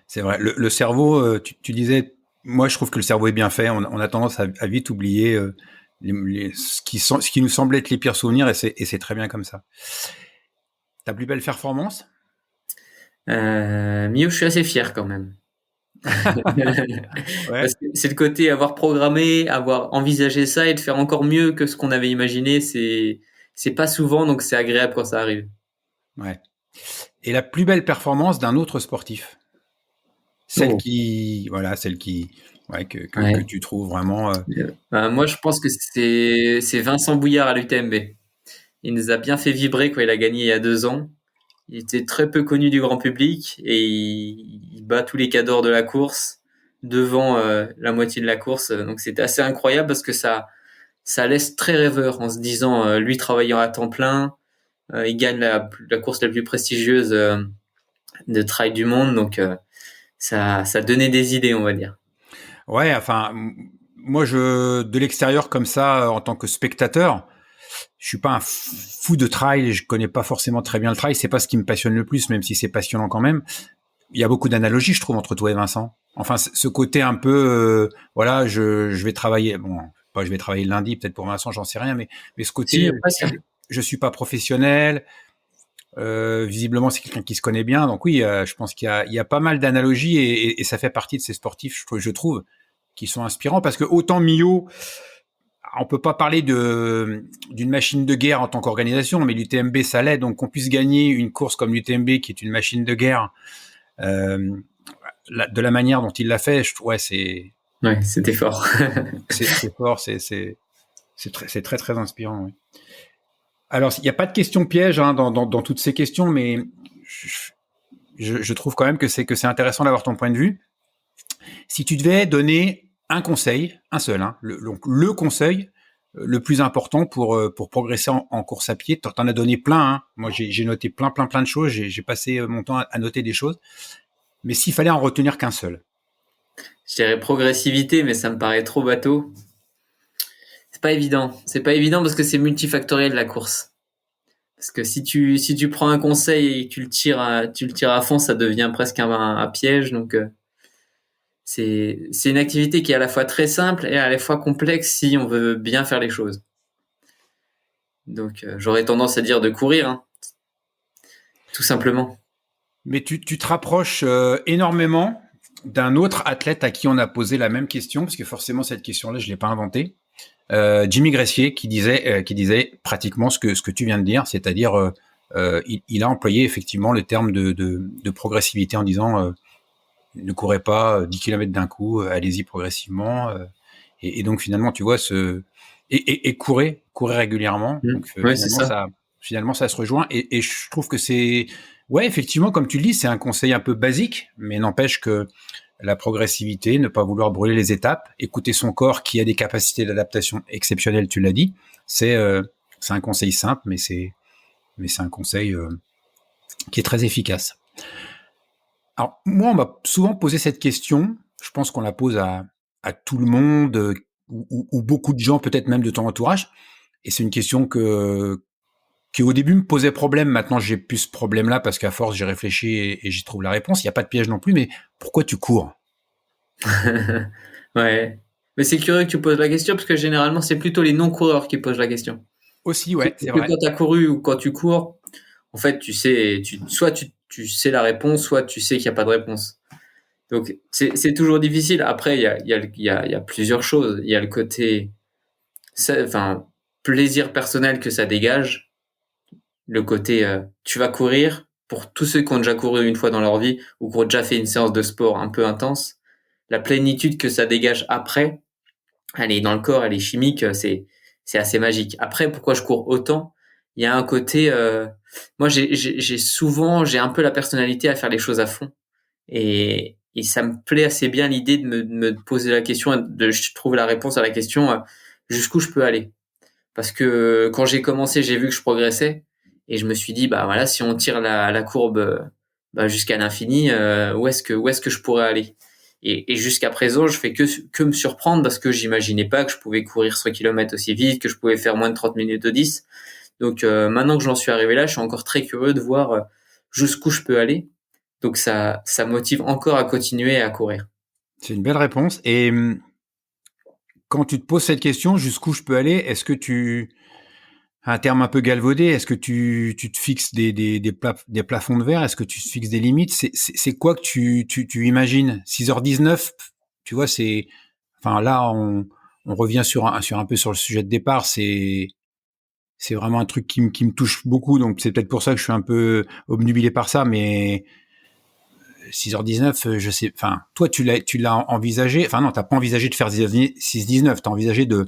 c'est vrai. Le cerveau, tu disais, moi je trouve que le cerveau est bien fait. On a tendance à vite oublier ce qui nous semble être les pires souvenirs, et c'est très bien comme ça. Ta plus belle performance? Mio, je suis assez fier quand même. Ouais. Parce que c'est le côté avoir programmé, avoir envisagé ça et de faire encore mieux que ce qu'on avait imaginé. C'est pas souvent, donc c'est agréable quand ça arrive. Ouais. Et la plus belle performance d'un autre sportif? Celle Oh. qui, voilà, celle qui, ouais, que Ouais. tu trouves vraiment. Moi, je pense que c'est Vincent Bouillard à l'UTMB. Il nous a bien fait vibrer quand il a gagné il y a 2 ans. Il était très peu connu du grand public et il bat tous les cadors de la course devant la moitié de la course. Donc c'était assez incroyable parce que ça laisse très rêveur en se disant lui travaillant à temps plein, il gagne la course la plus prestigieuse de trail du monde. Donc ça donnait des idées, on va dire. Ouais, enfin, moi, de l'extérieur comme ça, en tant que spectateur, je suis pas un fou de trail. Je connais pas forcément très bien le trail. C'est pas ce qui me passionne le plus, même si c'est passionnant quand même. Il y a beaucoup d'analogies, je trouve, entre toi et Vincent. Enfin, ce côté un peu, voilà, je vais travailler. Bon, pas je vais travailler le lundi, peut-être pour Vincent, j'en sais rien, mais ce Si, côté, presque. je suis pas professionnel. Visiblement, c'est quelqu'un qui se connaît bien. Donc oui, je pense qu'il y a pas mal d'analogies, et ça fait partie de ces sportifs, je trouve, qui sont inspirants, parce que autant Millau, on peut pas parler d'une machine de guerre en tant qu'organisation, mais l'UTMB ça l'est. Donc qu'on puisse gagner une course comme l'UTMB, qui est une machine de guerre, euh, de la manière dont il l'a fait, je trouve, ouais, Ouais, c'était fort. c'est fort, c'est très très inspirant. Ouais. Alors il n'y a pas de questions pièges, hein, dans toutes ces questions, mais je trouve quand même que c'est intéressant d'avoir ton point de vue. Si tu devais donner un conseil, un seul, hein, le conseil le plus important pour progresser en course à pied, t'en as donné plein. Hein. Moi, j'ai noté plein de choses. J'ai passé mon temps à noter des choses. Mais s'il fallait en retenir qu'un seul. Je dirais progressivité, mais ça me paraît trop bateau. C'est pas évident. C'est pas évident parce que c'est multifactoriel la course. Parce que si tu prends un conseil et que tu le tires à fond, ça devient presque un piège. Donc c'est une activité qui est à la fois très simple et à la fois complexe si on veut bien faire les choses. Donc j'aurais tendance à dire de courir, hein, tout simplement. Mais tu te rapproches énormément d'un autre athlète à qui on a posé la même question, parce que forcément cette question-là, je l'ai pas inventée. Jimmy Gressier qui disait pratiquement ce que tu viens de dire, c'est-à-dire il a employé effectivement le terme de progressivité en disant ne courez pas 10 km d'un coup, allez-y progressivement. Et donc finalement, tu vois, et courez régulièrement. Donc Ouais, c'est ça. finalement, ça se rejoint. Et je trouve que ouais, effectivement, comme tu le dis, c'est un conseil un peu basique, mais n'empêche que la progressivité, ne pas vouloir brûler les étapes, écouter son corps qui a des capacités d'adaptation exceptionnelles, tu l'as dit, c'est un conseil simple, mais c'est un conseil qui est très efficace. Alors, moi, on m'a souvent posé cette question. Je pense qu'on la pose à tout le monde, ou beaucoup de gens, peut-être même de ton entourage. Et c'est une question qui au début me posait problème. Maintenant, j'ai plus ce problème-là parce qu'à force, j'ai réfléchi et j'y trouve la réponse. Il n'y a pas de piège non plus, mais pourquoi tu cours? Ouais. Mais c'est curieux que tu poses la question parce que généralement, c'est plutôt les non-coureurs qui posent la question. Aussi, Parce ouais, c'est que vrai. quand tu as couru ou quand tu cours, en fait, tu sais, soit tu sais la réponse, soit tu sais qu'il n'y a pas de réponse. Donc, c'est toujours difficile. Après, il y a plusieurs choses. Il y a le côté, enfin, plaisir personnel que ça dégage. Le côté, tu vas courir. Pour tous ceux qui ont déjà couru une fois dans leur vie ou qui ont déjà fait une séance de sport un peu intense, la plénitude que ça dégage après, elle est dans le corps, elle est chimique, c'est assez magique. Après, pourquoi je cours autant? Il y a un côté, moi j'ai un peu la personnalité à faire les choses à fond et ça me plaît assez bien l'idée de me poser la question, de trouver la réponse à la question jusqu'où je peux aller. Parce que quand j'ai commencé, j'ai vu que je progressais et je me suis dit bah voilà, si on tire la courbe bah, jusqu'à l'infini, où est-ce que je pourrais aller? Et jusqu'à présent, je fais que me surprendre parce que j'imaginais pas que je pouvais courir 100 km aussi vite, que je pouvais faire moins de 30 minutes de 10. Donc maintenant que j'en suis arrivé là, je suis encore très curieux de voir jusqu'où je peux aller. Donc ça motive encore à continuer à courir. C'est une belle réponse. Et quand tu te poses cette question, jusqu'où je peux aller, est-ce que un terme un peu galvaudé, est-ce que tu te fixes des plafonds de verre? Est-ce que tu te fixes des limites? C'est quoi que tu imagines? 6h19, tu vois, enfin là, on revient sur un peu sur le sujet de départ. C'est vraiment un truc qui me touche beaucoup. Donc c'est peut-être pour ça que je suis un peu obnubilé par ça, mais 6h19, je sais, enfin, toi, tu l'as envisagé, enfin, non, t'as pas envisagé de faire 6h19, t'as envisagé de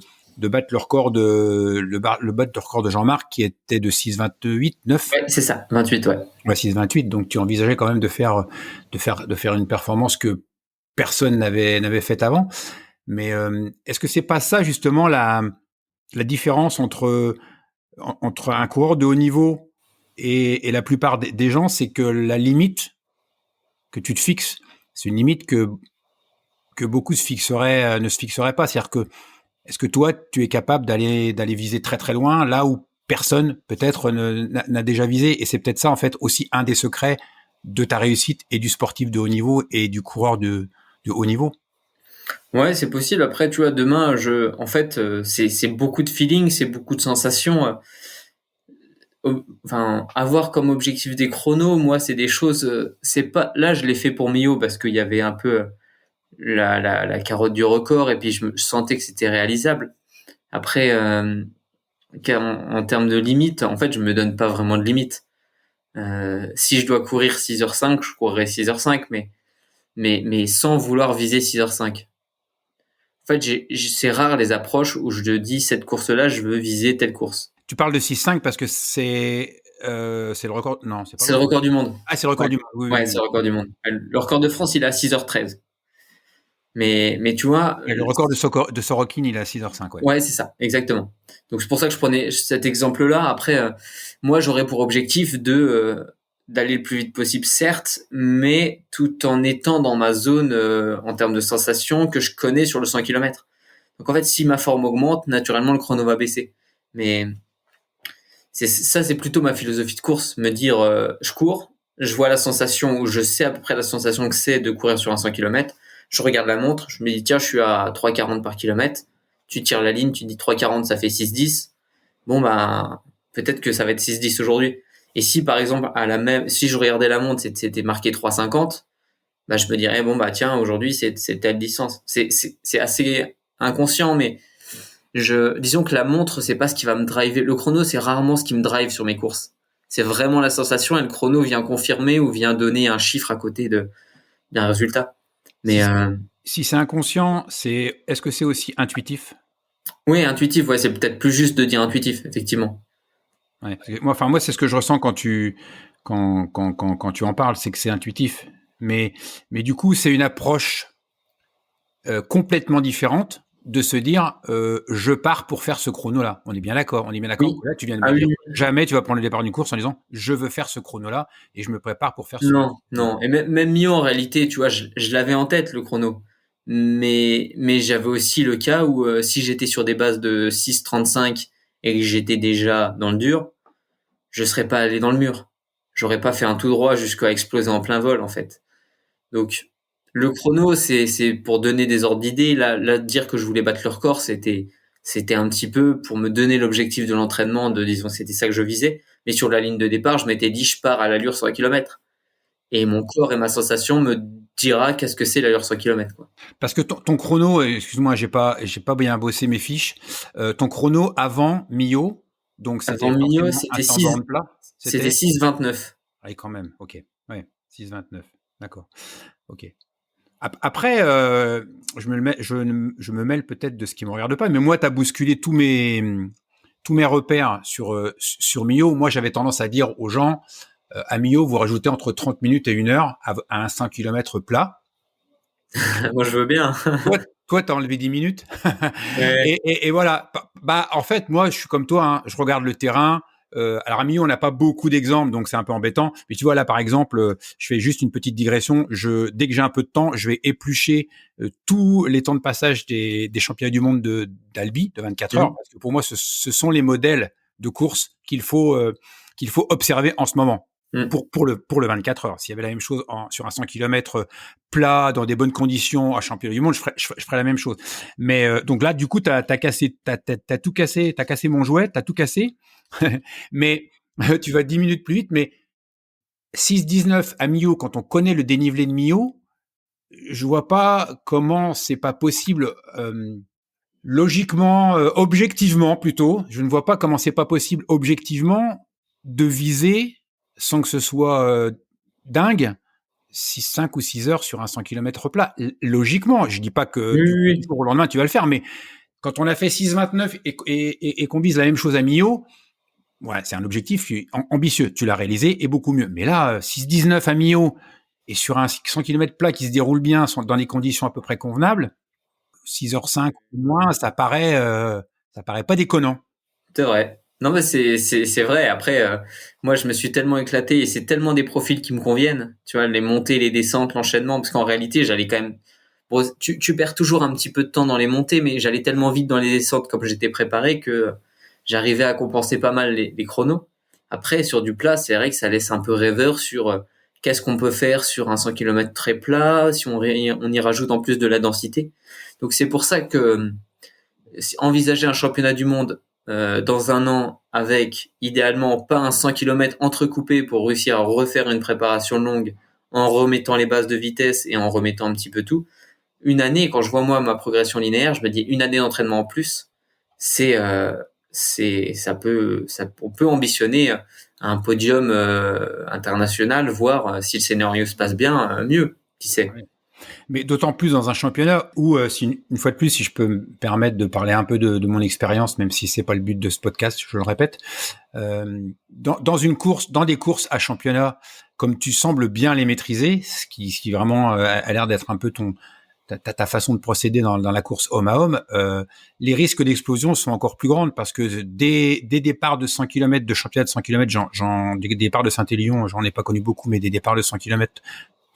battre le battre le record de Jean-Marc qui était de 6h28, 9. Ouais, c'est ça, 28, ouais. Ouais, 6h28. Donc, tu envisageais quand même de faire une performance que personne n'avait faite avant. Mais, est-ce que c'est pas ça, justement, la différence entre un coureur de haut niveau et la plupart des gens, c'est que la limite que tu te fixes, c'est une limite que beaucoup ne se fixeraient pas. C'est-à-dire que, est-ce que toi, tu es capable d'aller viser très très loin, là où personne peut-être n'a déjà visé? Et c'est peut-être ça, en fait, aussi un des secrets de ta réussite et du sportif de haut niveau et du coureur de haut niveau. Ouais, c'est possible. Après, tu vois, demain, en fait, c'est beaucoup de feeling, c'est beaucoup de sensations. Enfin, avoir comme objectif des chronos, moi, c'est des choses. C'est pas. Là, je l'ai fait pour Mio parce qu'il y avait un peu la carotte du record et puis je sentais que c'était réalisable. Après, en termes de limite, en fait, je me donne pas vraiment de limite. Si je dois courir 6h05, je courrai 6h05, mais sans vouloir viser 6h05. En fait, c'est rare les approches où je dis cette course-là, je veux viser telle course. Tu parles de 6,5 parce que c'est le record. Non, c'est pas C'est le le record. record du monde. Ah, c'est le record Ouais, du monde. Oui, ouais, oui, c'est oui. le record du monde. Le record de France, il est à 6h13. Mais tu vois, Et le record de Sorokin, il est à 6h05, ouais. ouais, c'est ça, exactement. Donc c'est pour ça que je prenais cet exemple-là. Après, moi, j'aurais pour objectif d'aller le plus vite possible, certes, mais tout en étant dans ma zone en termes de sensations que je connais sur le 100 km. Donc en fait, si ma forme augmente, naturellement, le chrono va baisser. Mais c'est plutôt ma philosophie de course, me dire je cours, je vois la sensation ou je sais à peu près la sensation que c'est de courir sur un 100 km, je regarde la montre, je me dis tiens, je suis à 3,40 par kilomètre, tu tires la ligne, tu dis 3,40 ça fait 6,10. Bon bah peut-être que ça va être 6,10 aujourd'hui. Et si par exemple si je regardais la montre, c'était marqué 3,50, bah je me dirais bon bah tiens, aujourd'hui c'est telle distance. C'est assez inconscient mais disons que la montre, c'est pas ce qui va me driver. Le chrono, c'est rarement ce qui me drive sur mes courses. C'est vraiment la sensation et le chrono vient confirmer ou vient donner un chiffre à côté d'un résultat. Si, Mais si c'est inconscient, est-ce que c'est aussi intuitif? oui, intuitif, ouais, c'est peut-être plus juste de dire intuitif, effectivement. Ouais, parce que moi, c'est ce que je ressens quand tu en parles, c'est que c'est intuitif. Mais du coup, c'est une approche complètement différente de se dire je pars pour faire ce chrono-là. On est bien d'accord. Oui. Là, tu viens de Ah me dire oui. jamais tu vas prendre le départ d'une course en disant je veux faire ce chrono-là et je me prépare pour faire ce. Non, non. Et même Mio, en réalité, tu vois, je l'avais en tête, le chrono. Mais j'avais aussi le cas où si j'étais sur des bases de 6,35 et que j'étais déjà dans le dur, je serais pas allé dans le mur. J'aurais pas fait un tout droit jusqu'à exploser en plein vol, en fait. Donc, le chrono, c'est pour donner des ordres d'idées. Là, dire que je voulais battre le record, c'était un petit peu pour me donner l'objectif de l'entraînement, disons, c'était ça que je visais. Mais sur la ligne de départ, je m'étais dit, je pars à l'allure sur un kilomètre. Et mon corps et ma sensation me dira qu'est-ce que c'est l'allure 100 km, quoi. Parce que ton chrono, excuse-moi, j'ai pas bien bossé mes fiches. Ton chrono avant Millau, donc c'était Avant Millau, forcément un temps borne plat. c'était 6,29. Ah, quand même, ok. Ouais, 6,29. D'accord. Ok. Après, je me mêle peut-être de ce qui me regarde pas, mais moi, tu as bousculé tous mes repères sur Millau. Moi, j'avais tendance à dire aux gens, à Millau, vous rajoutez entre 30 minutes et 1 heure à un 5 km plat. Moi, je veux bien. Toi, t'as enlevé 10 minutes. Ouais. Et voilà. Bah, en fait, moi, je suis comme toi, hein, je regarde le terrain. Alors à Millau, on n'a pas beaucoup d'exemples, donc c'est un peu embêtant. Mais tu vois, là, par exemple, je fais juste une petite digression. Dès que j'ai un peu de temps, je vais éplucher tous les temps de passage des championnats du monde d'Albi, de 24 heures. Parce que pour moi, ce sont les modèles de course qu'il faut observer en ce moment. Pour le 24 heures. S'il y avait la même chose sur un 100 km plat, dans des bonnes conditions, à championnat du monde, je ferais la même chose. Mais donc là, du coup, t'as tout cassé, t'as cassé mon jouet, t'as tout cassé. Mais tu vas 10 minutes plus vite. Mais 6,19 à Millau, quand on connaît le dénivelé de Millau, je vois pas comment c'est pas possible. Logiquement, objectivement plutôt, je ne vois pas comment c'est pas possible objectivement de viser sans que ce soit dingue 5 ou 6 heures sur un 100 km plat. Logiquement, je dis pas que du jour au lendemain tu vas le faire, mais quand on a fait 6,29 et qu'on vise la même chose à Millau, ouais, c'est un objectif ambitieux. Tu l'as réalisé et beaucoup mieux. Mais là, 6,19 à Millau et sur un 100 km plat qui se déroule bien dans des conditions à peu près convenables, 6h05 ou moins, ça paraît pas déconnant. C'est vrai. Non, mais c'est vrai. Après, moi, je me suis tellement éclaté et c'est tellement des profils qui me conviennent. Tu vois, les montées, les descentes, l'enchaînement, parce qu'en réalité, j'allais quand même. Bon, tu perds toujours un petit peu de temps dans les montées, mais j'allais tellement vite dans les descentes comme j'étais préparé que j'arrivais à compenser pas mal les chronos. Après, sur du plat, c'est vrai que ça laisse un peu rêveur sur qu'est-ce qu'on peut faire sur un 100 km très plat si on y rajoute en plus de la densité. Donc c'est pour ça que envisager un championnat du monde dans un an avec idéalement pas un 100 km entrecoupé pour réussir à refaire une préparation longue en remettant les bases de vitesse et en remettant un petit peu tout. Une année, quand je vois moi ma progression linéaire, je me dis une année d'entraînement en plus, on peut ambitionner un podium international, voire si le scénario se passe bien, mieux, qui sait. Ouais. Mais d'autant plus dans un championnat où, une fois de plus, si je peux me permettre de parler un peu de mon expérience, même si c'est pas le but de ce podcast, je le répète, dans des courses à championnat, comme tu sembles bien les maîtriser, ce qui vraiment a l'air d'être un peu ta façon de procéder dans la course homme à homme, les risques d'explosion sont encore plus grands parce que des départs de 100 km, de championnat de 100 km, des départs de Saint-Élion, j'en ai pas connu beaucoup, mais des départs de 100 km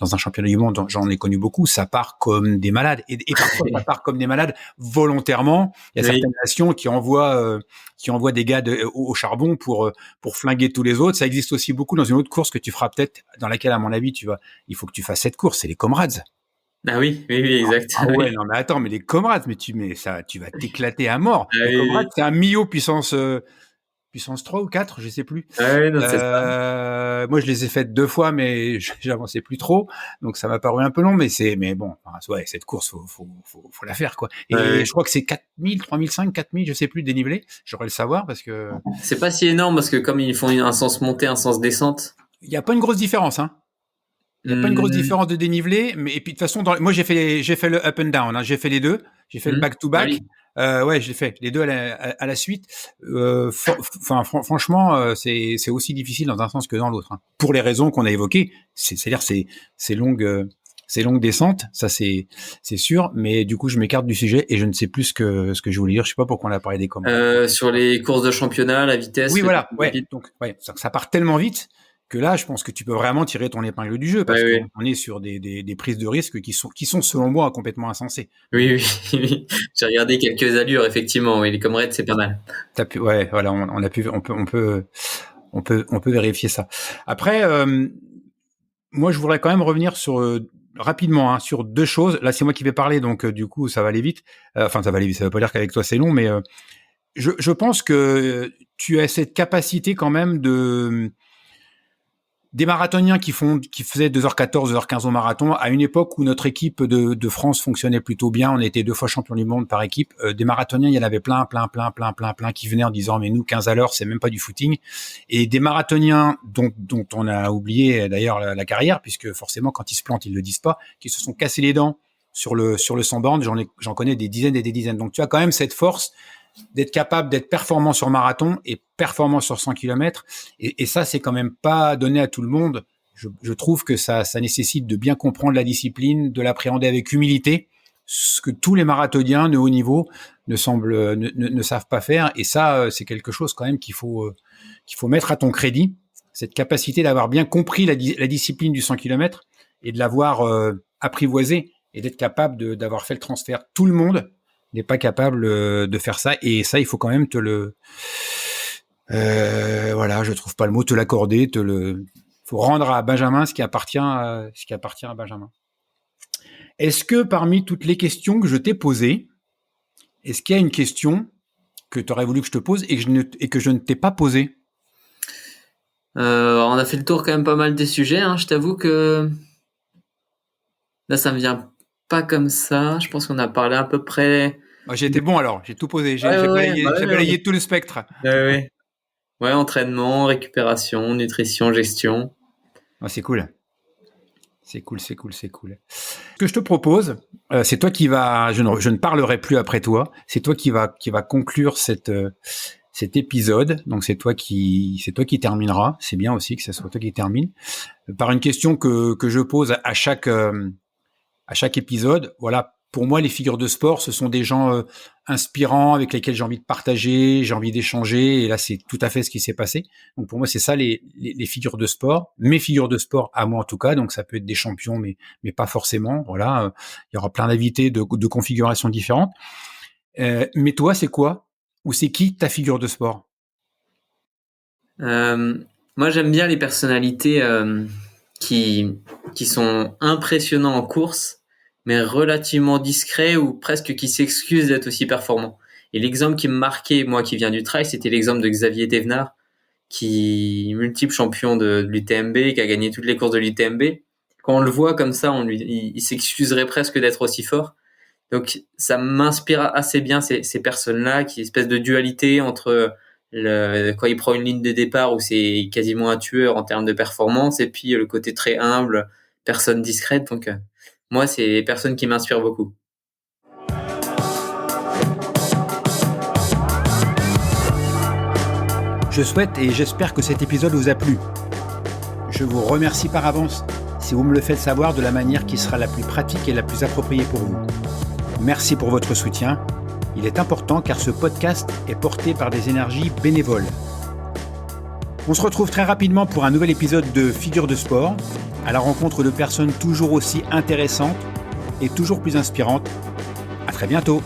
dans un championnat du monde, j'en ai connu beaucoup, ça part comme des malades. Et parfois, ça part comme des malades volontairement. Il y a certaines nations qui envoient des gars au charbon pour flinguer tous les autres. Ça existe aussi beaucoup dans une autre course que tu feras peut-être, dans laquelle, à mon avis, il faut que tu fasses cette course, c'est les Comrades. Ah oui, exact. Ah ouais, non, mais attends, mais les Comrades, tu vas t'éclater à mort. Les Comrades, c'est un Millau puissance 3 ou 4, je sais plus. Ouais, non, c'est ça. Moi, je les ai faites 2 fois, mais j'avançais plus trop, donc ça m'a paru un peu long, mais bon, ouais, cette course, faut la faire, quoi. Et je crois que c'est 4000, 3005, 4000, je sais plus, dénivelé. J'aurais le savoir parce que. C'est pas si énorme parce que comme ils font un sens montée, un sens descente. Il y a pas une grosse différence, hein. Il y a pas une grosse différence de dénivelé, mais et puis de toute façon, moi j'ai fait le up and down, hein. J'ai fait les deux, j'ai fait le back to back. Ouais, j'ai fait les deux à la suite. Franchement, c'est aussi difficile dans un sens que dans l'autre, hein. Pour les raisons qu'on a évoquées. C'est-à-dire ces longues ces longues descentes, ça c'est sûr, mais du coup je m'écarte du sujet et je ne sais plus ce que je voulais dire. Je sais pas pourquoi on a parlé des commandes. Sur les courses de championnat, la vitesse. Oui, voilà. Ouais. Donc, ça part tellement vite que là, je pense que tu peux vraiment tirer ton épingle du jeu parce qu'on est sur des prises de risque qui sont selon moi complètement insensées. Oui. J'ai regardé quelques allures effectivement. Oui, les Comrades, c'est pas mal. Ouais, voilà, on peut vérifier ça. Après, moi, je voudrais quand même revenir sur rapidement sur deux choses. Là, c'est moi qui vais parler, donc du coup, ça va aller vite. Enfin, ça va aller vite. Ça veut pas dire qu'avec toi c'est long, mais je pense que tu as cette capacité quand même des marathoniens qui faisaient 2h14, 2h15 au marathon, à une époque où notre équipe de France fonctionnait plutôt bien, on était 2 fois champion du monde par équipe, des marathoniens, il y en avait plein qui venaient en disant mais nous 15 à l'heure, c'est même pas du footing, et des marathoniens dont on a oublié d'ailleurs la carrière, puisque forcément quand ils se plantent, ils le disent pas, qui se sont cassés les dents sur le 100 bornes, j'en connais des dizaines et des dizaines. Donc tu as quand même cette force d'être capable d'être performant sur marathon et performant sur 100 km. Et ça, c'est quand même pas donné à tout le monde. Je trouve que ça nécessite de bien comprendre la discipline, de l'appréhender avec humilité, ce que tous les marathoniens de haut niveau ne savent pas faire. Et ça, c'est quelque chose quand même qu'il faut mettre à ton crédit. Cette capacité d'avoir bien compris la discipline du 100 km et de l'avoir apprivoisée et d'être capable d'avoir fait le transfert. Tout le monde n'est pas capable de faire ça, et ça il faut quand même te le je trouve pas le mot, te l'accorder, faut rendre à Benjamin ce qui appartient à Benjamin. Est-ce que parmi toutes les questions que je t'ai posées, est-ce qu'il y a une question que tu aurais voulu que je te pose et que je ne t'ai pas posée? On a fait le tour quand même pas mal des sujets, je t'avoue que là ça me vient pas comme ça. Je pense qu'on a parlé à peu près. J'ai été bon alors, j'ai tout posé, j'ai balayé tout le spectre. Ouais, entraînement, récupération, nutrition, gestion. C'est cool. C'est cool. Ce que je te propose, c'est toi qui vas, je ne parlerai plus après toi, c'est toi qui va conclure cet épisode. Donc c'est toi qui terminera. C'est bien aussi que ce soit toi qui termine par une question que je pose à chaque épisode. Voilà, pour moi, les figures de sport, ce sont des gens inspirants avec lesquels j'ai envie de partager, j'ai envie d'échanger. Et là, c'est tout à fait ce qui s'est passé. Donc pour moi, c'est ça les figures de sport, mes figures de sport à moi en tout cas. Donc ça peut être des champions, mais pas forcément. Voilà, il y aura plein d'invités de configurations différentes. Mais toi, c'est quoi ou c'est qui ta figure de sport? Moi, j'aime bien les personnalités qui sont impressionnants en course, mais relativement discrets ou presque qui s'excusent d'être aussi performants. Et l'exemple qui me marquait, moi qui viens du trail, c'était l'exemple de Xavier Thévenard, qui est multiple champion de l'UTMB, qui a gagné toutes les courses de l'UTMB. Quand on le voit comme ça, il s'excuserait presque d'être aussi fort. Donc ça m'inspire assez bien ces personnes-là, qui espèce de dualité entre quand il prend une ligne de départ où c'est quasiment un tueur en termes de performance, et puis le côté très humble, personne discrète. Donc moi, c'est les personnes qui m'inspirent beaucoup. Je souhaite et j'espère que cet épisode vous a plu. Je vous remercie par avance si vous me le faites savoir de la manière qui sera la plus pratique et la plus appropriée pour vous. Merci pour votre soutien. Il est important car ce podcast est porté par des énergies bénévoles. On se retrouve très rapidement pour un nouvel épisode de Figures de sport, à la rencontre de personnes toujours aussi intéressantes et toujours plus inspirantes. À très bientôt.